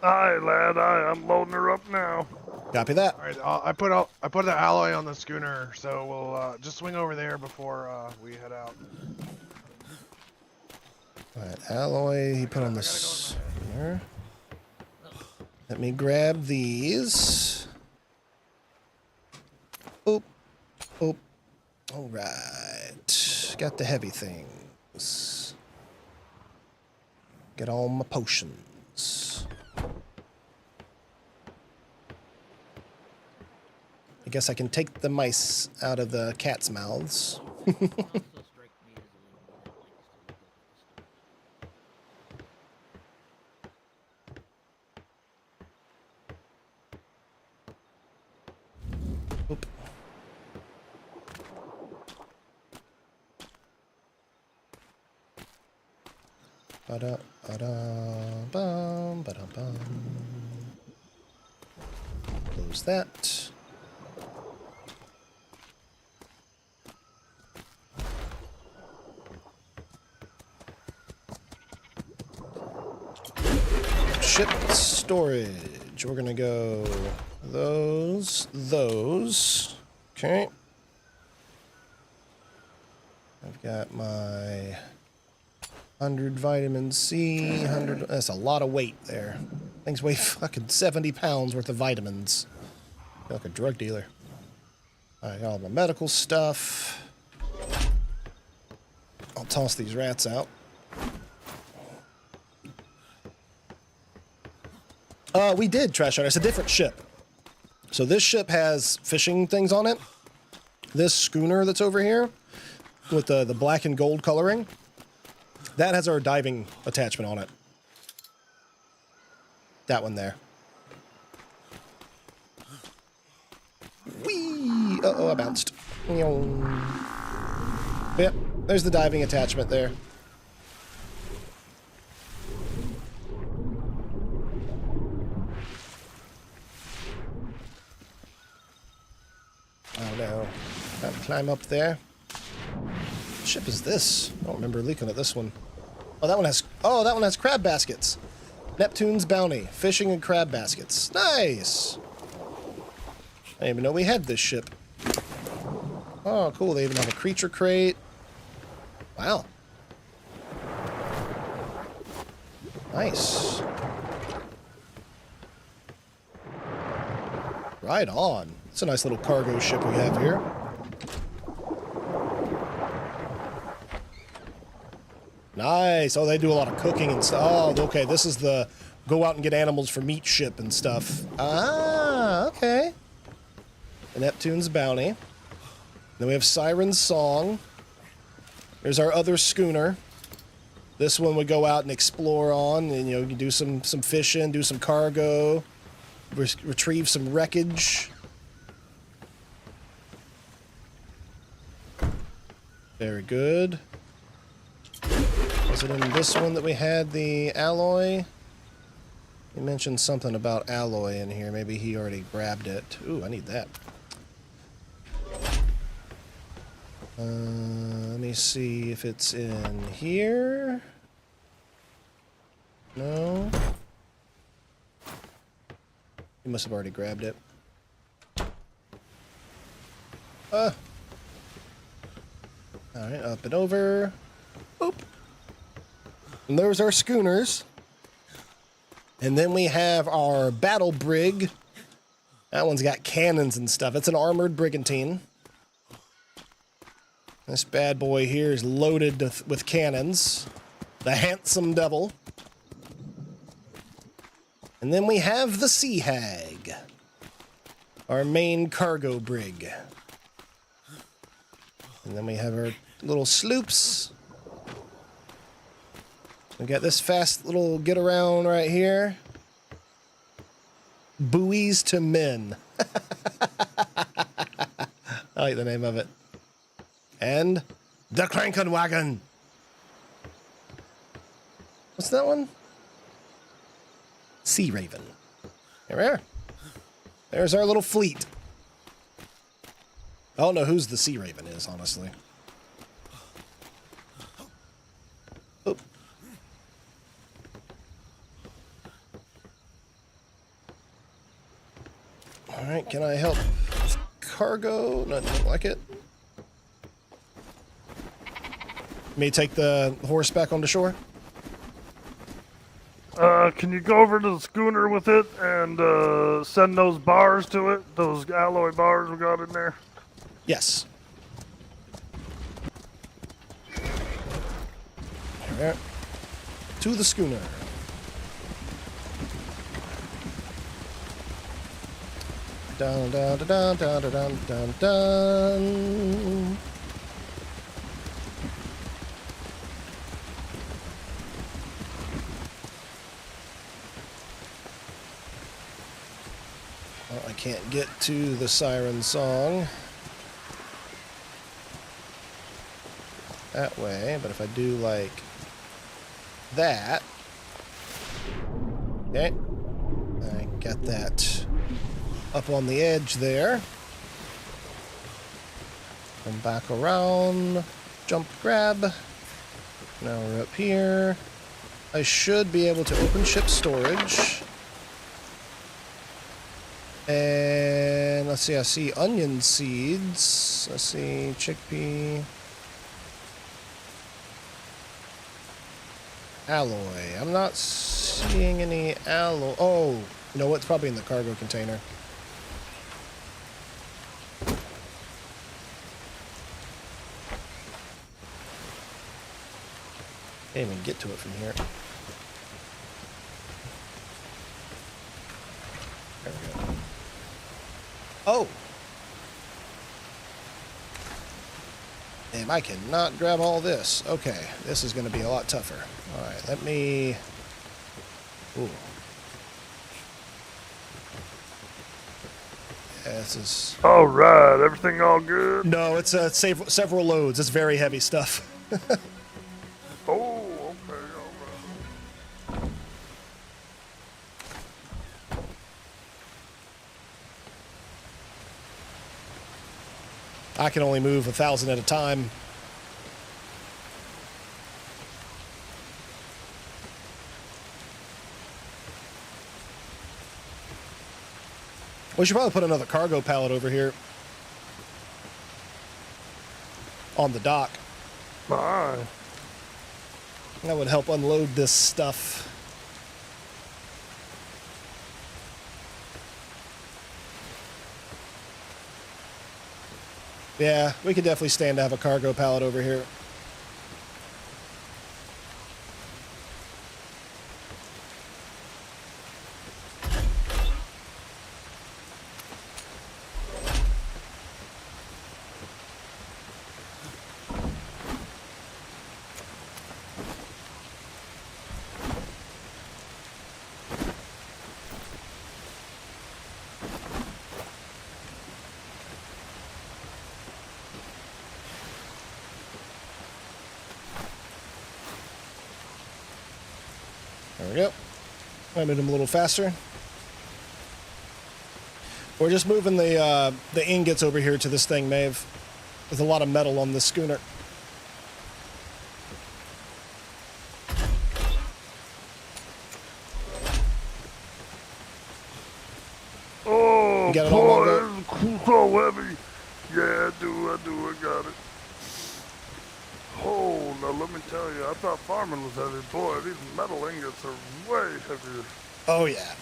Aye, lad, aye, I'm loading her up now. Copy that. All right, I put the alloy on the schooner, so we'll just swing over there before we head out. Alright, alloy he put on the schooner. Let me grab these. Oop. Oop. Alright. Got the heavy things. Get all my potions. I guess I can take the mice out of the cat's mouths. Oop. Ba-da, ba-da, bum, ba-da, bum. Close that. Ship storage. We're gonna go those. Okay. I've got my 100 vitamin C, 100. That's a lot of weight there. Things weigh fucking 70 pounds worth of vitamins. I feel like a drug dealer. I got all my medical stuff. I'll toss these rats out. We did trash out. It's a different ship. So this ship has fishing things on it. This schooner that's over here with the black and gold coloring, that has our diving attachment on it. That one there. Whee! Uh-oh, I bounced. Yep, there's the diving attachment there. Oh no. Got to climb up there. What ship is this? I don't remember looking at this one. Oh, that one has crab baskets. Neptune's Bounty. Fishing and crab baskets. Nice! I didn't even know we had this ship. Oh, cool. They even have a creature crate. Wow. Nice. Right on. It's a nice little cargo ship we have here. Nice. Oh, they do a lot of cooking and stuff. Oh, okay. This is the go out and get animals for meat ship and stuff. Ah, okay. The Neptune's Bounty. Then we have Siren's Song. There's our other schooner. This one we go out and explore on, and you do some fishing, do some cargo, retrieve some wreckage. Very good. Was it in this one that we had the alloy? He mentioned something about alloy in here. Maybe he already grabbed it. Ooh, I need that. Let me see if it's in here. No. He must have already grabbed it. Alright, up and over. Boop. And there's our schooners. And then we have our battle brig. That one's got cannons and stuff. It's an armored brigantine. This bad boy here is loaded with cannons. The Handsome Devil. And then we have the Sea Hag. Our main cargo brig. And then we have our little sloops. We got this fast little get around right here. Buoys to Men. I like the name of it. And the Krankenwagen. What's that one? Sea Raven. Here we are. There's our little fleet. I don't know whose the Sea Raven is, honestly. Oh. Alright, can I help with cargo? No, doesn't like it. Me take the horse back onto shore? Can you go over to the schooner with it and send those bars to it? Those alloy bars we got in there? Yes. Here, to the schooner. Dun dun dun dun dun dun dun dun. Well, I can't get to the siren song that way, but if I do like that. Okay. I got that up on the edge there. Come back around. Jump, grab. Now we're up here. I should be able to open ship storage. And let's see, I see onion seeds. Let's see, chickpea. Alloy. I'm not seeing any alloy. Oh, you know what? It's probably in the cargo container. Can't even get to it from here. There we go. Oh! Damn, I cannot grab all this. Okay, this is going to be a lot tougher. Alright, let me... Ooh. Yeah, this is... Alright, everything all good? No, it's several loads. It's very heavy stuff. Oh, okay, alright. I can only move 1,000 at a time. We should probably put another cargo pallet over here on the dock. Bye. That would help unload this stuff. Yeah, we could definitely stand to have a cargo pallet over here. There we go. I made them a little faster. We're just moving the ingots over here to this thing, Maeve. There's a lot of metal on this schooner. Oh, You got it all, boy, Mongo? it's so heavy. Yeah, I got it. Oh, now let me tell you, I thought farming was heavy. Boy, these metal ingots are way heavier. Oh, yeah.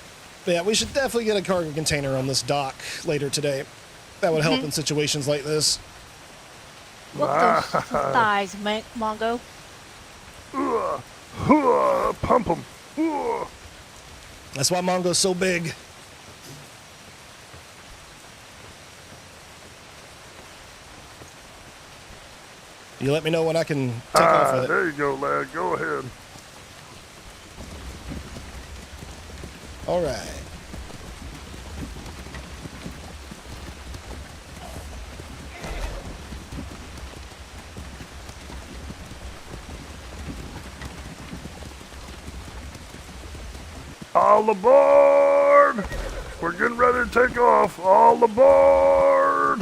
Yeah, we should definitely get a cargo container on this dock later today. That would help in situations like this. Whoop those thighs, Mongo. Pump them. That's why Mongo's so big. You let me know when I can take off with it. There you go, lad. Go ahead. All right. All aboard! We're getting ready to take off. All aboard!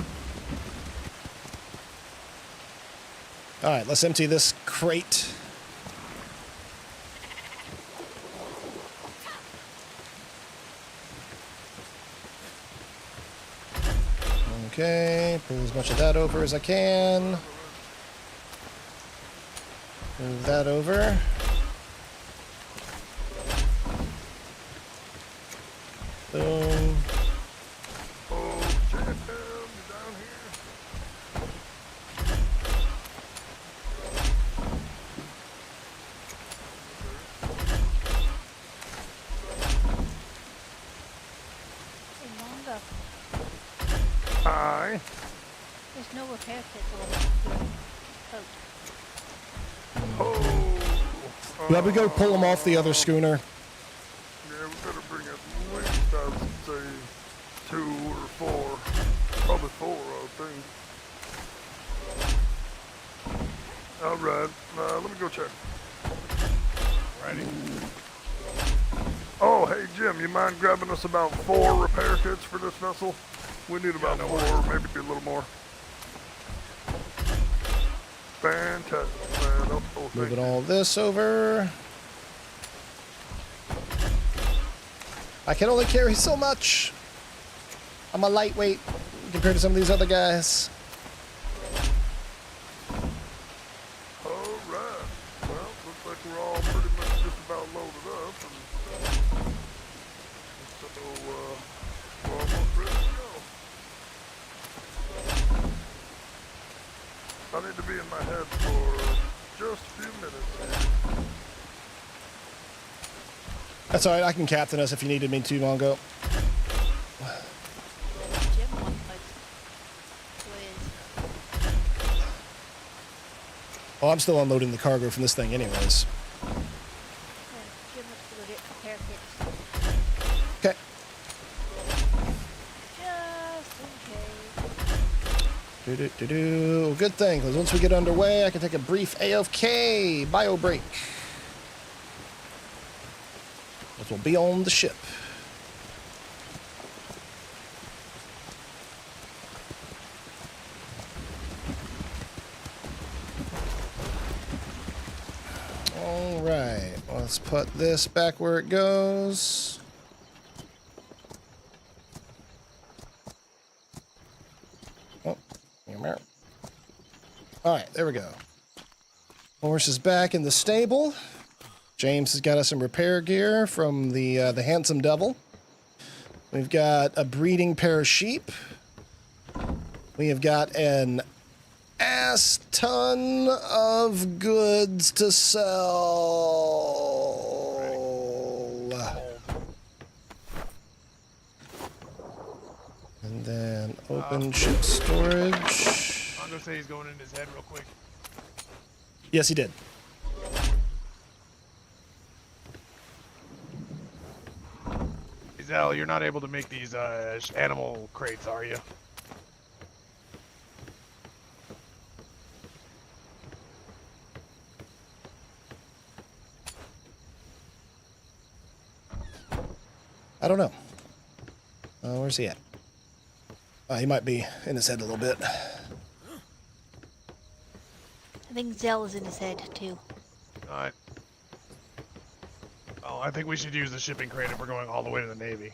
All right, let's empty this crate. Okay, pull as much of that over as I can. Move that over. Boom. Oh, jam, you down here? Hey, Mongo, Aye. there's no repair kit for your coat. Oh. Let me go pull them off the other schooner. Yeah, we better bring at least, I would say, 2 or 4. Probably 4, I think. Alright, let me go check. Right Alrighty. Oh, hey Jim, you mind grabbing us about 4 repair kits for this vessel? We need about 4, maybe a little more. Fantastic, man. Oh, thank Moving you. all this over. I can only carry so much. I'm a lightweight compared to some of these other guys. Alright. Well, looks like we're all pretty much just about loaded up. And so, we're almost ready to go. I need to be in my head for just a few minutes here. That's alright, I can captain us if you needed me to, Mongo. Jim wants quiz. Oh, I'm still unloading the cargo from this thing anyways. Jim wants to go get repair kits. Okay. Just in case. Do. Good thing, because once we get underway, I can take a brief AFK bio break. Which will be on the ship. All right, let's put this back where it goes. Oh, all right, there we go. Horse is back in the stable. James has got us some repair gear from the Handsome Devil. We've got a breeding pair of sheep. We have got an ass ton of goods to sell. And then open ship storage. I'm gonna say he's going in his head real quick. Yes, he did. Zell, you're not able to make these animal crates, are you? I don't know. Where's he at? He might be in his head a little bit. I think Zell is in his head too. Alright. Oh, I think we should use the shipping crate if we're going all the way to the Navy.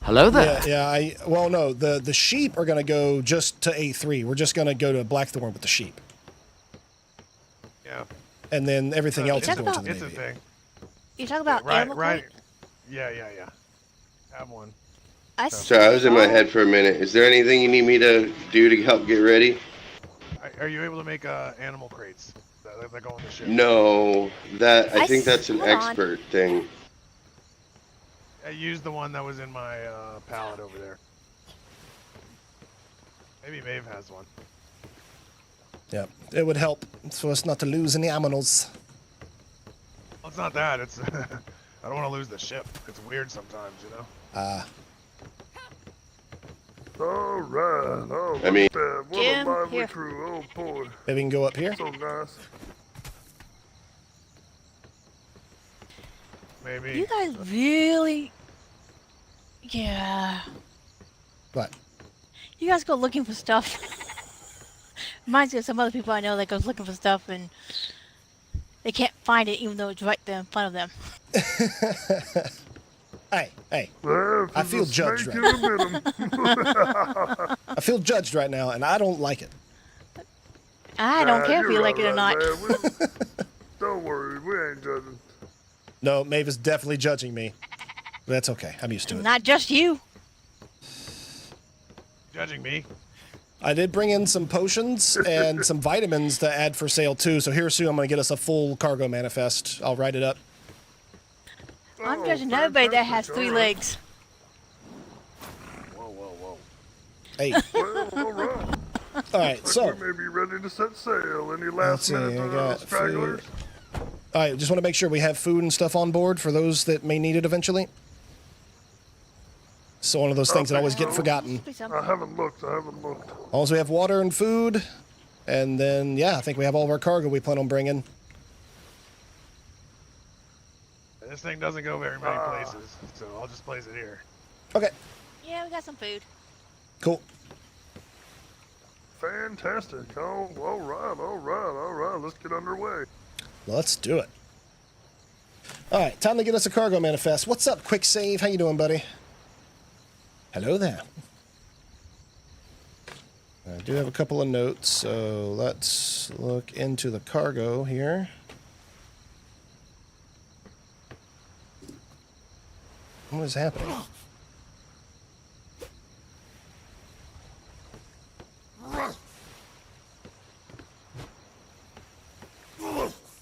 Hello there. Well, no, the sheep are going to go just to A3. We're just going to go to Blackthorn with the sheep. Yeah. And then everything else is talking going to the It's a Navy. thing. You talk about Right, animal right. crate? Yeah. Have one. So I was in my head for a minute. Is there anything you need me to do to help get ready? Are you able to make animal crates that go on the ship? No, I think that's an hold on. expert thing. I used the one that was in my pallet over there. Maybe Maeve has one. Yeah, it would help for us not to lose any aminals. Well, it's not that. It's I don't want to lose the ship. It's weird sometimes, you know. Alright. Oh, I mean- what Jim, a lively here. crew. Oh, boy. Maybe we can go up here. So nice. Maybe. You guys really... Yeah. What? You guys go looking for stuff. Reminds me of some other people I know that goes looking for stuff and they can't find it even though it's right there in front of them. Hey, Well, if I there's feel a judged snake right in the middle. I feel judged right now, and I don't like it. I don't care if you're you like it or alright, not. man. Don't worry, we ain't judging. No, Maeve is definitely judging me. But that's okay. I'm used to it. Not just you. Judging me. I did bring in some potions and some vitamins to add for sale, too. So here soon I'm going to get us a full cargo manifest. I'll write it up. I'm Oh, judging everybody that has fantastic, 3 alright. legs. Whoa. Hey. Well, alright. All right, so... We may be ready to set sail. Any Let's last see, minute I got stragglers? All right, just want to make sure we have food and stuff on board for those that may need it eventually. So one of those things that always get forgotten. Be something. I haven't looked. Also, we have water and food, and then, yeah, I think we have all of our cargo we plan on bringing. This thing doesn't go very many places, so I'll just place it here. Okay, Yeah, we got some food. cool. Fantastic. Oh, all right. Let's get underway. Let's do it. All right, time to get us a cargo manifest. What's up, Quick Save? How you doing, buddy? Hello there. I do have a couple of notes, so let's look into the cargo here. What is happening?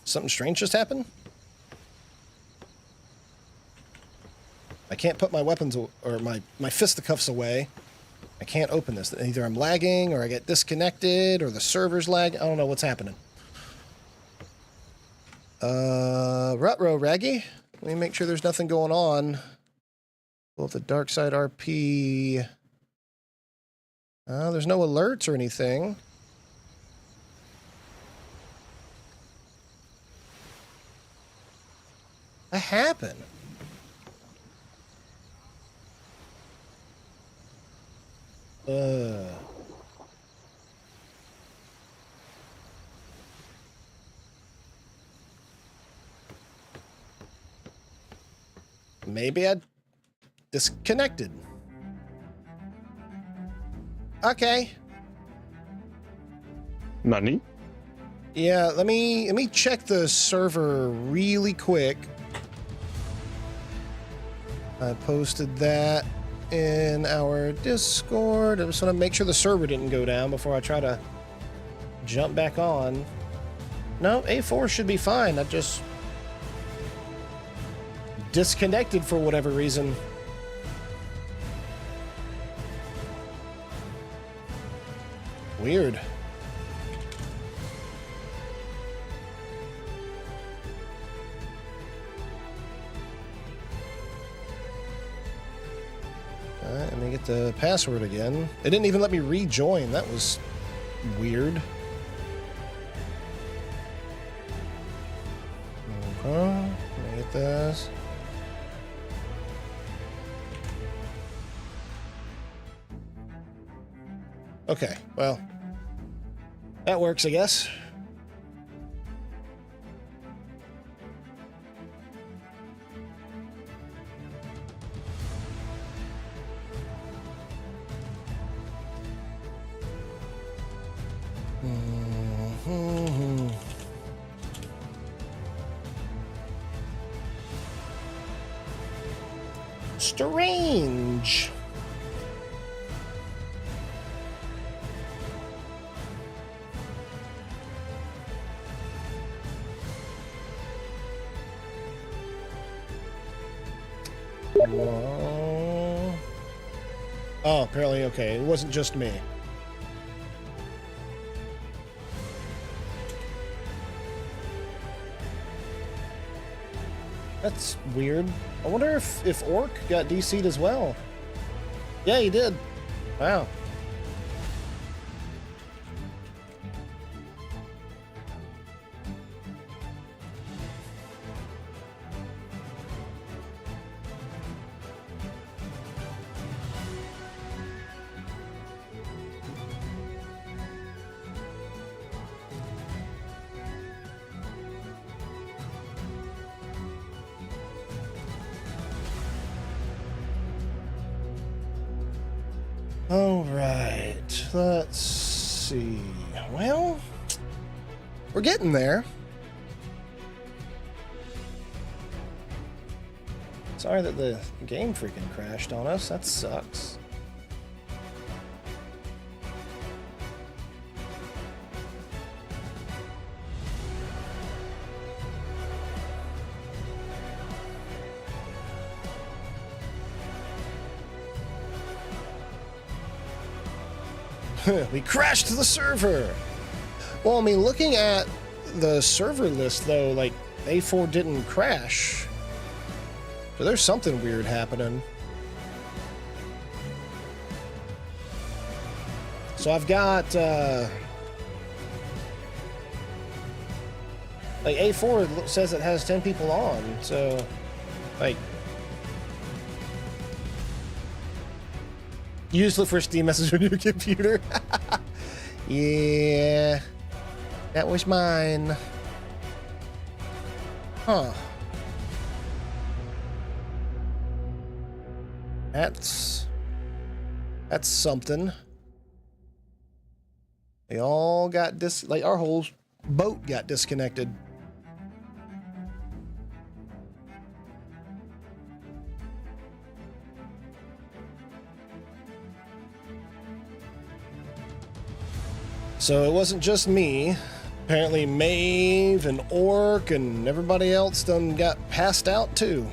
Something strange just happened? I can't put my weapons or my fisticuffs away. I can't open this. Either I'm lagging or I get disconnected or the server's lag. I don't know what's happening. Rutro Raggy. Let me make sure there's nothing going on. Well, the Darkside RP. There's no alerts or anything. What happened? Maybe I disconnected. Okay. Nani? Yeah, let me check the server really quick. I posted that in our Discord. I just want to make sure the server didn't go down before I try to jump back on. No, A4 should be fine. I just disconnected for whatever reason. Weird. Alright, let me get the password again. It didn't even let me rejoin. That was weird. Let me get this. Okay, well, that works, I guess. Strange. Oh, apparently, okay. It wasn't just me. That's weird. I wonder if Orc got DC'd as well. Yeah, he did. Wow. All right, let's see. Well, we're getting there. Sorry that the game freaking crashed on us. That sucks. We crashed the server! Well, I mean, looking at the server list, though, like, A4 didn't crash. So there's something weird happening. So I've got, like, A4 says it has 10 people on, so Like, useless for Steam message on your computer. Yeah, that was mine. Huh. That's something. They all got like our whole boat got disconnected. So it wasn't just me. Apparently Maeve and Orc and everybody else done got passed out too.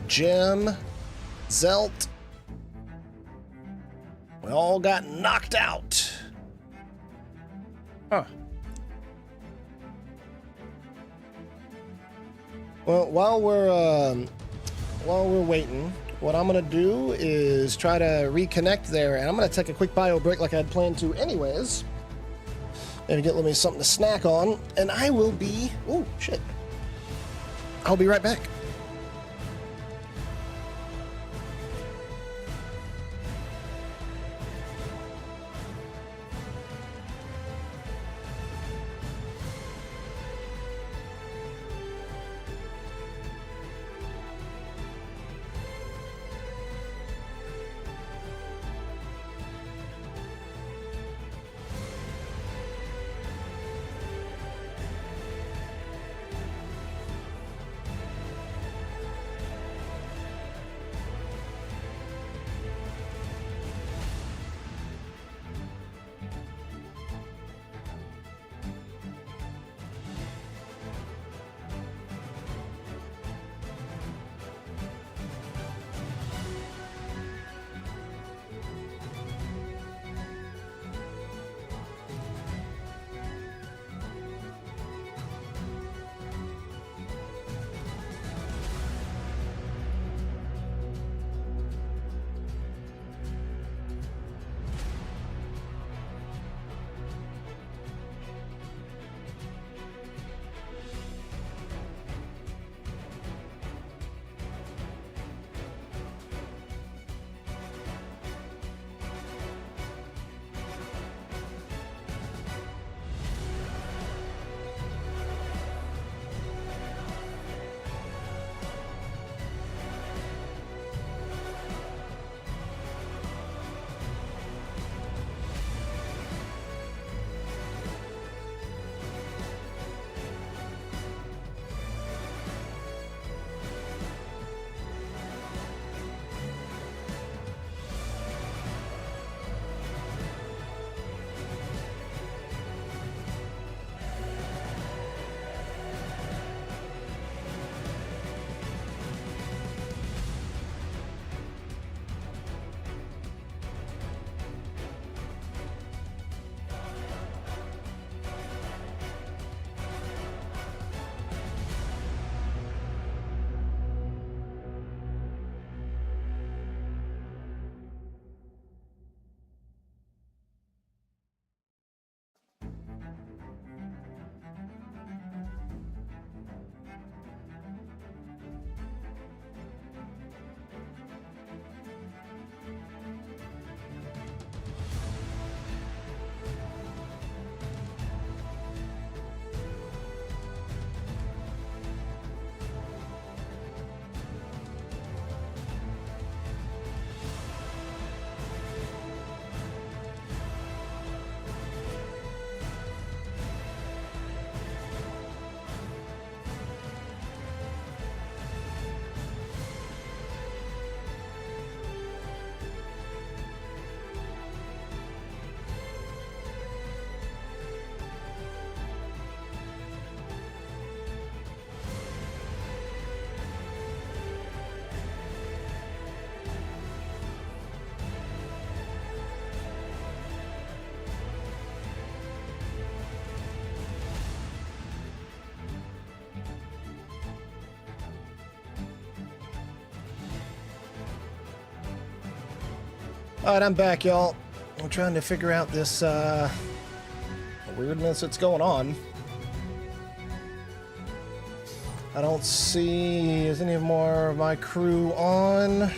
Jim, Zelt, we all got knocked out. Huh. Well, while we're waiting, what I'm gonna do is try to reconnect there, and I'm gonna take a quick bio break like I had planned to anyways. Maybe get me something to snack on, and I will be, oh shit. I'll be right back. Alright, I'm back, y'all. I'm trying to figure out this weirdness that's going on. I don't see... Is any more of my crew on?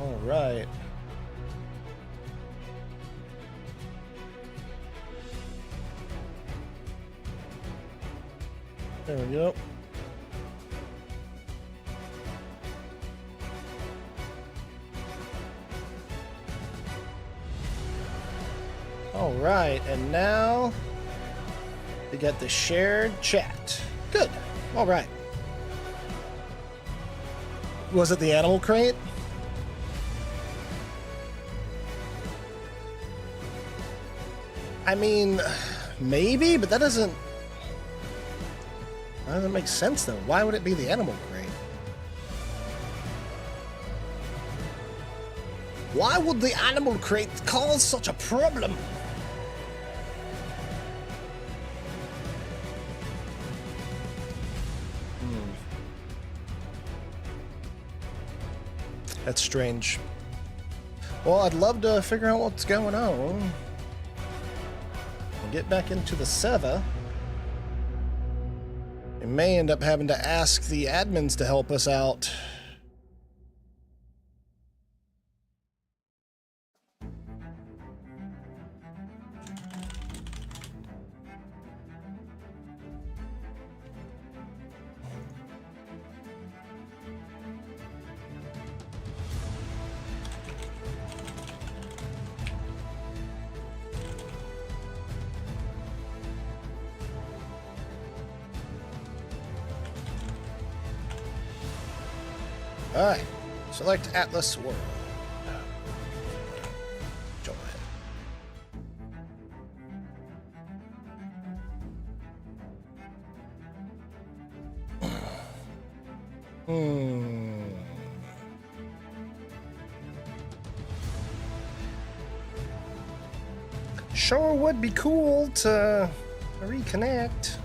All right. There we go. All right, and now we got the shared chat. Good. All right. Was it the animal crate? I mean, maybe, but that doesn't make sense, though. Why would it be the animal crate? Why would the animal crate cause such a problem? That's strange. Well, I'd love to figure out what's going on. We'll get back into the server. We may end up having to ask the admins to help us out. Alright, select Atlas World. Join. Sure would be cool to reconnect.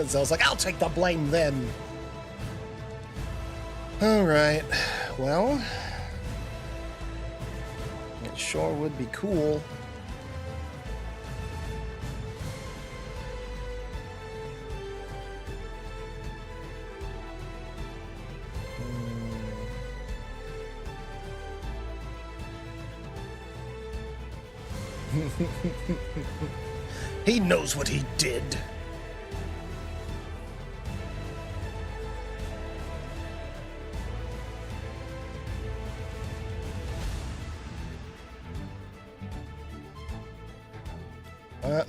So I was like, I'll take the blame then. Alright, well, it sure would be cool. He knows what he did.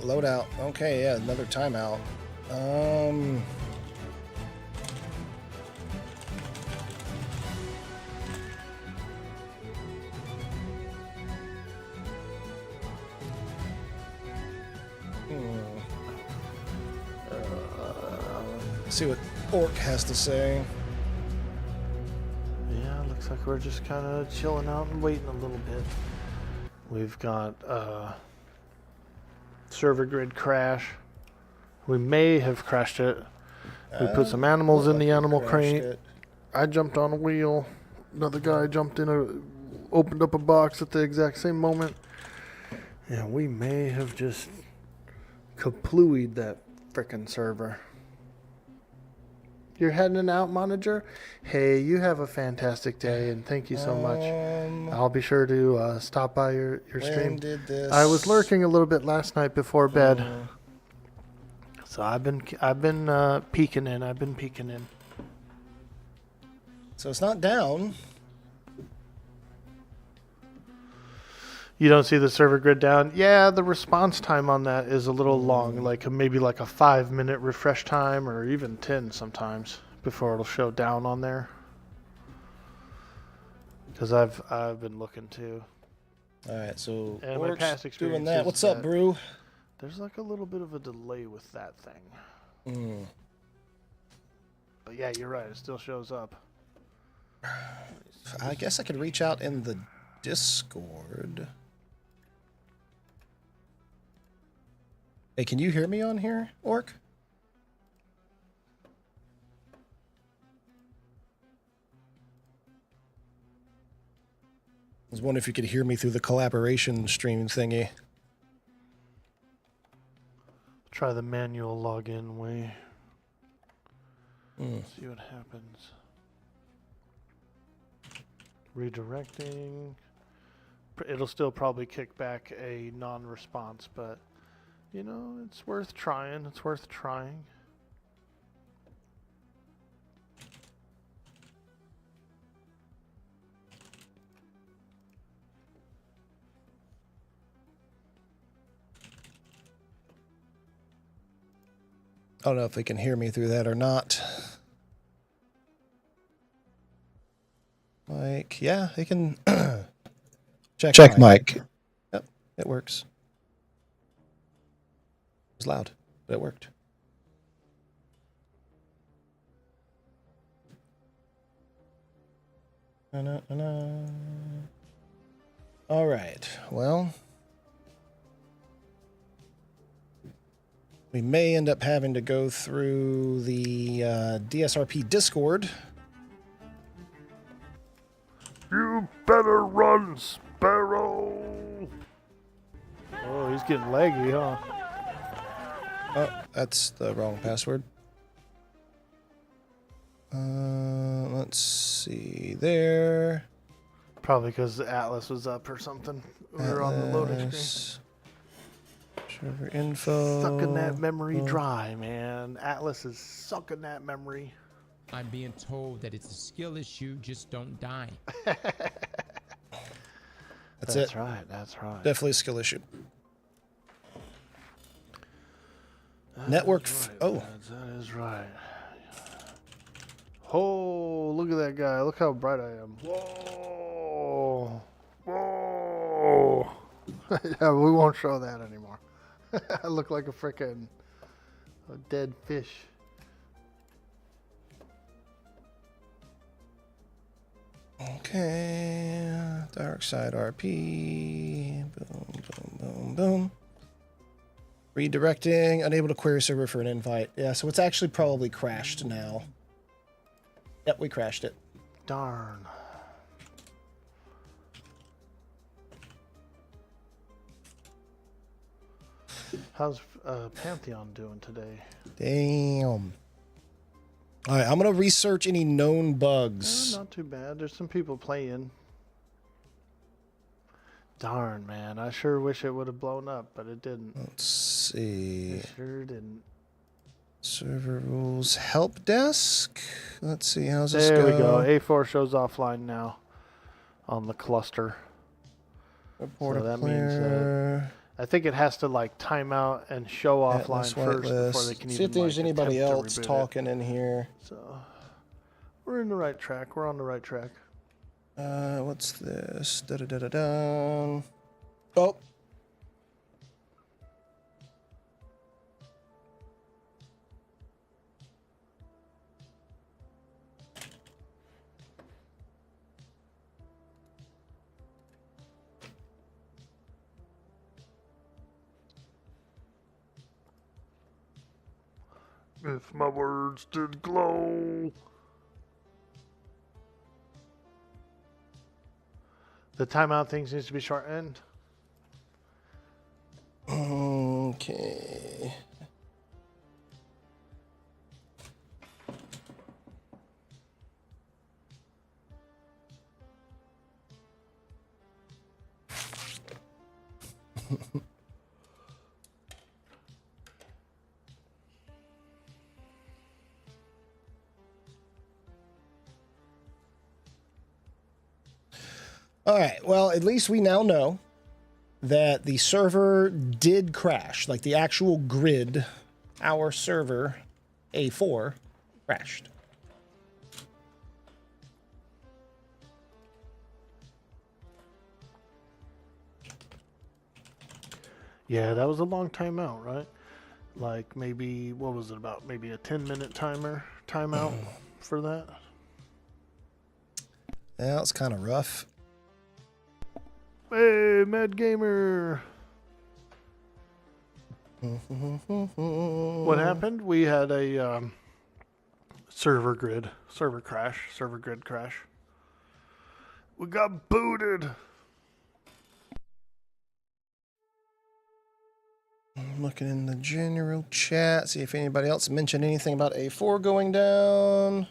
Load out. Okay, yeah, another timeout. See what Orc has to say. Yeah, looks like we're just kind of chilling out and waiting a little bit. We've got server grid crash. We may have crashed it. We put some animals in the animal crate. I jumped on a wheel. Another guy jumped in opened up a box at the exact same moment. Yeah, we may have just kaplooied that frickin' server. You're heading out, manager? Hey, you have a fantastic day, and thank you so much. I'll be sure to stop by your stream. Did this? I was lurking a little bit last night before bed, so I've been peeking in. I've been peeking in. So it's not down. You don't see the server grid down? Yeah, the response time on that is a little long, like maybe like a 5-minute refresh time, or even 10 sometimes before it'll show down on there. Because I've been looking too. All right, so And my past experience doing that. is What's up, that Brew? There's like a little bit of a delay with that thing. But yeah, you're right. It still shows up. I guess I could reach out in the Discord. Hey, can you hear me on here, Orc? was wondering if you could hear me through the collaboration stream thingy. Try the manual login way. See what happens. Redirecting. It'll still probably kick back a non-response, but you know, it's worth trying. It's worth trying. I don't know if they can hear me through that or not. Mike, yeah, they can. Check mic. Yep, it works. It was loud, but it worked. All right, well, we may end up having to go through the DSRP Discord. You better run, Sparrow! Oh, he's getting leggy, huh? Oh, that's the wrong password. Let's see there. Probably because the Atlas was up or something. We were on the loading screen. Server info. Sucking that memory dry, man. Atlas is sucking that memory. I'm being told that it's a skill issue, just don't die. That's it. That's right, that's right. Definitely a skill issue. Network. That is right. Oh, look at that guy. Look how bright I am. Whoa. Whoa. Yeah, we won't show that anymore. I look like a frickin' dead fish. Okay. DarksideRP. Boom, boom, boom, boom. Redirecting. Unable to query server for an invite. Yeah, so it's actually probably crashed now. Yep, we crashed it. Darn. How's Pantheon doing today? Damn. All right, I'm going to research any known bugs. Not too bad. There's some people playing. Darn, man. I sure wish it would have blown up, but it didn't. Let's see. It sure didn't. Server rules help desk. Let's see, how's this go? There we go. A4 shows offline now on the cluster. Report So that clear. means I think it has to like time out and show offline Atlas first before whitelist. they can See even if there's like, anybody attempt else to reboot talking in here. it. So we're in the right track. We're on the right track. What's this? Da-da-da-da-da. Oh. If my words did glow. The timeout things needs to be shortened. Okay. All right, well, at least we now know that the server did crash. Like the actual grid, our server, A4, crashed. Yeah, that was a long timeout, right? Like maybe, what was it about? Maybe a 10-minute timeout for that? Yeah, it's kind of rough. Hey, Mad Gamer! What happened? We had a server grid crash. We got booted. looking in the general chat, see if anybody else mentioned anything about A4 going down.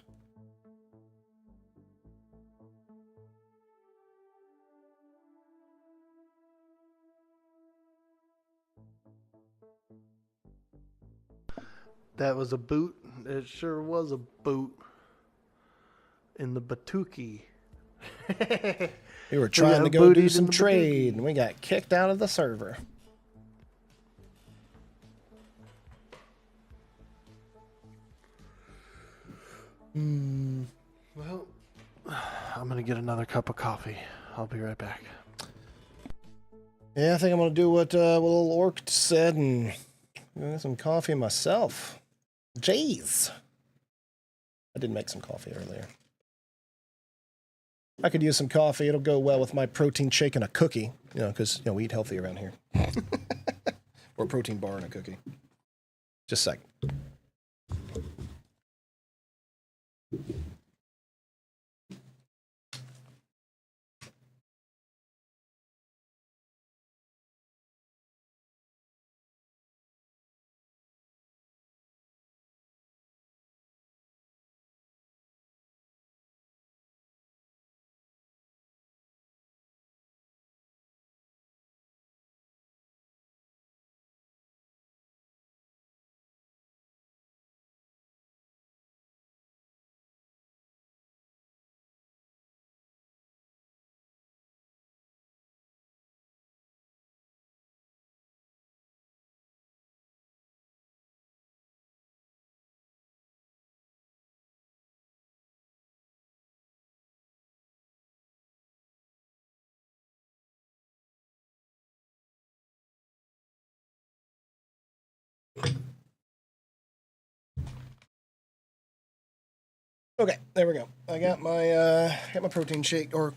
That was a boot. It sure was a boot. In the Batuki. We were trying to go do some trade, and we got kicked out of the server. Well, I'm gonna get another cup of coffee. I'll be right back. Yeah, I think I'm gonna do what little Orc said and get some coffee myself. Jeez. I did make some coffee earlier. I could use some coffee. It'll go well with my protein shake and a cookie. You know, because we eat healthy around here. Or a protein bar and a cookie. Just a second. Okay, there we go. I got my protein shake, or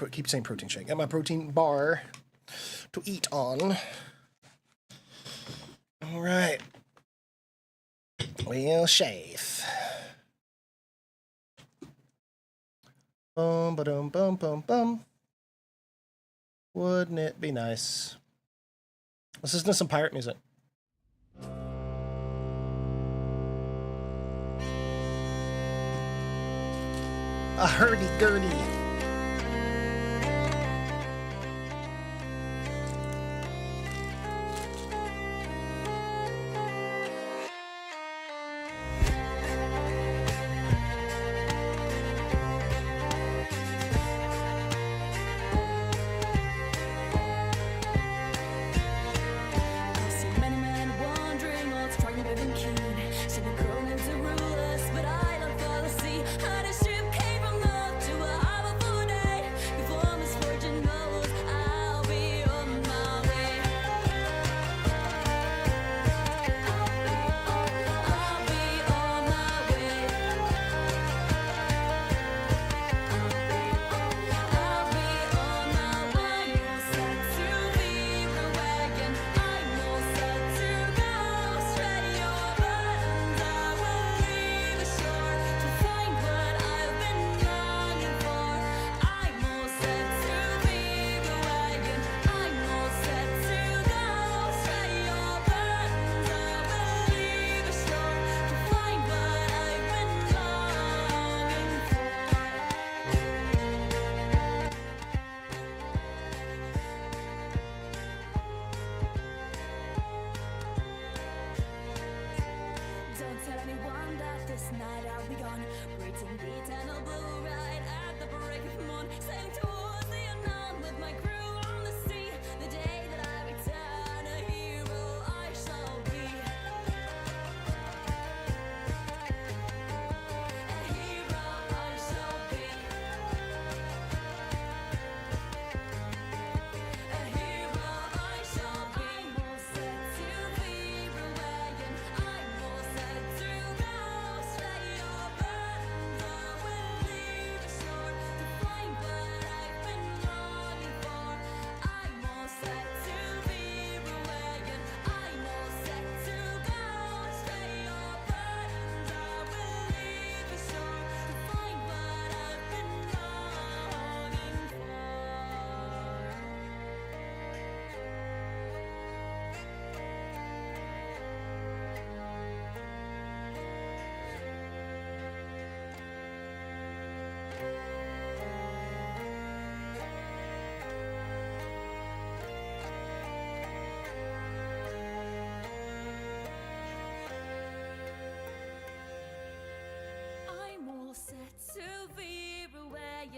keep saying protein shake. Got my protein bar to eat on. All right. We'll shave. Bum ba-dum bum bum bum. Wouldn't it be nice? Let's listen to some pirate music. A hurdy-gurdy. But I don't fall asleep. How to strip came from love to a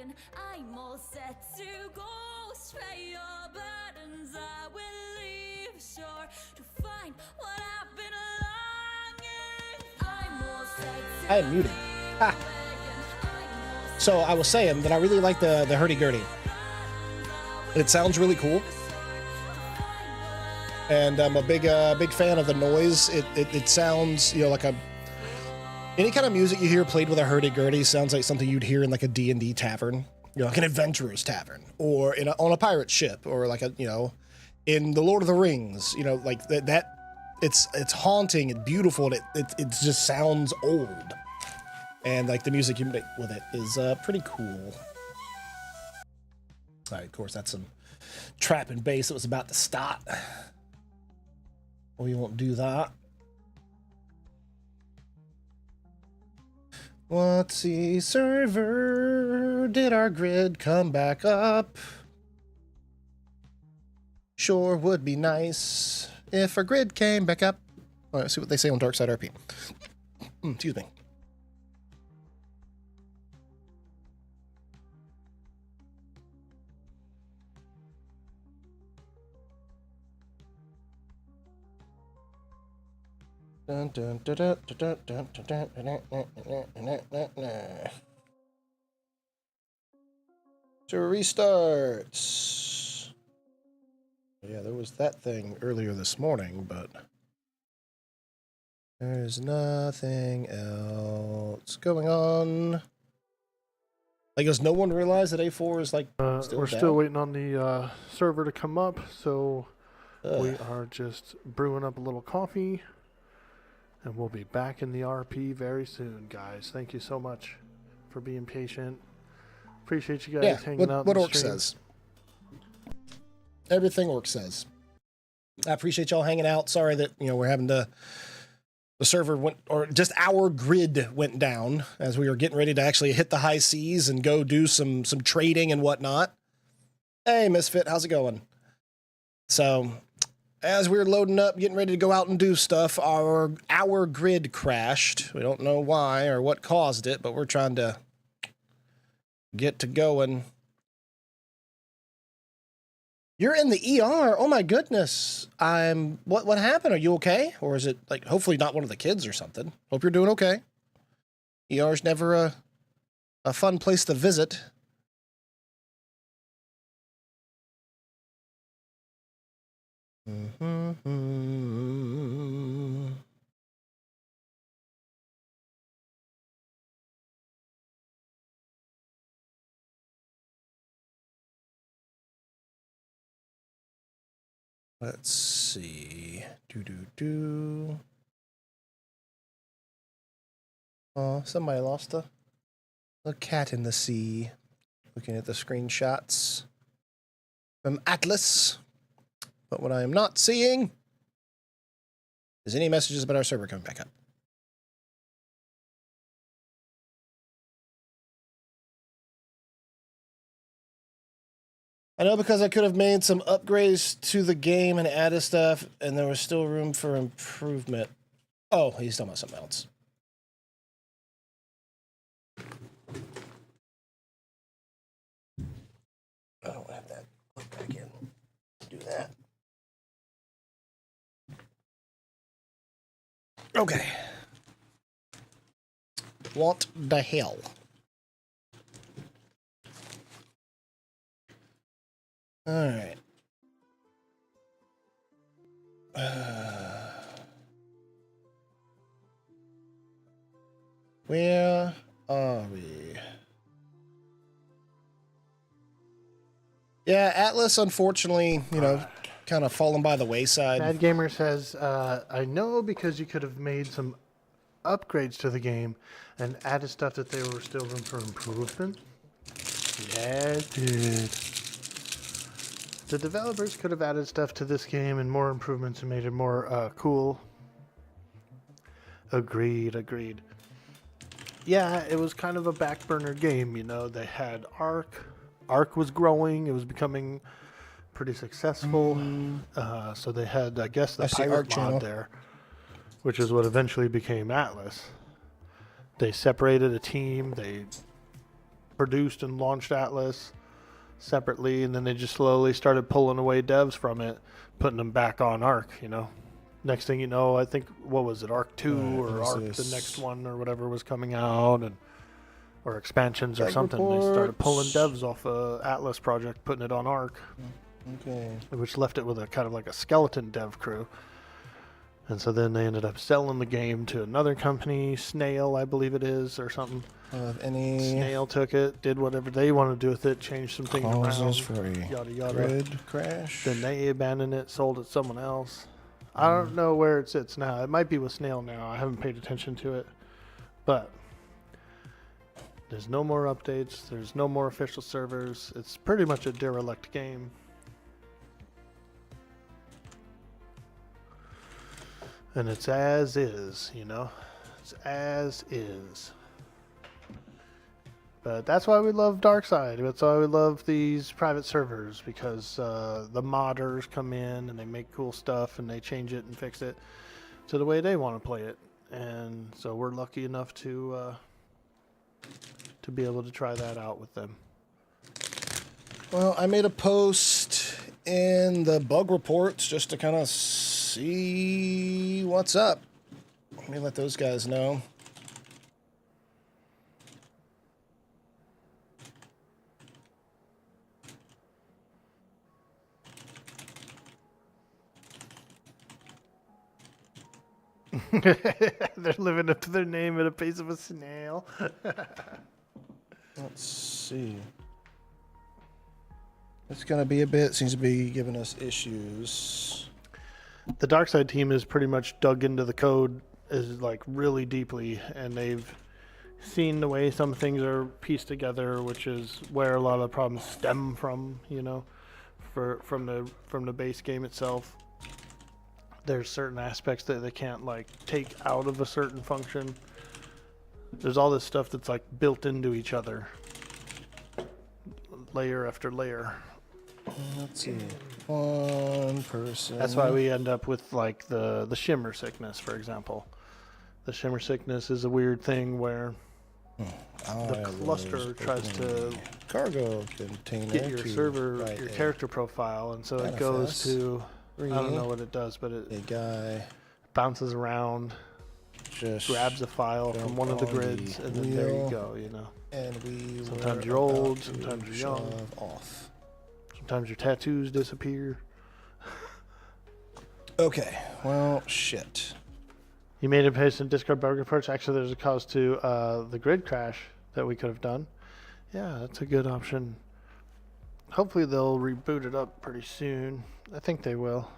begging. I'm all set to go straight. Your burdens I will leave, sure to find what I've been longing. I'm all set to I am muted. Ha. So I was saying that I really like the hurdy-gurdy. It sounds really cool. And I'm a big fan of the noise. It sounds, you know, like any kind of music you hear played with a hurdy-gurdy sounds like something you'd hear in like a D&D tavern, you know, like an adventurer's tavern, or on a pirate ship, or like in the Lord of the Rings, you know, like that. It's haunting and beautiful, and it just sounds old. And like the music you make with it is pretty cool. All right, of course, that's some trap and bass that was about to start. We won't do that. Let's see, server, did our grid come back up? Sure would be nice if our grid came back up. All right, let's see what they say on Darkside RP. Excuse me. Dun, dun, dun, dun, dun, dun, dun, dun, dun, dun. So restarts. Yeah, there was that thing earlier this morning, but there's nothing else going on. Like, does no one realize that A4 is like still we're down? still waiting on the server to come up, so we are just brewing up a little coffee. And we'll be back in the RP very soon, guys. Thank you so much for being patient. Appreciate you guys hanging out. What Orc says. Everything Orc says. I appreciate y'all hanging out. Sorry that, you know, we're having the server went, or just our grid went down as we were getting ready to actually hit the high seas and go do some trading and whatnot. Hey, Misfit, how's it going? So, as we were loading up, getting ready to go out and do stuff, our grid crashed. We don't know why or what caused it, but we're trying to get to going. You're in the ER. Oh my goodness. What happened? Are you okay? Or is it like hopefully not one of the kids or something? Hope you're doing okay. ER's never a fun place to visit. Let's see. Oh, somebody lost a cat in the sea. Looking at the screenshots from Atlas. But what I am not seeing is any messages about our server coming back up. I know because I could have made some upgrades to the game and added stuff, and there was still room for improvement. Oh, he's talking about something else. I don't have that. Put back in. Do that. Okay. What the hell? All right. Where are we? Yeah, Atlas, unfortunately, you know, kind of fallen by the wayside. Mad Gamer says, I know because you could have made some upgrades to the game and added stuff that there were still room for improvement. Yeah, it did. The developers could have added stuff to this game and more improvements and made it more cool. Agreed. Yeah, it was kind of a back burner game, you know. They had Ark. Ark was growing. It was becoming pretty successful. So they had, I guess, the pirate mod there, which is what eventually became Atlas. They separated a team. They produced and launched Atlas separately, and then they just slowly started pulling away devs from it, putting them back on Arc, you know. Next thing you know, I think, what was it, Arc 2 or Arc the next one or whatever was coming out, and or expansions or Bug something. They started pulling reports. devs off Atlas project, putting it on Arc, Okay. which left it with a kind of like a skeleton dev crew. And so then they ended up selling the game to another company, Snail, I believe it is, or something. Any Snail took it, did whatever they wanted to do with it, changed some things causes around, for a yada yada. grid crash? Then they abandoned it, sold it to someone else. I don't know where it sits now. It might be with Snail now. I haven't paid attention to it. But there's no more updates. There's no more official servers. It's pretty much a derelict game. And it's as is, you know? It's as is. But that's why we love Darkside. That's why we love these private servers, because the modders come in and they make cool stuff and they change it and fix it to the way they want to play it. And so we're lucky enough to be able to try that out with them. Well, I made a post in the bug reports just to kind of see what's up. Let me let those guys know. They're living up to their name at a pace of a snail. Let's see. It's going to be a bit. Seems to be giving us issues. The Darkside team is pretty much dug into the code is like really deeply, and they've seen the way some things are pieced together, which is where a lot of the problems stem from, you know, from the base game itself. There's certain aspects that they can't like take out of a certain function. There's all this stuff that's like built into each other, layer after layer. Let's see. One person. That's why we end up with like the shimmer sickness, for example. The shimmer sickness is a weird thing where the cluster tries to cargo container get your to server, write your a character profile, and so it goes manifest. to, I don't know what it does, but A it guy bounces around, just grabs a file from jump one of the on grids, the and then there you wheel. go, you know. And we Sometimes were you're old, about to sometimes you're young. shove off. Sometimes your tattoos disappear. Okay. Well, shit. You made a paste in Discord bug reports. Actually, there's a cause to the grid crash that we could have done. Yeah, that's a good option. Hopefully they'll reboot it up pretty soon. I think they will.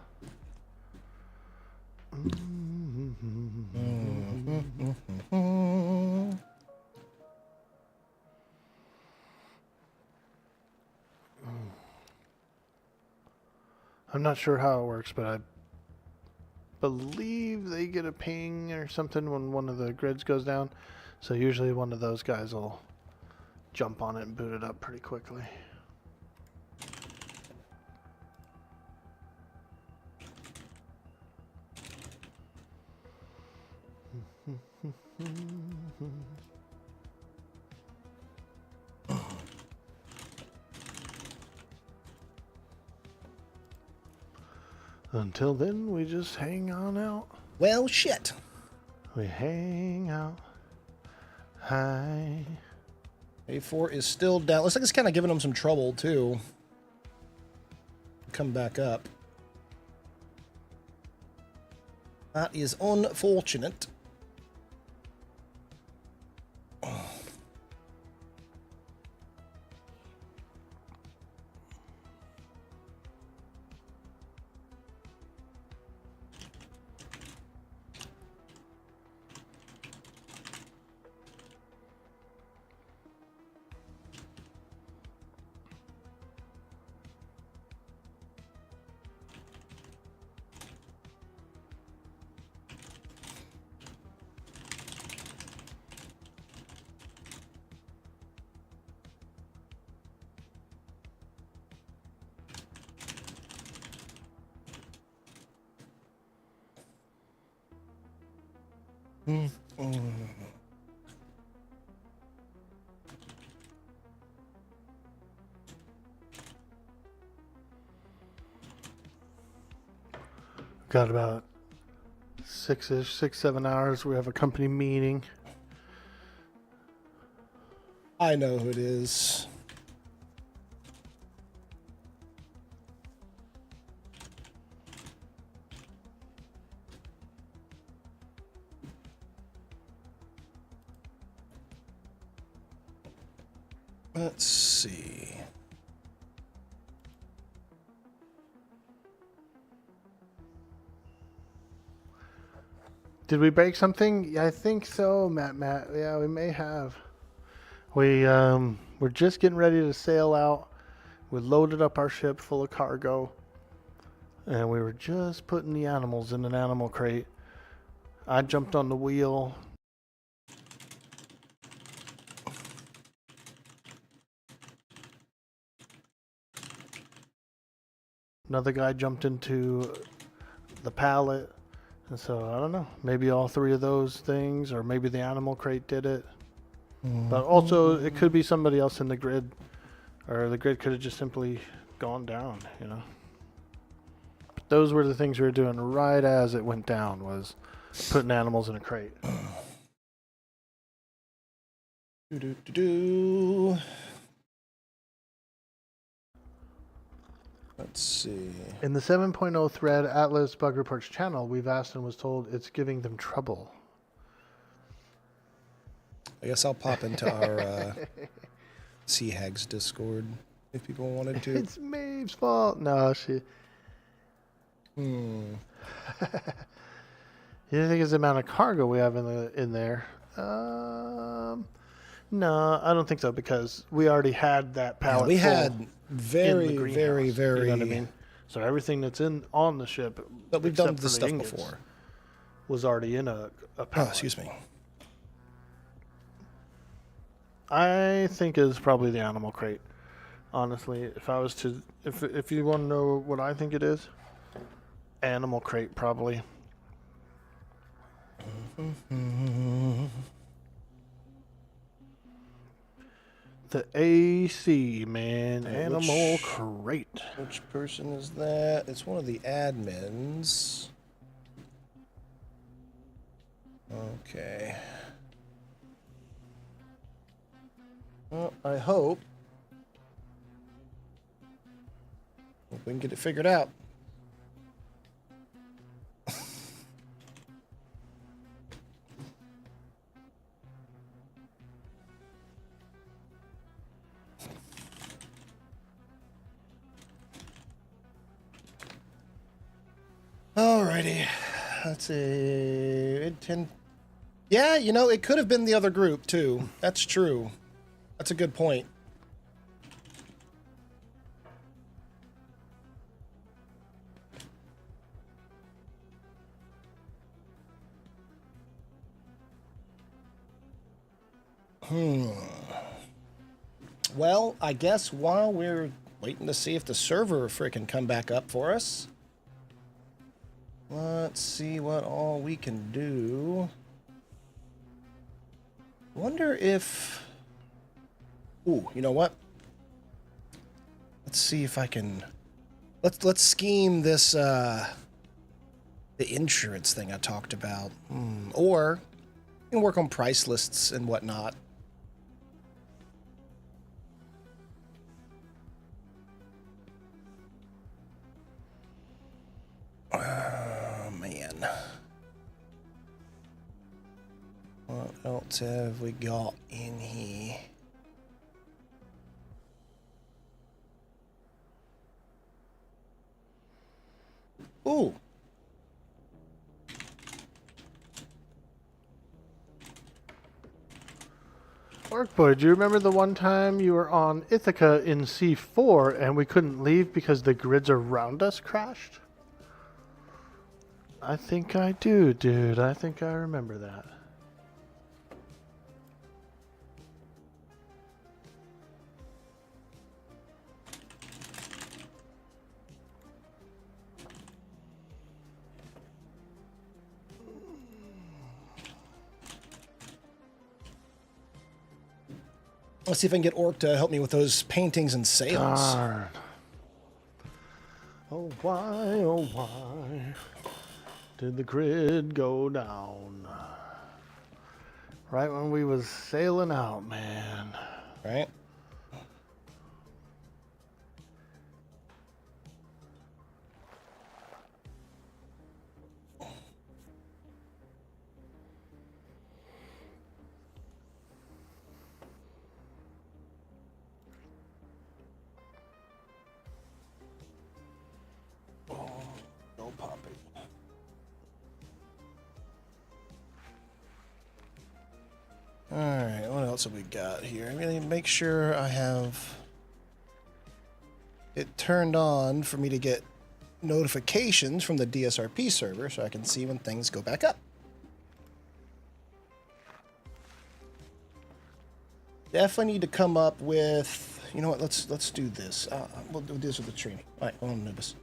I'm not sure how it works, but I believe they get a ping or something when one of the grids goes down. So usually one of those guys will jump on it and boot it up pretty quickly. Until then, we just hang on out. Well, shit. We hang out high. A4 is still down. Looks like it's kind of giving them some trouble, too. Come back up. That is unfortunate. Got about 6-7 hours. We have a company meeting. I know who it is. Let's see. Did we break something? Yeah, I think so, Matt. Yeah, we may have. We're just getting ready to sail out. We loaded up our ship full of cargo, and we were just putting the animals in an animal crate. I jumped on the wheel. Another guy jumped into the pallet. And so, I don't know. Maybe all three of those things, or maybe the animal crate did it. But also, it could be somebody else in the grid. Or the grid could have just simply gone down, you know. But those were the things we were doing right as it went down, was putting animals in a crate. Let's see. In the 7.0 thread Atlas Bug Reports channel, we've asked and was told it's giving them trouble. I guess I'll pop into our Sea Hags Discord if people wanted to. It's Maeve's fault. No, she... You think it's the amount of cargo we have in there? No, I don't think so, because we already had that pallet. Yeah, we full had very. You know what I mean? So everything that's on the ship, But we've done except this for the stuff ingots, before. was already in a Oh, pallet. excuse me. I think it's probably the animal crate. Honestly, if I was to, if you want to know what I think it is, animal crate probably. The AC, man. Animal crate. Which person is that? It's one of the admins. Okay. Well, I hope we can get it figured out. Alrighty. Let's see. Yeah, you know, it could have been the other group, too. That's true. That's a good point. Well, I guess while we're waiting to see if the server frickin' come back up for us, let's see what all we can do. Wonder if... Ooh, you know what? Let's see if I can... Let's scheme this, the insurance thing I talked about. Or, we can work on price lists and whatnot. Oh, man. What else have we got in here? Ooh. Orkboy, do you remember the one time you were on Ithaca in C4 and we couldn't leave because the grids around us crashed? I think I do, dude. I think I remember that. Let's see if I can get Orc to help me with those paintings and sails. Darn. Oh, why, oh, why? did the grid go down? Right when we was sailing out, man. Right? No popping. Alright, what else have we got here? I'm going to make sure I have it turned on for me to get notifications from the DSRP server so I can see when things go back up. Definitely need to come up with, you know what, let's do this. We'll do this with the training. All right, hold on, Nubis.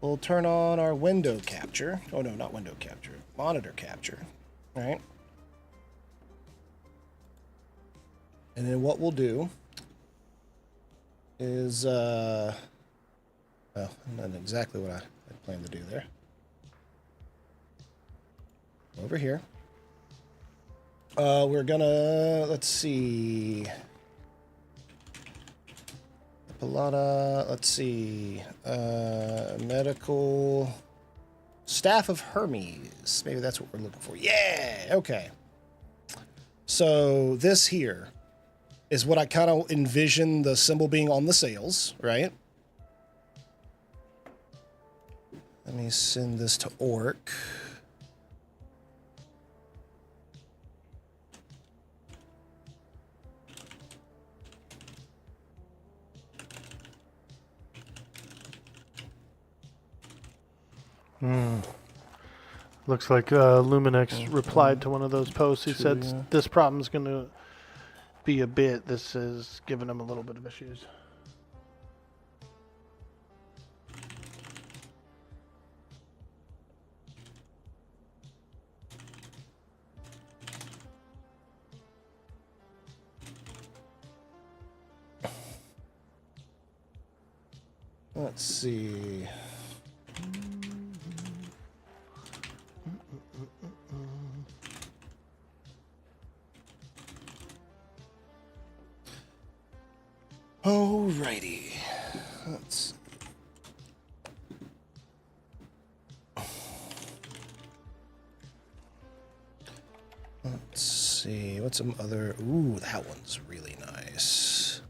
We'll turn on our window capture. Oh no, not window capture, monitor capture. All right. And then what we'll do is, well, not exactly what I had planned to do there. Over here. We're gonna, let's see. Pilata, let's see. Medical Staff of Hermes. Maybe that's what we're looking for. Yeah, okay. So this here is what I kind of envision the symbol being on the sails, right? Let me send this to Orc. Looks like Luminex replied to one of those posts. He said this problem's going to be a bit. This is giving him a little bit of issues. Let's see. Alrighty. Let's see. What's some other? Ooh, that one's really nice.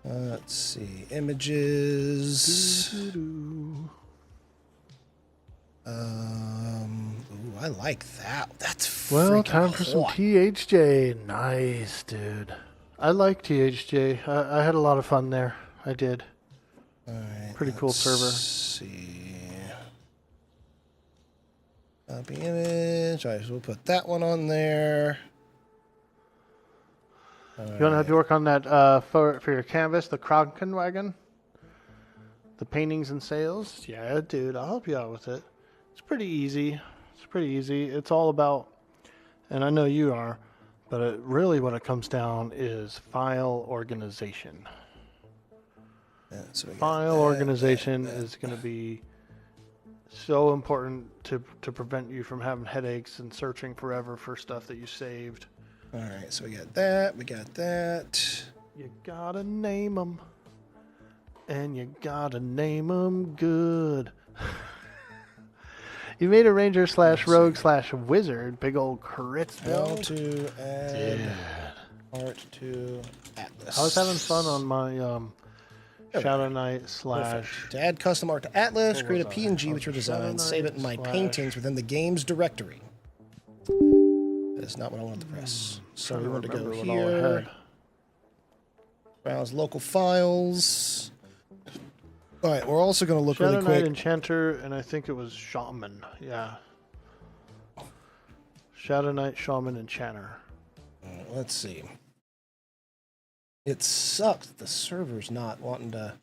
Let's see. Images. Ooh, I like that. That's well, time hot. for some THJ. Nice, dude. I like THJ. I had a lot of fun there. I did. All right, pretty cool server. Let's see. Copy image. All right, so we'll put that one on there. All You want to have to work on that for your canvas, the Krankenwagen? The paintings and sails? Yeah, dude, I'll help you out with it. It's pretty easy. It's pretty easy. It's all about, and I know you are, but really what it comes down is file organization. Yeah, so we got File organization is going to be so important to prevent you from having headaches and searching forever for stuff that you saved. All right, so we got that. We got that. You gotta name them. And you gotta name them good. You made a ranger / rogue / wizard. Big old crits How build. to add art to Atlas. I was having fun on my Shadow Knight / Perfect. To add custom art to Atlas, create a PNG with your design, save it in my paintings within the game's directory. That is not what I wanted to press. So we want to go here. Browse local files. All right, we're also going to look Shadow really Knight quick. Enchanter, and I think it was Shaman. Yeah. Shadow Knight, Shaman, Enchanter. Let's see. It sucks that the server's not wanting to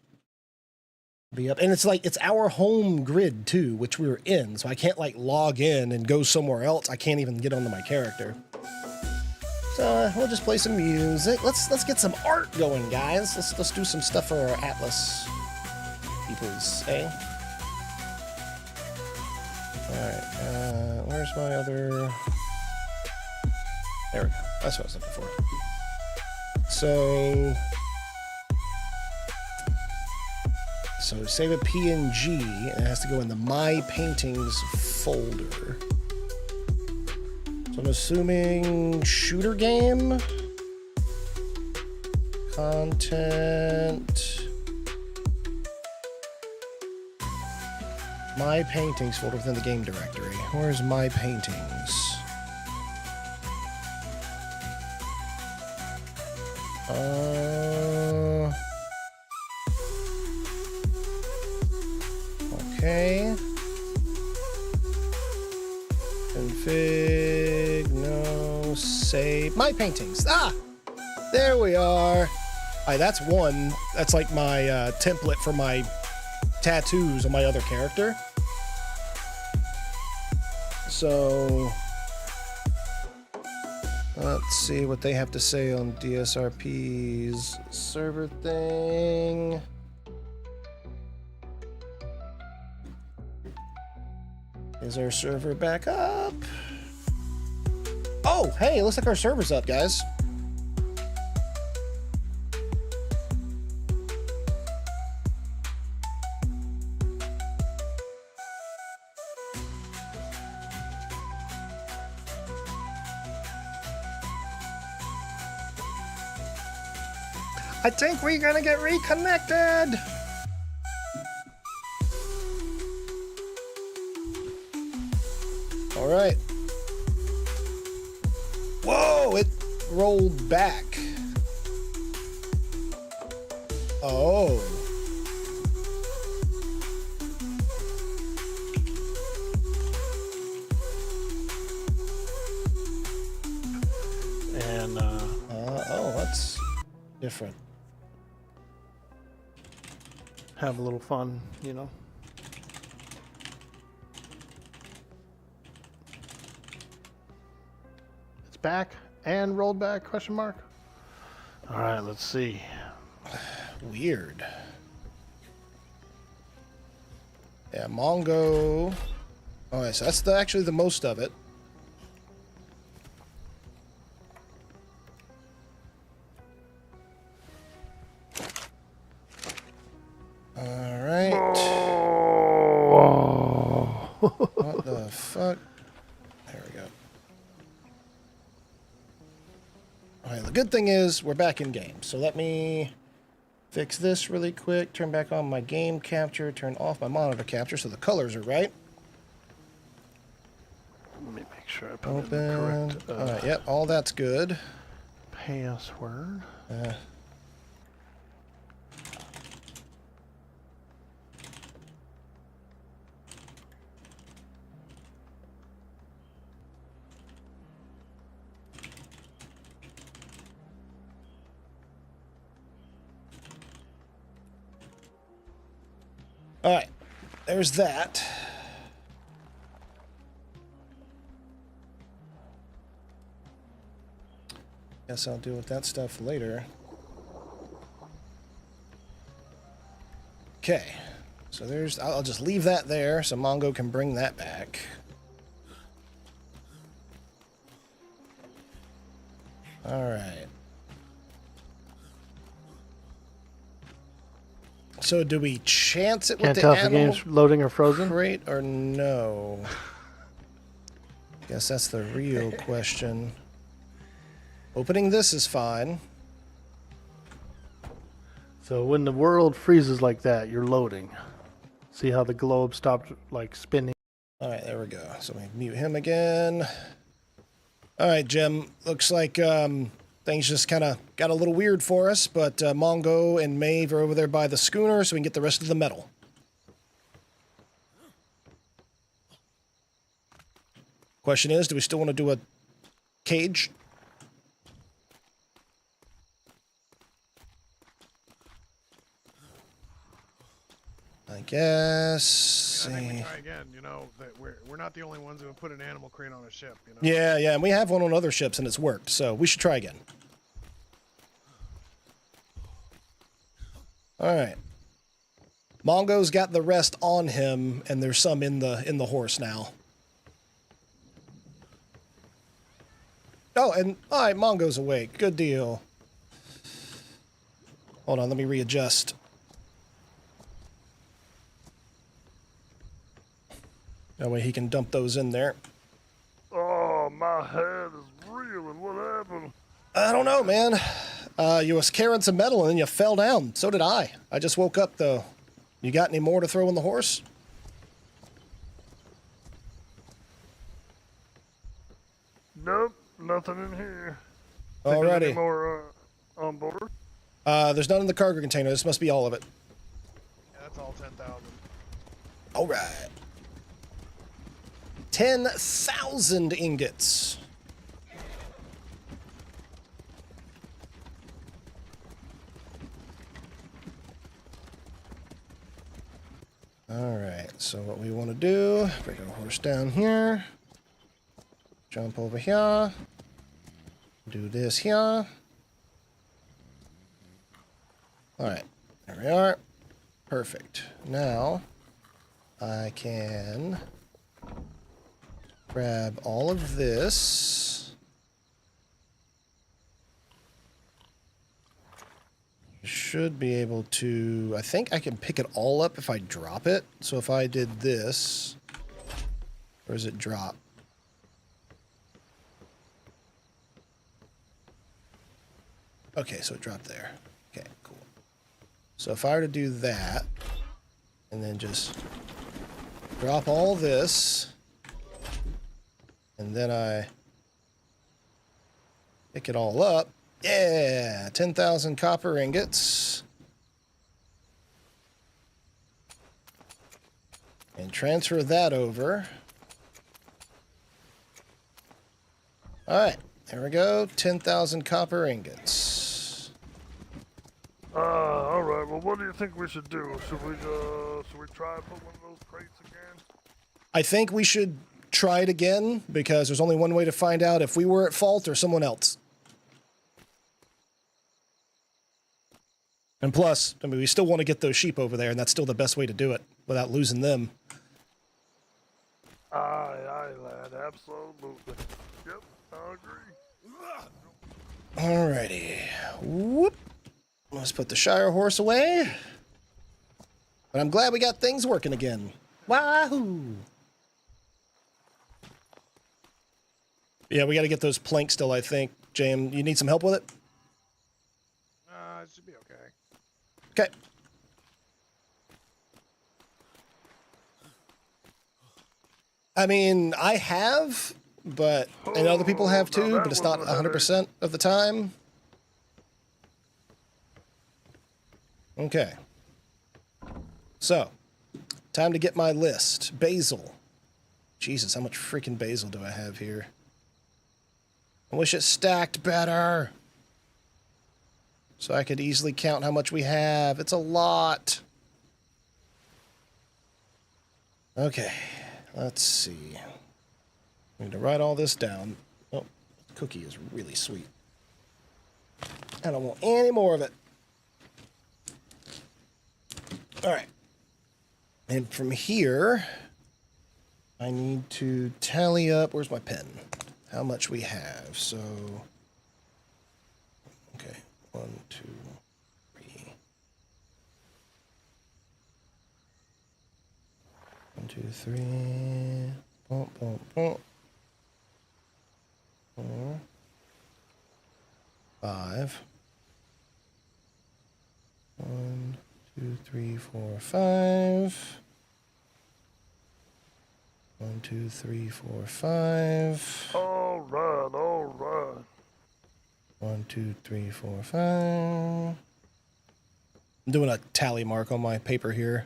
be up. And it's like, it's our home grid too, which we were in. So I can't like log in and go somewhere else. I can't even get onto my character. So we'll just play some music. Let's get some art going, guys. Let's do some stuff for our Atlas. people say. Alright, where's my other... There we go. That's what I was looking for. So save a PNG, and it has to go in the My Paintings folder. So I'm assuming shooter game, content, My Paintings folder within the game directory. Where's My Paintings? Okay. Config, no, save. My Paintings. Ah! There we are. Alright, that's one. That's like my template for my tattoos on my other character. So... let's see what they have to say on DSRP's server thing. Is our server back up? Oh, hey, it looks like our server's up, guys. I think we're gonna get reconnected. All right. Whoa, it rolled back. Oh. And, oh, that's different. have a little fun, you know. It's back and rolled back, question mark. All right, let's see. Weird. Yeah, Mongo. All right, so that's actually the most of it. All right. What the fuck? There we go. All right, the good thing is we're back in game. So let me fix this really quick. Turn back on my game capture. Turn off my monitor capture so the colors are right. Let me make sure I put Open. in the correct all right, yep, all that's good. password. All right, there's that. Guess I'll deal with that stuff later. Okay, so there's, I'll just leave that there so Mongo can bring that back. All right. So do we chance it Can't with tell the if the animal game's loading or frozen. crate or no? Guess that's the real question. Opening this is fine. So when the world freezes like that, you're loading. See how the globe stopped like spinning? All right, there we go. So we mute him again. All right, Jim. Looks like things just kind of got a little weird for us, but Mongo and Maeve are over there by the schooner so we can get the rest of the metal. Question is, do we still want to do a cage? I guess. I think we try again. You know that we're not the only ones who have put an animal crate on a ship. You know. Yeah, yeah, and we have one on other ships and it's worked, so we should try again. All right. Mongo's got the rest on him, and there's some in the horse now. Oh, and all right, Mongo's awake. Good deal. Hold on, let me readjust. That way he can dump those in there. Oh, my head is reeling. What happened? I don't know, man. You was carrying some metal and then you fell down. So did I. I just woke up, though. You got any more to throw in the horse? Nope, nothing in here. Think there's Alrighty. any more on board? There's none in the cargo container. This must be all of it. Yeah, that's all 10,000. All right. 10,000 ingots. All right, so what we want to do, bring our horse down here, jump over here, do this here. All right, there we are. Perfect. Now, I can grab all of this. Should be able to, I think I can pick it all up if I drop it. So if I did this, where does it drop? Okay, so it dropped there. Okay, cool. So if I were to do that, and then just drop all this, and then I pick it all up, yeah, 10,000 copper ingots. And transfer that over. All right, there we go, 10,000 copper ingots. All right. Well, what do you think we should do? Should we try and put one of those crates again? I think we should try it again because there's only one way to find out if we were at fault or someone else. And plus, I mean, we still want to get those sheep over there, and that's still the best way to do it without losing them. Aye, lad. Absolutely. Yep, I agree. Alrighty. Whoop. Let's put the Shire horse away. But I'm glad we got things working again. Wahoo! Yeah, we got to get those planks still, I think. James, you need some help with it? It should be okay. Okay. I mean, I have, but and other people have too, but it's not 100% of the time. Okay. So, time to get my list. Basil. Jesus, how much freaking basil do I have here? I wish it stacked better, so I could easily count how much we have. It's a lot. Okay, let's see. I need to write all this down. Oh, cookie is really sweet. I don't want any more of it. All right. And from here, I need to tally up, where's my pen? How much we have. So, okay, 1, 2, 3. 1, 2, 3. Boom, boom, boom. 4, 5. 1, 2, 3, 4, 5. 1, 2, 3, 4, 5. All right. 1, 2, 3, 4, 5. I'm doing a tally mark on my paper here.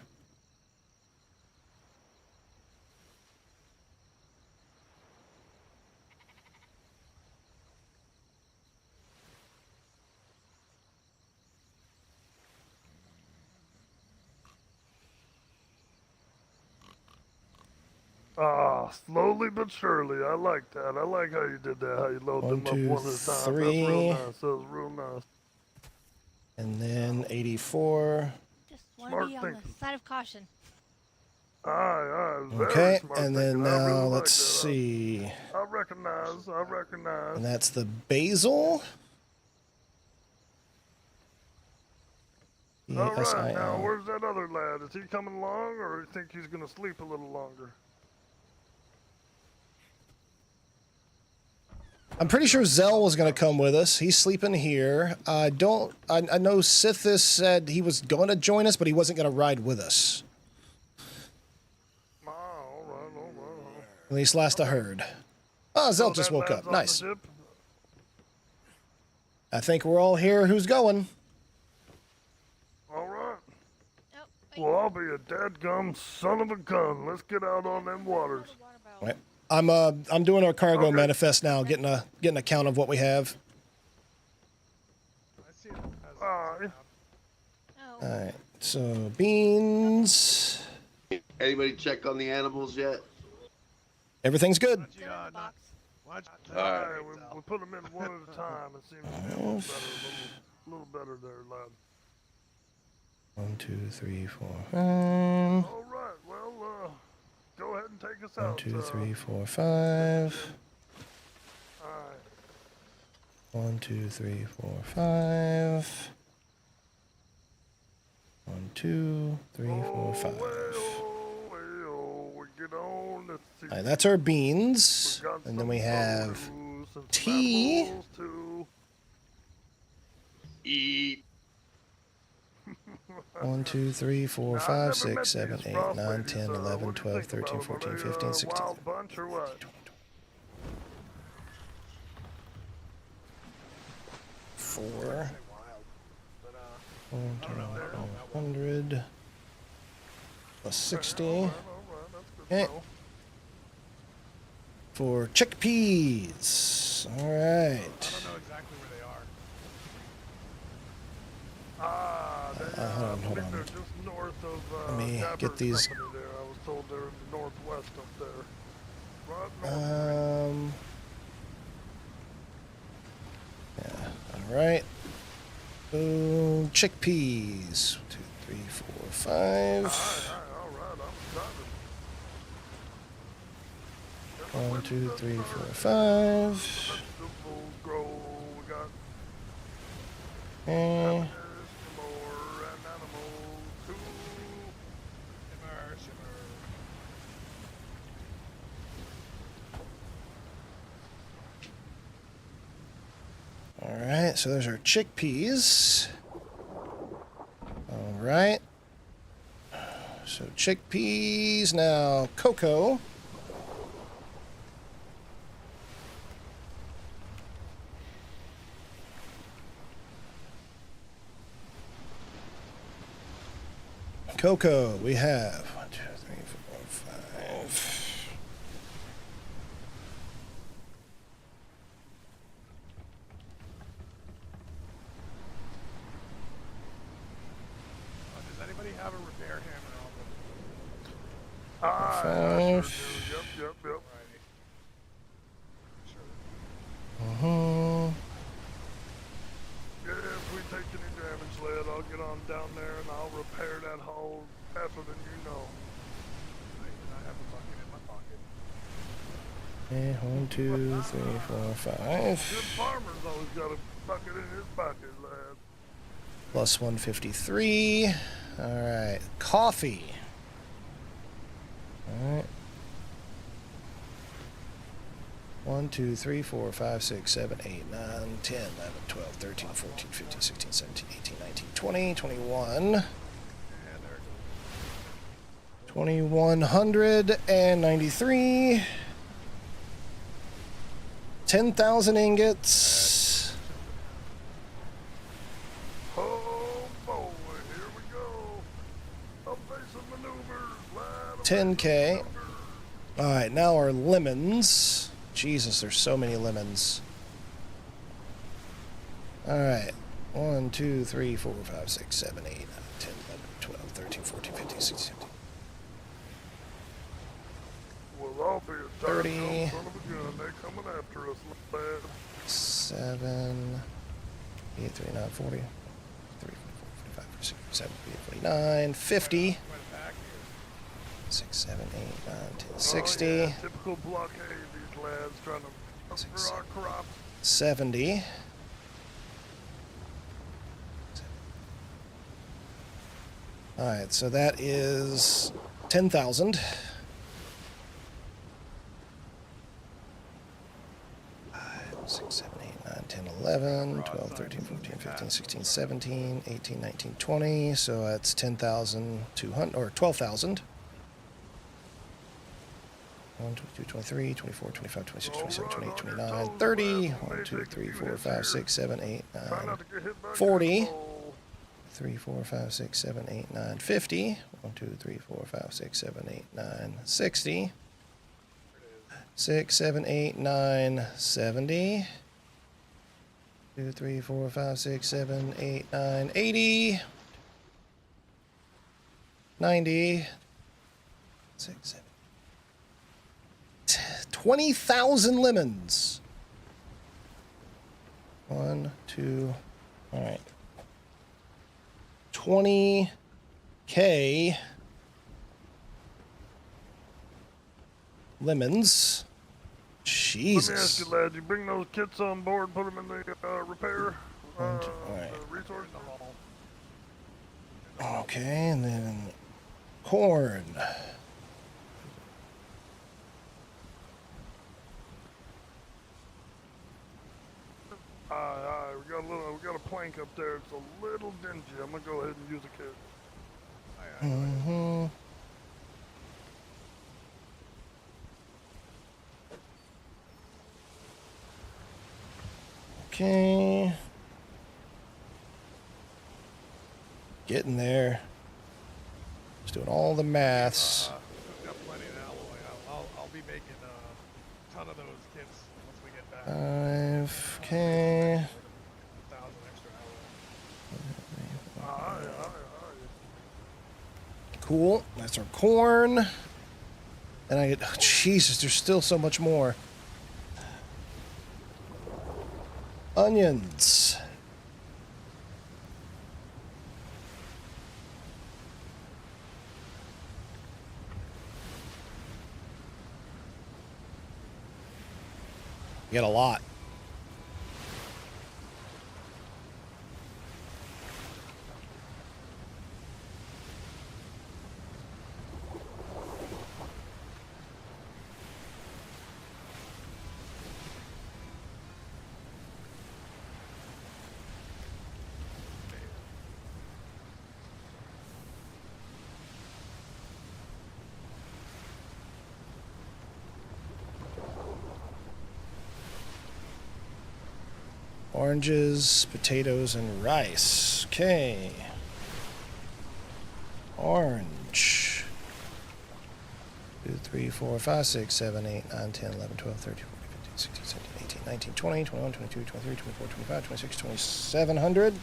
Slowly but surely. I like that. I like how you did that. How you load 1, them 2, up one at a time. 3. That's real nice. That was real nice. And then 84. Just Want Smart to be on the thinking. side of caution. Aye, very Okay, smart and then thinking. I now really let's like that. see. I recognize. And that's the basil. All right, now B-A-S-I-L. where's that other lad? Is he coming along, or you think he's gonna sleep a little longer? I'm pretty sure Zell was going to come with us. He's sleeping here. I know Sithis said he was going to join us, but he wasn't going to ride with us. All right. At least last I heard. Oh, Zell just that woke lad's up. on Nice. the ship? I think we're all here. Who's going? All right. Oh, wait. Well, I'll be a dadgum son of a gun. Let's get out on them waters. Wait. I'm doing our cargo Okay. manifest now, getting a count of what we have. I see it as Aye. Oh. All right. So beans. Anybody check on the animals yet? Everything's good. Watch you, They're in the box. watch. Aye, we put them in one at a time. It seems to be a little better there, lad. 1, 2, 3, 4, 5. All right, well, go ahead and take us 1, out. 2, 3, 4, 5. Aye. 1, 2, 3, 4, 5. 1, 2, 3, 4, 5. We get on. Let's see. All right, that's our beans, We got and then we some have produce and some tea. animals, too. Eat. 1, 2, 3, 4, Now, I 5, never 6, met 7, these 8, frost 9, ladies, 10, 11, what do you 12, think 13, about 'em? 14, Are they 15, a 16, wild bunch or what? 4. But 100 plus 60 All right, that's good Okay. to know. for chickpeas. All right. I don't know exactly where they are. Hold on, hold I think on. they're just north of Let me Dapper's get these- company there. I was told they're in the northwest up there. Right north. Yeah. All right. So chickpeas. 2, 3, 4, 5. All right, I'm excited. 1, 2, 3, 4, 5. Vegetables grow. We got Okay. happiness, more, and animals too. Shimmer, shimmer. All right. So there's our chickpeas. All right. So chickpeas now. Cocoa. Cocoa, we have 1, 2, 3, 4, 5. Does anybody have a repair hammer on them? I sure 5. do. Yep. Alrighty. Sure. Yeah, if we take any damage, lad, I'll get on down there and I'll repair that hull faster than you know. I have a bucket in my pocket. Okay, 1, 2, 3, 4, 5. Good farmer's always got a bucket in his pocket, lad. Plus 153. All right. Coffee. All right. 1, 2, 3, 4, 5, 6, 7, 8, 9, 10, 11, 12, 13, 14, 15, 16, 17, 18, 19, 20, 21. Yeah, there. 2193. 10,000 ingots. Oh boy, here we go. Evasive maneuvers, lad. 10K. All right, now our lemons. Jesus, there's so many lemons. All right. 1, 2, 3, 4, 5, 6, 7, 8, 9, 10, 11, 12, 13, 14, 15, 16, 17. Well, I'll be a 30. doggone son of a gun. They're coming after us, lad. 7, 8, 3, 9, 40. 3, 44, 45, 46, 47, 49, 50. 6, 7, 8, 9, 10, 60. Oh, yeah, typical blockade, these lads trying to cover our crops. 70. All right, so that is 10,000. 6, 7, 8, 9, 10, 11, 12, 13, 14, 15, 16, 17, 18, 19, 20. So that's 10,200 or 12,000. 1, 22, 23, 24, 25, 26, 27, 28, 29, 30. 1, 2, 3, 4, 5, 6, 7, 8, 9, 40. 3, 4, 5, 6, 7, 8, 9, 50. 1, 2, 3, 4, 5, 6, 7, 8, 9, 60. 6, 7, 8, 9, 70. 2, 3, 4, 5, 6, 7, 8, 9, 80. 90. 6, 7. 20,000 lemons. 1, 2. All right. 20K lemons. Jesus. Let me ask you, lad, you bring those kits on board, put them in the repair Alright. resource? Okay, and then corn. We got a plank up there. It's a little dingy. I'm gonna go ahead and use a kit. Mm-hmm. Okay. Getting there. Just doing all the maths. We've got plenty of alloy. I'll be making a ton of those kits once we get back. 5K. 1,000 extra alloy. Cool. That's our corn. And I get, oh, Jesus, there's still so much more. Onions. You get a lot. Oranges, potatoes, and rice. Okay. Orange. 2, 3, 4, 5, 6, 7, 8, 9, 10, 11, 12, 13, 14, 15, 16, 17, 18, 19, 20, 21, 22, 23, 24, 25, 26, 2700.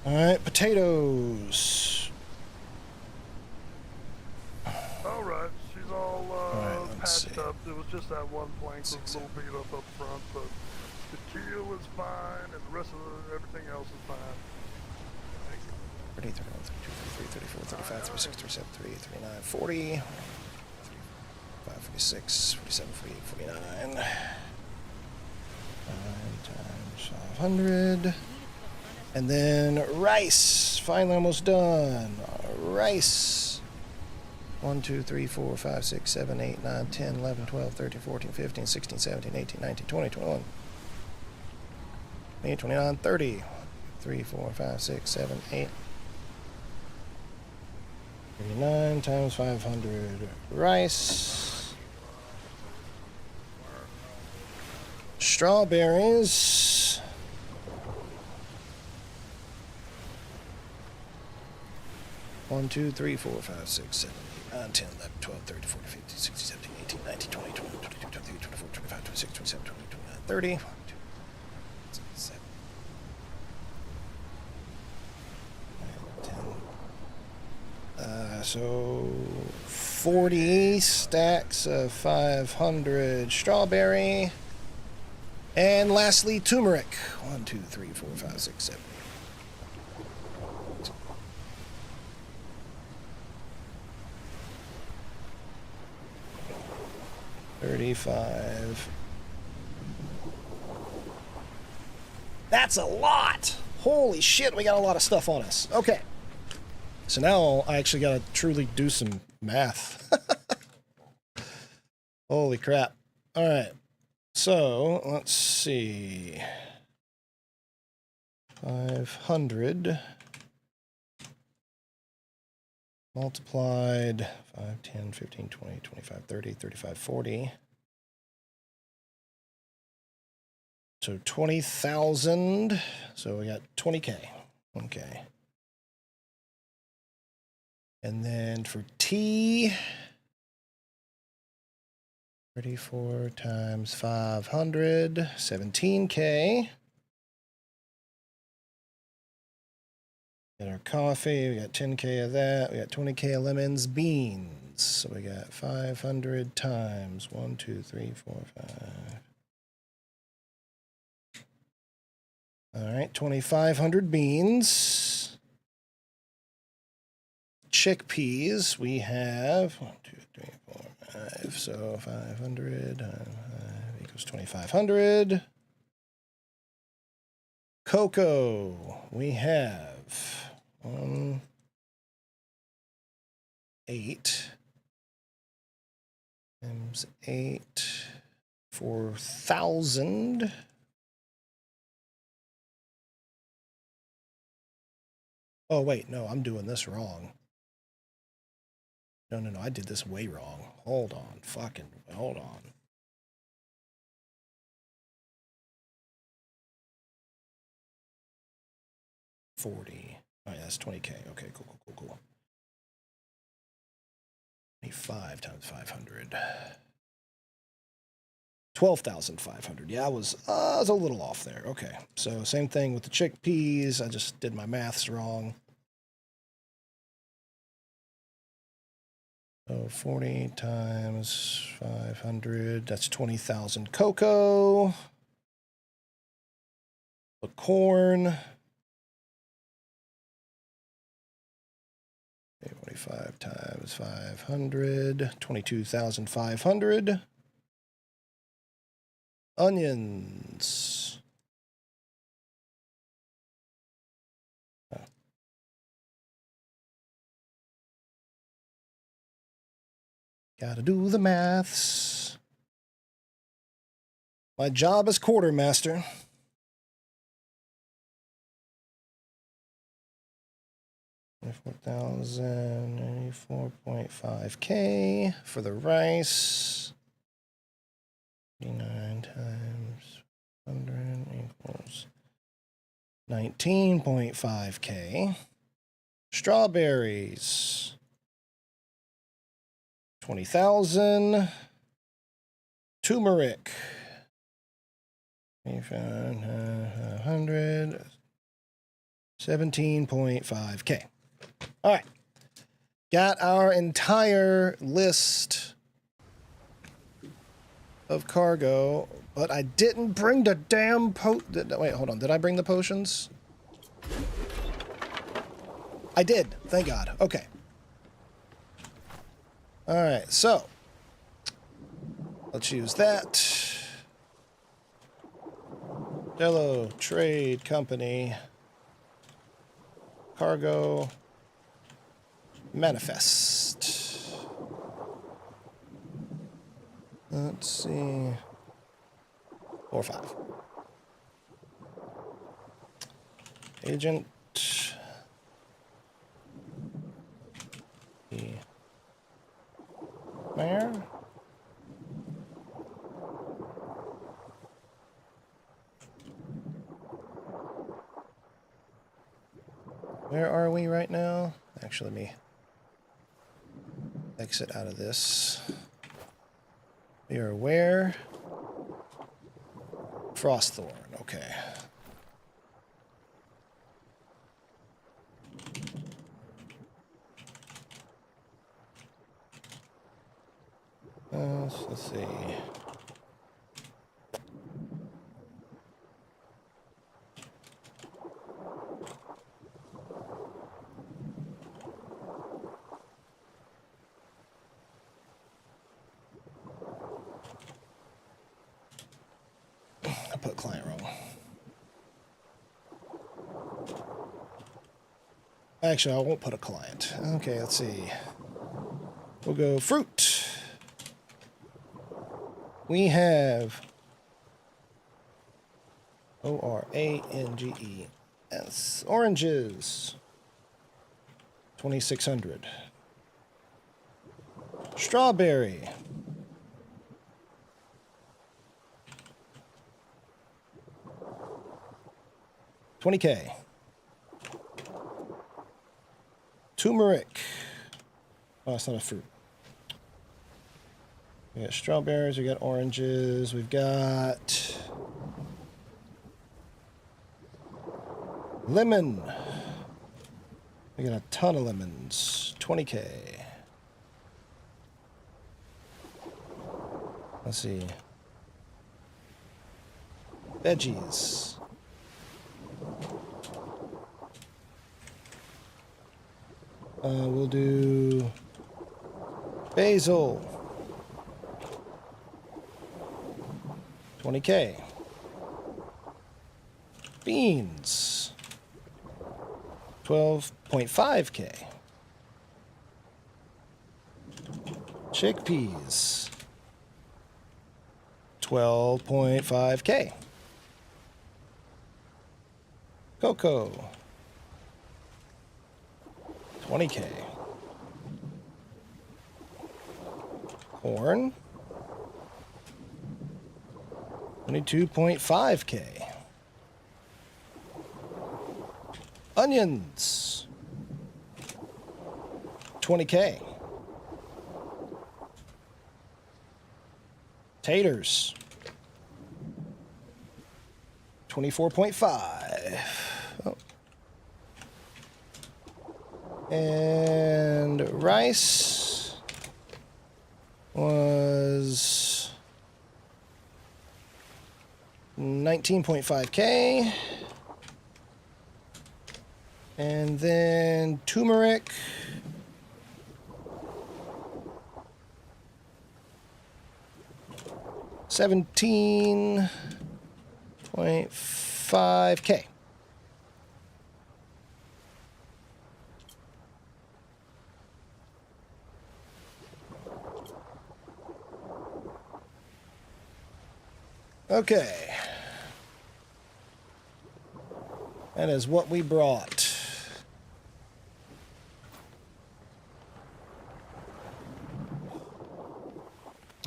Alright, potatoes. Alright, she's all let's patched see. up. It was just that one plank was a little beat up front, but the keel is fine, and the rest of everything else is fine. 30, 31, 32, 33, 34, 35, 36, 37, 38, 39, 40, 45, 46, 47, 48, 49. 9 times 500. And then rice. Finally almost done. Rice. 1, 2, 3, 4, 5, 6, 7, 8, 9, 10, 11, 12, 13, 14, 15, 16, 17, 18, 19, 20, 21. 28, 29, 30. 3, 4, 5, 6, 7, 8. 39 times 500. Rice. Strawberries. One, 2, 3, 4, 5, 6, 7, 8, 9, 10, 11, 12, 13, 14, 15, 16, 17, 18, 19, 20, 21, 22, 23, 24, 25, 26, 27, 28, 29, 30. 1, 2, 7, 10. So 40 stacks of 500 strawberry. And lastly, turmeric. 1, 2, 3, 4, 5, 6, 7. 35. That's a lot! Holy shit, we got a lot of stuff on us. Okay. So now I actually gotta truly do some math. Holy crap. Alright. So, let's see. 500 multiplied 5, 10, 15, 20, 25, 30, 35, 40. So 20,000. So we got 20K. Okay. And then for T, 34 times 500, 17K. Got our coffee, we got 10K of that, we got 20K of lemons, beans. So we got 500 times 1, 2, 3, 4, 5. All right, 2,500 beans. Chickpeas, we have 1, 2, 3, 4, 5. So 500 equals 2,500. Cocoa, we have 8 times 8, 4,000. Oh, wait, no, I'm doing this wrong. No, I did this way wrong. Hold on, hold on. $40. Oh, yeah, that's 20K. Okay, cool. 25 times 500. 12,500. Yeah, I was a little off there. Okay, so same thing with the chickpeas. I just did my maths wrong. So 40 times 500. That's 20,000 cocoa. The corn. 45 times 500. 22,500. Onions. Oh. Gotta do the maths. My job as quartermaster. $94,094.5K for the rice. 59 times 100 equals 19.5K. Strawberries. 20,000. Turmeric. 100. 17.5K. All right. Got our entire list of cargo, but I didn't bring the damn wait, hold on. Did I bring the potions? I did. Thank God. Okay. All right. So let's use that. Verdello Trade Company. Cargo. Manifest. Let's see. 4 or 5. Agent. Mayor. Where are we right now? Actually, let me exit out of this. We are where? Frostthorn, okay. Let's see. put client wrong. Actually, I won't put a client. Okay, let's see. We'll go fruit. We have ORANGES. Oranges. 2,600. Strawberry. $20K. Turmeric. Oh, it's not a fruit. We got strawberries, we got oranges, we've got lemon. We got a ton of lemons. 20K. Let's see. Veggies. We'll do basil. 20K. Beans. 12.5K. Chickpeas. 12.5K. Cocoa. 20K. Corn. 22.5K. Onions. 20K. Taters. 24.5. Oh. And rice was 19.5K. And then turmeric. $17.5K. Okay. That is what we brought.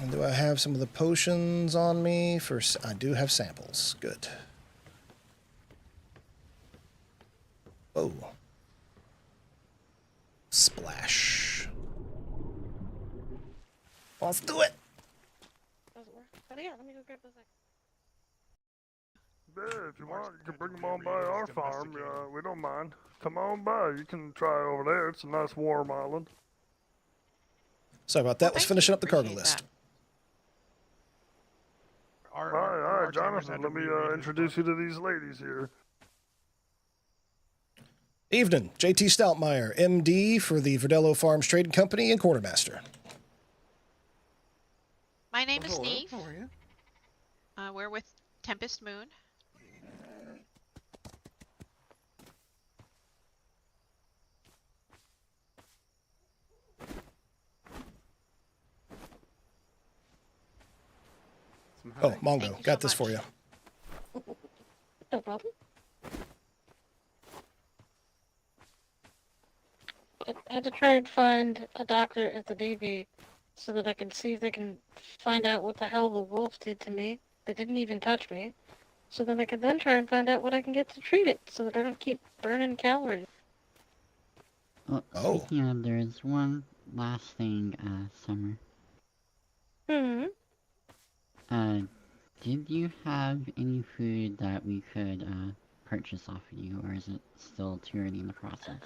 And do I have some of the potions on me? I do have samples. Good. Oh. Splash. Let's do it. Doesn't work. But yeah, let me go grab those. Yeah, if you want, you can bring them on by our farm. We don't mind. Come on by. You can try over there. It's a nice warm island. Sorry about that. Let's finish up the cargo list. Hi, Jonathan. Let me introduce you to these ladies here. Evening. JT Stoutmayer, MD for the Verdello Farms Trading Company and Quartermaster. My name is Hello, Steve. how are you? We're with Tempest Moon. Oh, Mongo. Thank you Got so this for much. you. No problem. I had to try and find a doctor at the Navy so that I can see if they can find out what the hell the wolf did to me. They didn't even touch me. So then I can then try and find out what I can get to treat it so that I don't keep burning calories. Well, speaking of, there's one last thing, Summer. Did you have any food that we could, purchase off of you, or is it still too early in the process?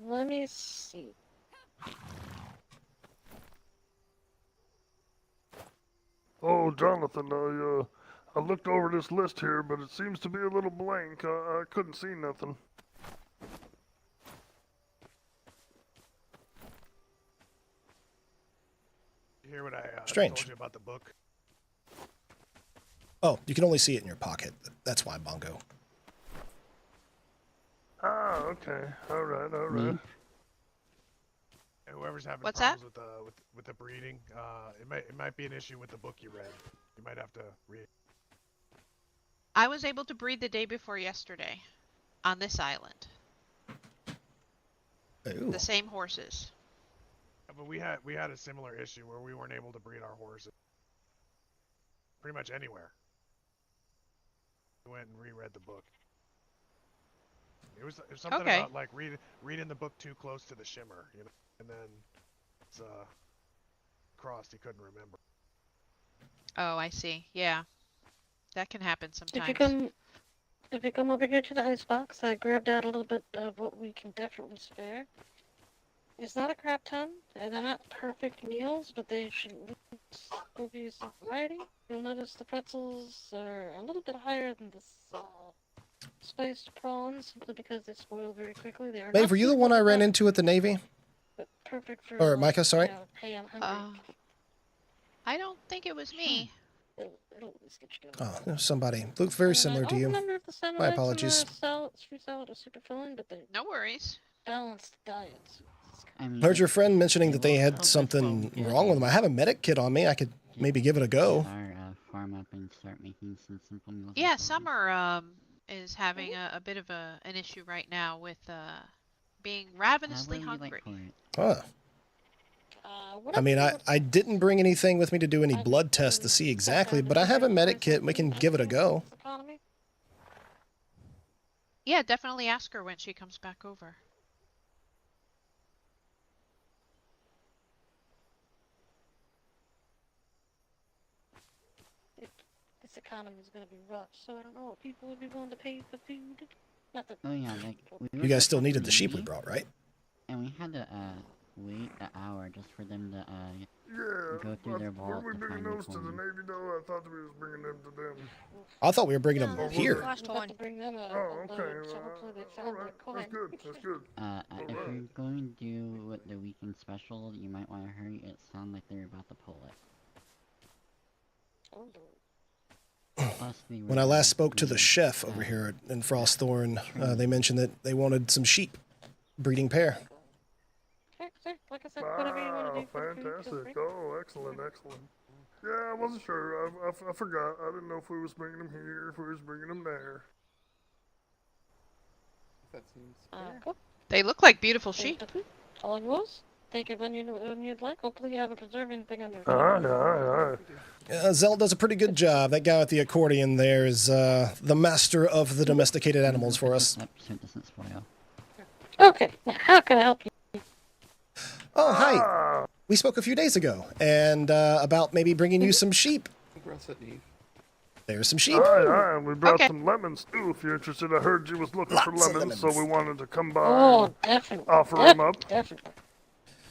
Let me see. Oh, Jonathan, I looked over this list here, but it seems to be a little blank. I couldn't see nothing. You hear what I Strange. told you about the book? Oh, you can only see it in your pocket. That's why, Bongo. Ah, okay. All right, all right. And whoever's having What's problems with the breeding, it might be an issue with the book you read. You might have to read. I was able to breed the day before yesterday on this island. Ooh. The same horses. But we had a similar issue where we weren't able to breed our horses pretty much anywhere. We went and reread the book. It was something about like reading the book too close to the shimmer, you know, and then it's crossed. He couldn't remember. Oh, I see. Yeah, that can happen sometimes. If you come over here to the icebox, I grabbed out a little bit of what we can definitely spare. It's not a crap ton, and they're not perfect meals, but they should give you some variety. You'll notice the pretzels are a little bit higher than the spiced prawns, simply because they spoil very quickly. They are Maeve, were you the one I ran into at the Navy? But perfect for, Or Micah, sorry? You know, hey, I'm hungry. I don't think it was me. It'll at least get you going. Oh, there's somebody. Looked very similar to you. My apologies. Fruit salad is super filling, but they're No worries. balanced diets. Heard your friend mentioning that they had something wrong with them. I have a medic kit on me. I could maybe give it a go. Farm up and start making some simple meals. Yeah, Summer is having a bit of an issue right now with being ravenously hungry. Huh. I mean, I didn't bring anything with me to do any blood tests to see exactly, but I have a medic kit and we can give it a go. Yeah, definitely ask her when she comes back over. This economy is going to be rough, so I don't know what people would be willing to pay for food. Not that Oh yeah, like You guys still needed the sheep we brought, right? And we had to wait an hour just for them to go through their vault Were we to bringing find the those to the coin. Navy though? I thought we was bringing them to them. I thought we were bringing them here. Oh, okay. That's good. That's good. If you're going to do the weekend special, you might want to hurry. It sounds like they're about to pull it. When I last spoke to the chef over here in Frostthorn, they mentioned that they wanted some sheep, breeding pair. Like I said, whatever you want to do for Fantastic. Oh, excellent, excellent. Yeah, I wasn't sure. I forgot. I didn't know if we was bringing them here, if we was bringing them there. That seems cool. They look like beautiful sheep. All yours. Take it when you'd like. Hopefully you haven't preserved anything on your All right. Zell does a pretty good job. That guy with the accordion there is the master of the domesticated animals for us. Okay, now how can I help you? Oh, hi. We spoke a few days ago, and about maybe bringing you some sheep. There's some sheep. Aye, we brought some lemons too, if you're interested. I heard you was looking for lemons, so we wanted to come by and definitely. offer them up. Definitely.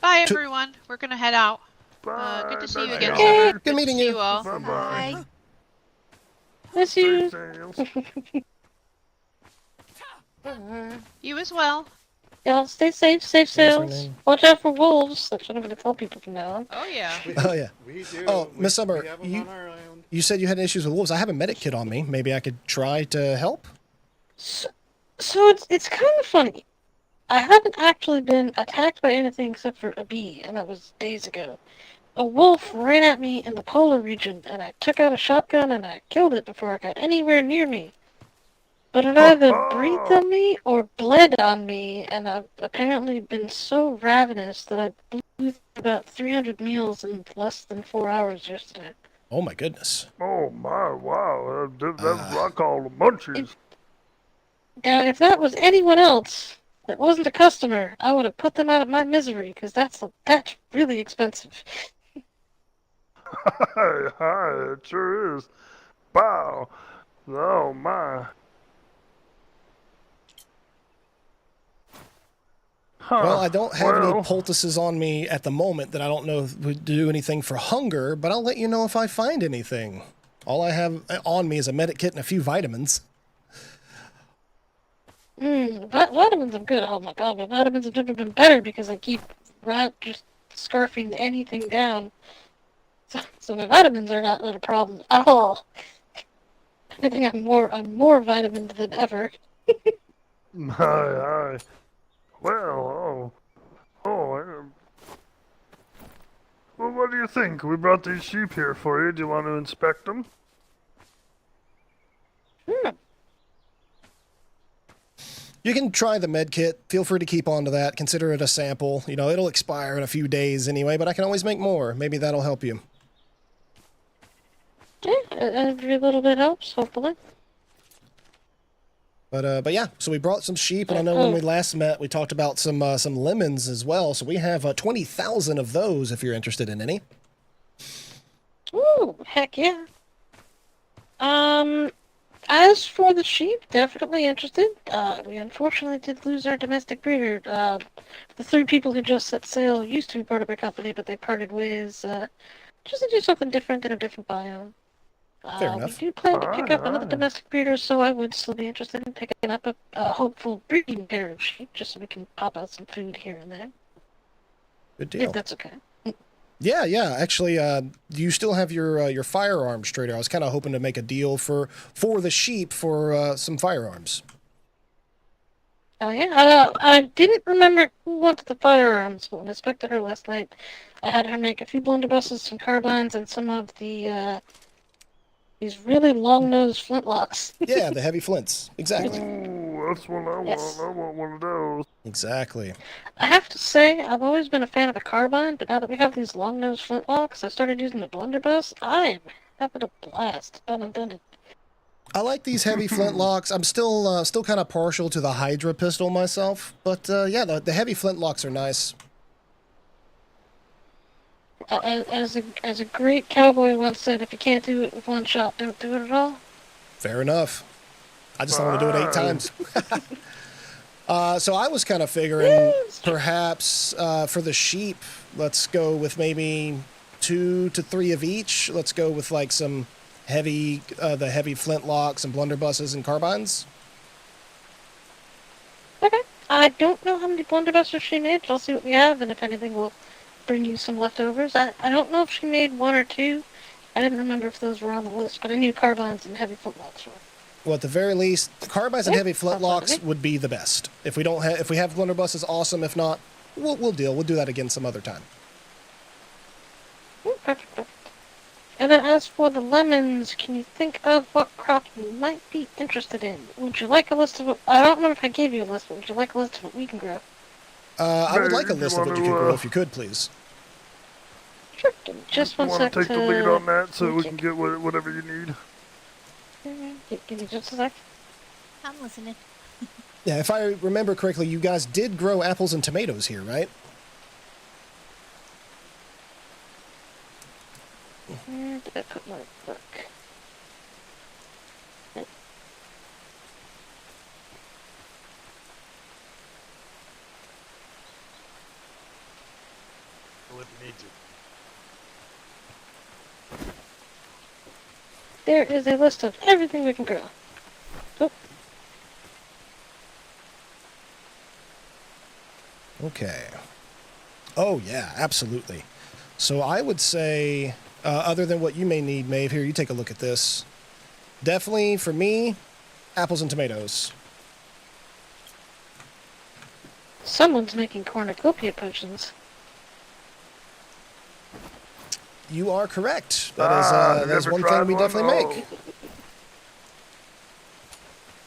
Bye, everyone. We're gonna head out. Good to see you again, Hey, Summer. good meeting to see you. you all. Bye-bye. Miss you. You as well. Yeah, stay safe, safe sails. Watch out for wolves. That's what I'm going to tell people from now on. Oh, yeah. Oh, yeah. We do. Oh, Miss Summer, we have them on our island. you said you had issues with wolves. I have a medic kit on me. Maybe I could try to help? So it's kind of funny. I haven't actually been attacked by anything except for a bee, and that was days ago. A wolf ran at me in the polar region, and I took out a shotgun and I killed it before it got anywhere near me. But it either breathed on me or bled on me, and I've apparently been so ravenous that I blew about 300 meals in less than 4 hours yesterday. Oh, my goodness. Oh, my, wow. That's what I call the munchies. Now, if that was anyone else that wasn't a customer, I would have put them out of my misery, because that's really expensive. Hi, it sure is. Wow. Oh, my. Well, I don't have any poultices on me at the moment that I don't know would do anything for hunger, but I'll let you know if I find anything. All I have on me is a medic kit and a few vitamins. Vitamins are good. Oh my god, but vitamins have never been better because I keep just scarfing anything down. So my vitamins are not a problem at all. I think I'm more vitamin than ever. Aye. Well, well, what do you think? We brought these sheep here for you. Do you want to inspect them? You can try the med kit. Feel free to keep on to that. Consider it a sample. You know, it'll expire in a few days anyway, but I can always make more. Maybe that'll help you. Yeah, every little bit helps, hopefully. But yeah, so we brought some sheep, and I know when we last met, we talked about some lemons as well. So we have 20,000 of those if you're interested in any. Ooh, heck yeah. As for the sheep, definitely interested. We unfortunately did lose our domestic breeder. The 3 people who just set sail used to be part of our company, but they parted ways, just to do something different in a different biome. Fair enough. We do plan to pick up another domestic breeder, so I would still be interested in picking up a hopeful breeding pair of sheep, just so we can pop out some food here and there. Good deal. If that's okay. Yeah. Actually, you still have your firearms trader. I was kind of hoping to make a deal for the sheep for some firearms. Oh yeah, I didn't remember who wanted the firearms, but when I spoke to her last night, I had her make a few blunderbusses, some carbines, and some of the, these really long-nosed flintlocks. Yeah, the heavy flints. Exactly. Ooh, that's what I want. Yes. I want one of those. Exactly. I have to say, I've always been a fan of a carbine, but now that we have these long-nosed flintlocks, I started using the blunderbuss. I am having a blast. Pun intended. I like these heavy flintlocks. I'm still kind of partial to the Hydra pistol myself, but yeah, the heavy flintlocks are nice. As a great cowboy once said, if you can't do it with one shot, don't do it at all. Fair enough. I just don't want to do it 8 times. So I was kind of figuring perhaps for the sheep, let's go with maybe 2 to 3 of each. Let's go with like some heavy, the heavy flintlocks and blunderbusses and carbines. Okay. I don't know how many blunderbusses she made, but I'll see what we have, and if anything, we'll bring you some leftovers. I don't know if she made 1 or 2. I didn't remember if those were on the list, but I knew carbines and heavy flintlocks were. Well, at the very least, carbines and heavy flintlocks would be the best. If we have blunderbusses, awesome. If not, we'll deal. We'll do that again some other time. Perfect. And then as for the lemons, can you think of what crop you might be interested in? Would you like a list of I don't remember if I gave you a list, but would you like a list of what we can grow? I would like a list of what you can grow if you could, please. Sure. Just one Want sec to take the lead on that so we can get whatever you need? Give me just a sec. I'm listening. Yeah, if I remember correctly, you guys did grow apples and tomatoes here, right? Where did I put my book? Well, if you need to. There is a list of everything we can grow. Oh. Okay. Oh, yeah, absolutely. So I would say, other than what you may need, Maeve, here, you take a look at this. Definitely, for me, apples and tomatoes. Someone's making cornucopia potions. You are correct. That is one thing we definitely make.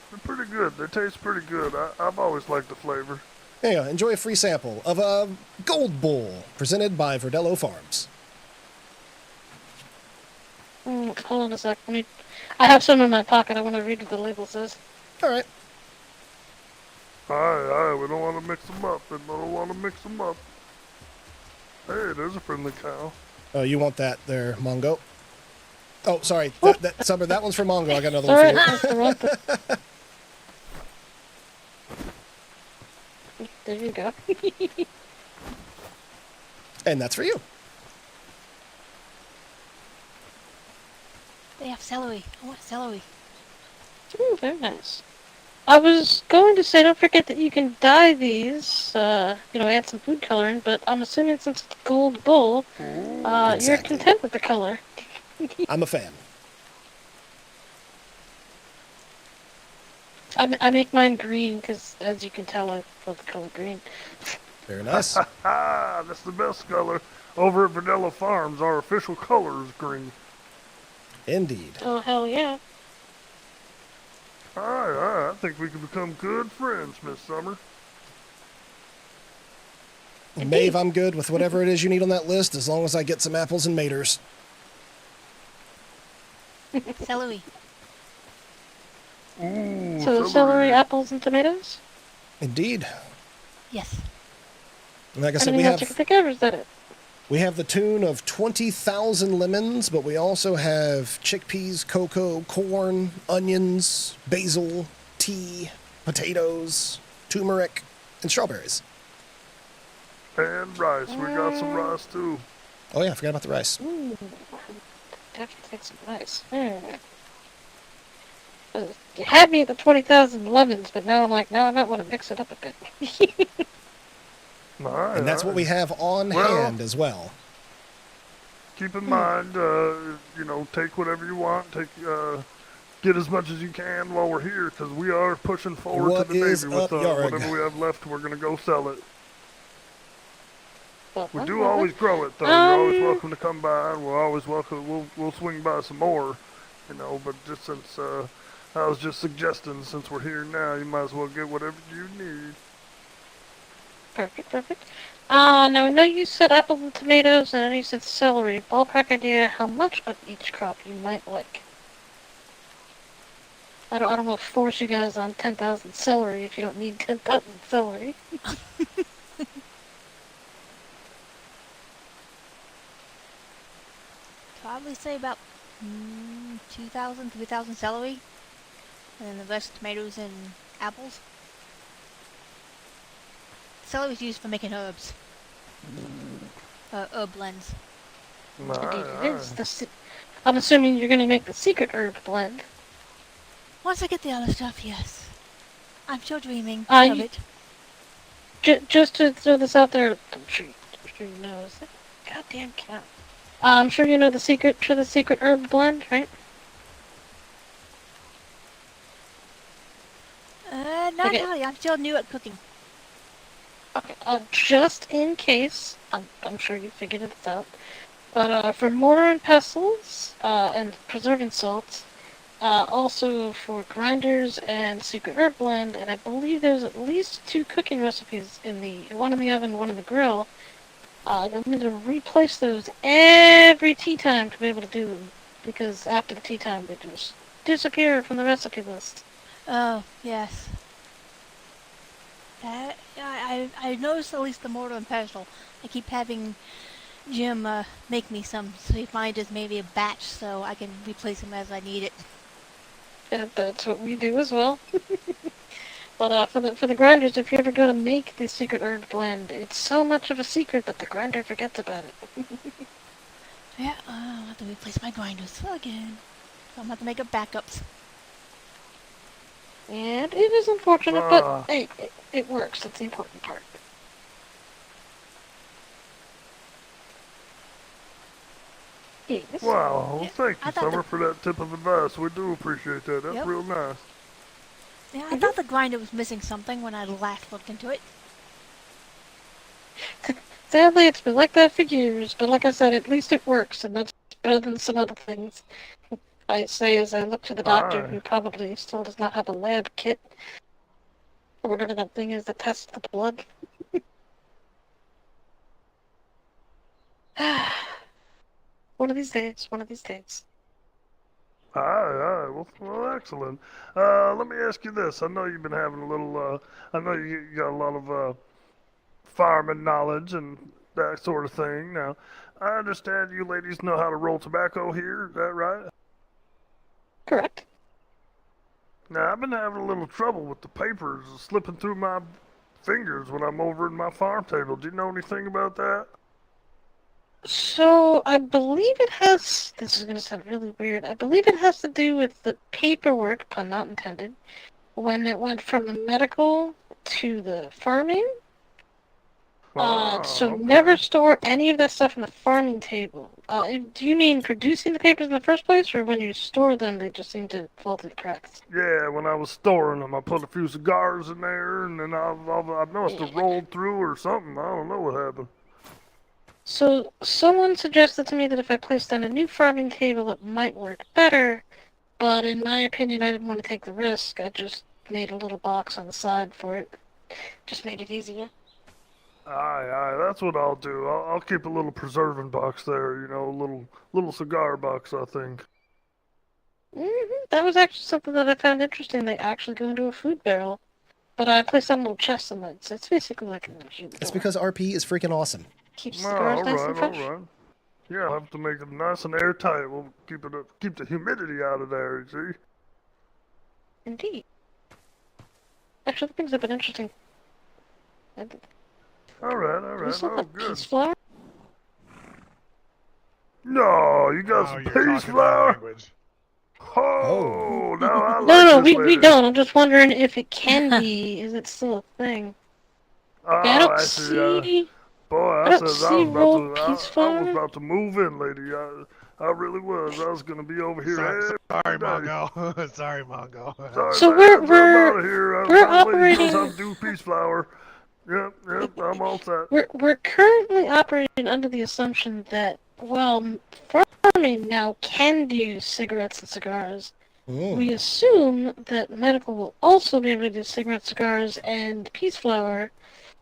They're pretty good. They taste pretty good. I've always liked the flavor. There you go. Enjoy a free sample of a Gold Bull presented by Verdello Farms. Hold on a sec. I have some in my pocket. I want to read what the label says. All right. Aye, we don't want to mix them up. Hey, there's a friendly cow. Oh, you want that there, Mongo? Oh, sorry. That one's for Mongo. I got another one for you. There you go. And that's for you. They have celery. I want celery. Ooh, very nice. I was going to say, don't forget that you can dye these, add some food coloring, but I'm assuming since it's Gold Bull, Exactly. you're content with the color. I'm a fan. I make mine green because, as you can tell, I love the color green. Very nice. That's the best color. Over at Verdello Farms, our official color is green. Indeed. Oh, hell yeah. Alright, I think we can become good friends, Miss Summer. Maeve, I'm good with whatever it is you need on that list, as long as I get some apples and maters. Celery. Ooh, So celery, apples, and tomatoes? Indeed. Yes. And like I said, Anything else you can think of, or is that it? we have the tune of 20,000 lemons, but we also have chickpeas, cocoa, corn, onions, basil, tea, potatoes, turmeric, and strawberries. And rice. We got some rice too. Oh yeah, I forgot about the rice. Ooh, definitely take some rice. You had me at the 20,000 lemons, but now I'm like, no, I might want to mix it up a bit. And that's what we have on hand as well. Keep in mind, take whatever you want. Get as much as you can while we're here, because we are pushing forward What to the is Navy with up, Yarg? whatever we have left. We're gonna go sell it. We do well, always grow it, though. You're always welcome to come by, and we're always welcome. We'll swing by some more, But just since I was just suggesting, since we're here now, you might as well get whatever you need. Perfect. Now I know you said apples and tomatoes, and I know you said celery. Ballpark idea how much of each crop you might like. I don't want to force you guys on 10,000 celery if you don't need 10,000 celery. Probably say about 2,000, 3,000 celery. And then the rest tomatoes and apples. Celery is used for making herbs. Herb blends. Indeed it is. I'm assuming you're going to make the secret herb blend. Once I get the other stuff, yes. I'm still dreaming of it. Just to throw this out there, I'm sure you know. Is that goddamn cat? I'm sure you know the secret to the secret herb blend, right? Not really. I'm still new at cooking. Okay, just in case, I'm sure you figured this out, but for mortar and pestles, and preserving salts, also for grinders and secret herb blend, and I believe there's at least 2 cooking recipes one in the oven, one in the grill. You'll need to replace those every tea time to be able to do them, because after the tea time they just disappear from the recipe list. Oh, yes. I noticed at least the mortar and pestle. I keep having Jim make me some, so he finally does maybe a batch so I can replace them as I need it. Yeah, that's what we do as well. But for the grinders, if you ever go to make the secret herb blend, it's so much of a secret that the grinder forgets about it. Yeah, I'll have to replace my grinders again. So I'm going to have to make up backups. And it is unfortunate, but hey, it works. That's the important part. Yes. Wow, well, thank you, Summer, for that tip of advice. We do appreciate that. That's real nice. Yeah, I thought the grinder was missing something when I last looked into it. Sadly, it's been like that for years, but like I said, at least it works, and that's better than some other things. I say as I look to the doctor, who probably still does not have a lab kit, or whatever that thing is that tests the blood. One of these days. Aye, well, excellent. Let me ask you this. I know you've been having a little, I know you got a lot of farming knowledge and that sort of thing. Now, I understand you ladies know how to roll tobacco here, is that right? Correct. Now, I've been having a little trouble with the papers slipping through my fingers when I'm over at my farm table. Do you know anything about that? So, I believe it has, this is going to sound really weird, I believe it has to do with the paperwork, pun not intended, when it went from the medical to the farming. Oh, never store any of that stuff in the farming table. Do you mean producing the papers in the first place, or when you store them, they just seem to fall through the cracks? Yeah, when I was storing them, I put a few cigars in there, and then I must have rolled through or something. I don't know what happened. So, someone suggested to me that if I placed down a new farming table, it might work better, but in my opinion, I didn't want to take the risk. I just made a little box on the side for it. Just made it easier. Aye, that's what I'll do. I'll keep a little preserving box there, you know, a little cigar box, I think. That was actually something that I found interesting. They actually go into a food barrel. But I placed on a little chest in it, so it's basically like a humidor. It's because RP is freaking awesome. Keeps the cigars nice and fresh. Alright. Yeah, I'll have to make it nice and airtight. We'll keep the humidity out of there, you see? Indeed. Actually, things have been interesting. Alright. Oh, good. Peace flower? No, you got some peace flower? Oh, now I like No, this we lady. don't. I'm just wondering if it can be. Is it still a thing? I don't see. Boy, I don't see rolled peace I was flower. about to move in, lady. I really was. I was gonna be over here. Sorry, Mongo. Sorry, Mongo. Sorry, So man. we're out of here. we're My lady operating. knows how to do peace flower. Yep, I'm all set. We're currently operating under the assumption that, well, farming now can do cigarettes and cigars. We assume that medical will also be able to do cigarettes, cigars, and peace flower,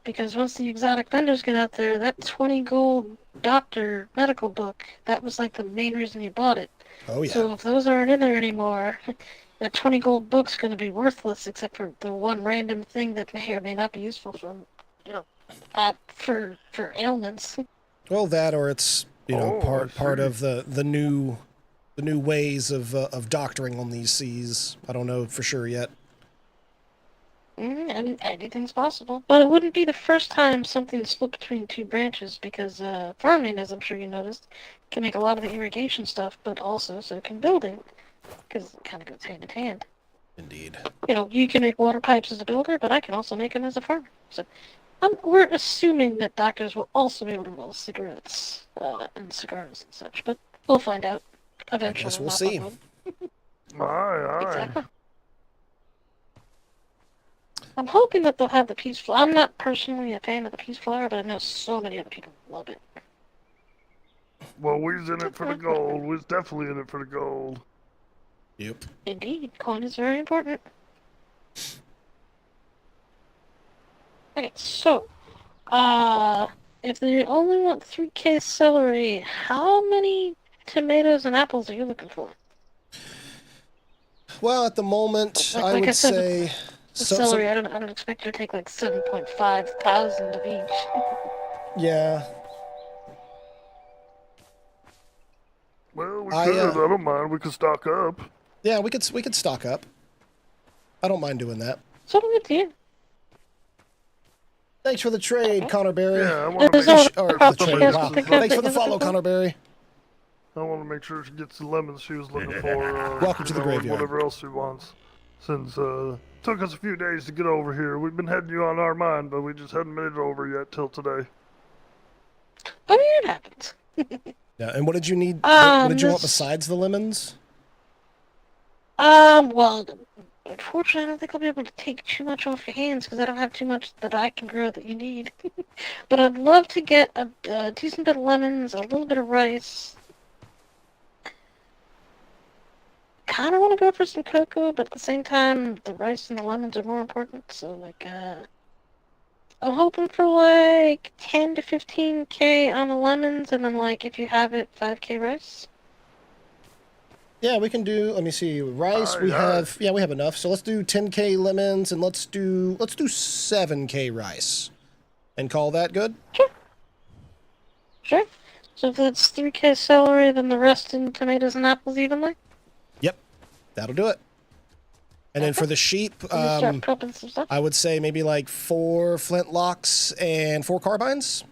because once the exotic vendors get out there, that 20 gold doctor medical book, that was like the main reason you bought it. Oh, yeah. So if those aren't in there anymore, that 20 gold book's going to be worthless, except for the one random thing that may or may not be useful for ailments. Well, that or it's part of the new ways of doctoring on these seas. I don't know for sure yet. And anything's possible. But it wouldn't be the first time something split between two branches, because farming, as I'm sure you noticed, can make a lot of the irrigation stuff, but also so can building, because it kind of goes hand in hand. Indeed. You know, you can make water pipes as a builder, but I can also make them as a farmer. So we're assuming that doctors will also be able to roll cigarettes and cigars and such, but we'll find out eventually. I guess we'll see. Aye. Exactly. I'm hoping that they'll have the peace flower. I'm not personally a fan of the peace flower, but I know so many other people love it. Well, we's in it for the gold. We's definitely in it for the gold. Yep. Indeed, coin is very important. Okay, so, if they only want 3K celery, how many tomatoes and apples are you looking for? Well, at the moment, Like I would I said, say... celery, I don't expect you to take like 7.5 thousand of each. Yeah. Well, we could. I don't mind. We could stock up. Yeah, we could stock up. I don't mind doing that. So good to you. Thanks for the trade, Connor Berry. Yeah, I want to Thanks for the follow, Connor Berry. I want to make sure she gets the lemons she was looking for. Welcome to the graveyard. Whatever else she wants. Since took us a few days to get over here. We've been having you on our mind, but we just hadn't made it over yet till today. I mean, it happens. Yeah, and what did you need? What did you want besides the lemons? Well, unfortunately, I don't think I'll be able to take too much off your hands because I don't have too much that I can grow that you need. But I'd love to get a decent bit of lemons, a little bit of rice. Kind of want to go for some cocoa, but at the same time, the rice and the lemons are more important. So, like, I'm hoping for like 10 to 15K on the lemons, and then, like, if you have it, 5K rice. Yeah, we can do. Let me see. Rice. We have enough. So let's do 10K lemons, and let's do 7K rice, and call that good. Sure. So if that's 3K celery, then the rest in tomatoes and apples evenly. Yep, that'll do it. And then for the sheep, I would say maybe like 4 flintlocks and 4 carbines.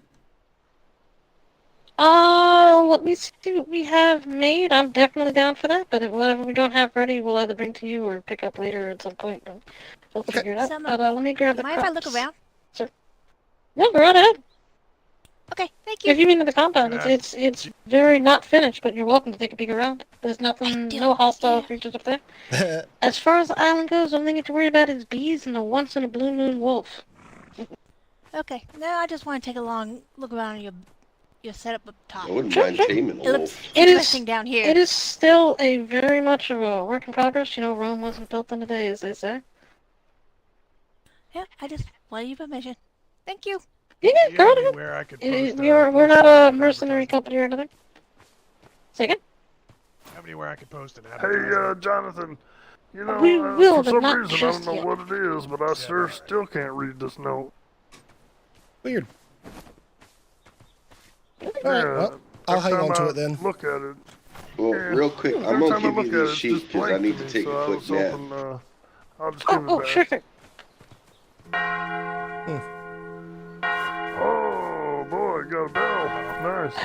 Let me see what we have made. I'm definitely down for that, but if whatever we don't have ready, we'll either bring to you or pick up later at some point. We'll figure it out. Let me grab the Mind if I look around? Sure. No, go right ahead. Okay, thank you. If you mean in the compound, it's very not finished, but you're welcome to take a peek around. There's nothing, no hostile creatures up there. As far as the island goes, the only thing you have to worry about is bees and a once in a blue moon wolf. Okay, no, I just want to take a long look around your setup up top. I wouldn't mind taming a It looks wolf. interesting down here. It is still a very much of a work in progress. You know, Rome wasn't built in a day, as they say. Yeah, I just wanted your permission. Thank you. Yeah, Do you go have ahead. anywhere I could post We're not a mercenary company or anything. Say again? Have anywhere I could post an Hey, advertisement? Jonathan. You know, We will, for but some not reason, I just don't know yet. what it is, but I sure still can't read this note. Weird. Yeah, All right, well, I'll every hang on time to I it then. Look at it. Well, Yeah. real quick, I'm Every gonna time I give you look at these it's sheep just because I blank need to to me, take so a I quick was nap. hoping, I'll just give it back. Sure thing. Oh, boy, got a bell. Nice.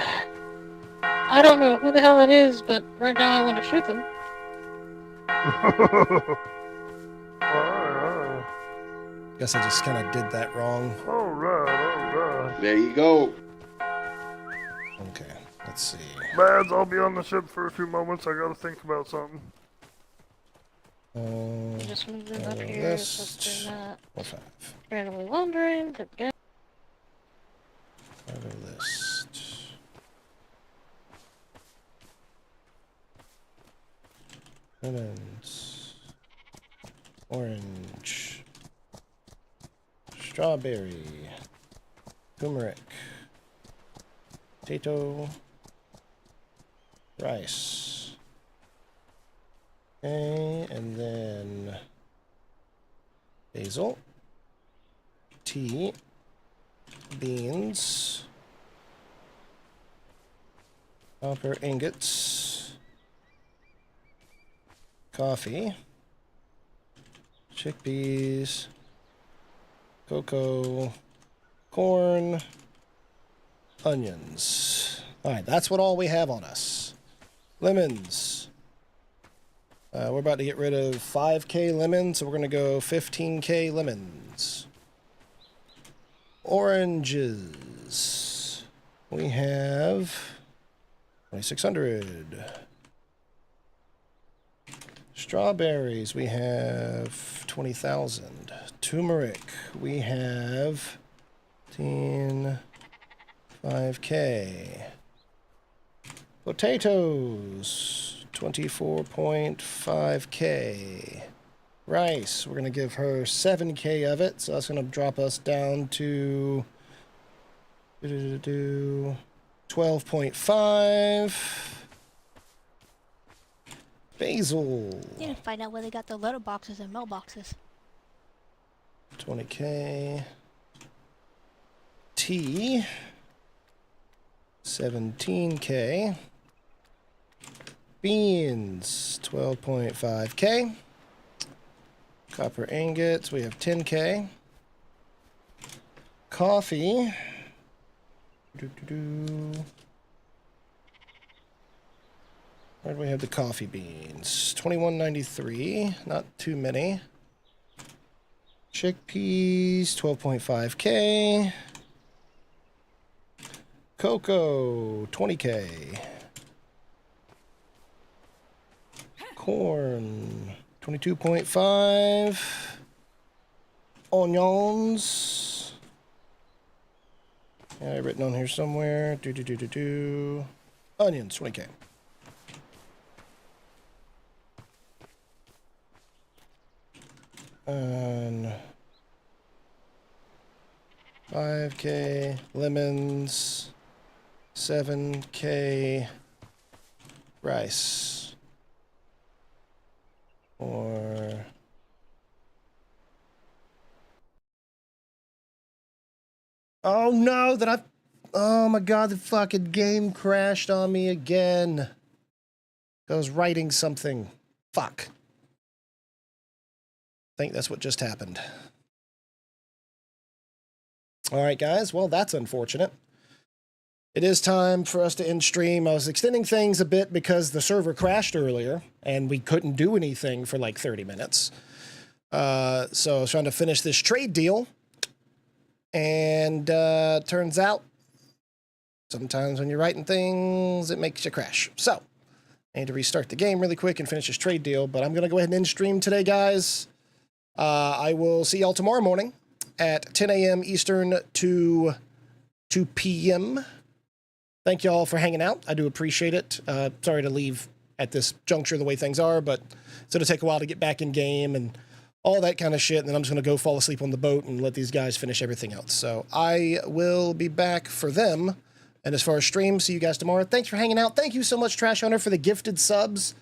I don't know who the hell it is, but right now I want to shoot them. Alright. Guess I just kind of did that wrong. Alright. There you go. Okay, let's see. Bads, I'll be on the ship for a few moments. I gotta think about something. Just move them up here List. so they're not Or 5. randomly wandering. Auto list. Lemons. Orange. Strawberry. Turmeric. Potato. Rice. Okay, and then basil. Tea. Beans. Copper ingots. Coffee. Chickpeas. Cocoa. Corn. Onions. Alright, that's what all we have on us. Lemons. We're about to get rid of 5k lemons, so we're going to go 15k lemons. Oranges. We have 2,600. Strawberries, we have 20,000. Turmeric, we have 5k. Potatoes, 24.5k. Rice, we're going to give her 7k of it, so that's going to drop us down to 12.5. Basil, You need to find out where they got the letter boxes and mailboxes. 20k. Tea, 17k. Beans, 12.5k. Copper ingots, we have 10k. Coffee. Where do we have the coffee beans? 21.93, not too many. Chickpeas, 12.5k. Cocoa, 20k. Corn, 22.5. Onions. Yeah, written on here somewhere. Onions, 20k. And 5k lemons, 7k rice, or oh no, oh my god, the fucking game crashed on me again. I was writing something. Fuck. I think that's what just happened. All right, guys. Well, that's unfortunate. It is time for us to end stream. I was extending things a bit because the server crashed earlier, and we couldn't do anything for like 30 minutes. So I was trying to finish this trade deal. And turns out Sometimes when you're writing things, it makes you crash. So, I need to restart the game really quick and finish this trade deal, but I'm going to go ahead and end stream today, guys. I will see y'all tomorrow morning at 10 a.m. Eastern to 2 p.m. Thank y'all for hanging out. I do appreciate it. Sorry to leave at this juncture the way things are, but it's going to take a while to get back in game and all that kind of shit, and then I'm just going to go fall asleep on the boat and let these guys finish everything else. So I will be back for them. And as far as streams, see you guys tomorrow. Thanks for hanging out. Thank you so much, Trash Hunter, for the gifted subs.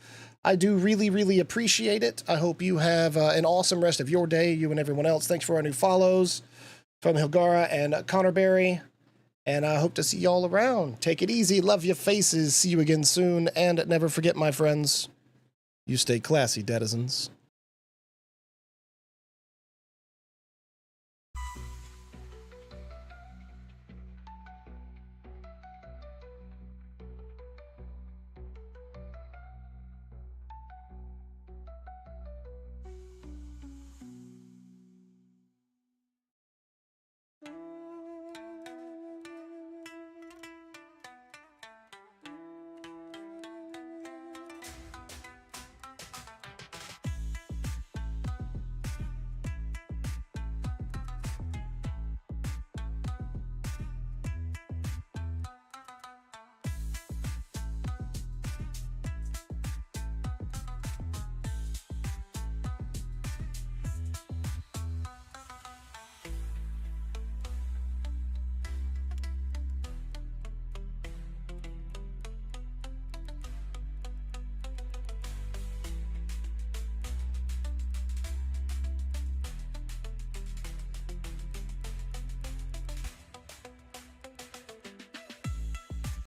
I do really, really appreciate it. I hope you have an awesome rest of your day, you and everyone else. Thanks for our new follows from Hilgara and Connor Berry. And I hope to see y'all around. Take it easy. Love your faces. See you again soon. And never forget, my friends, you stay classy, denizens.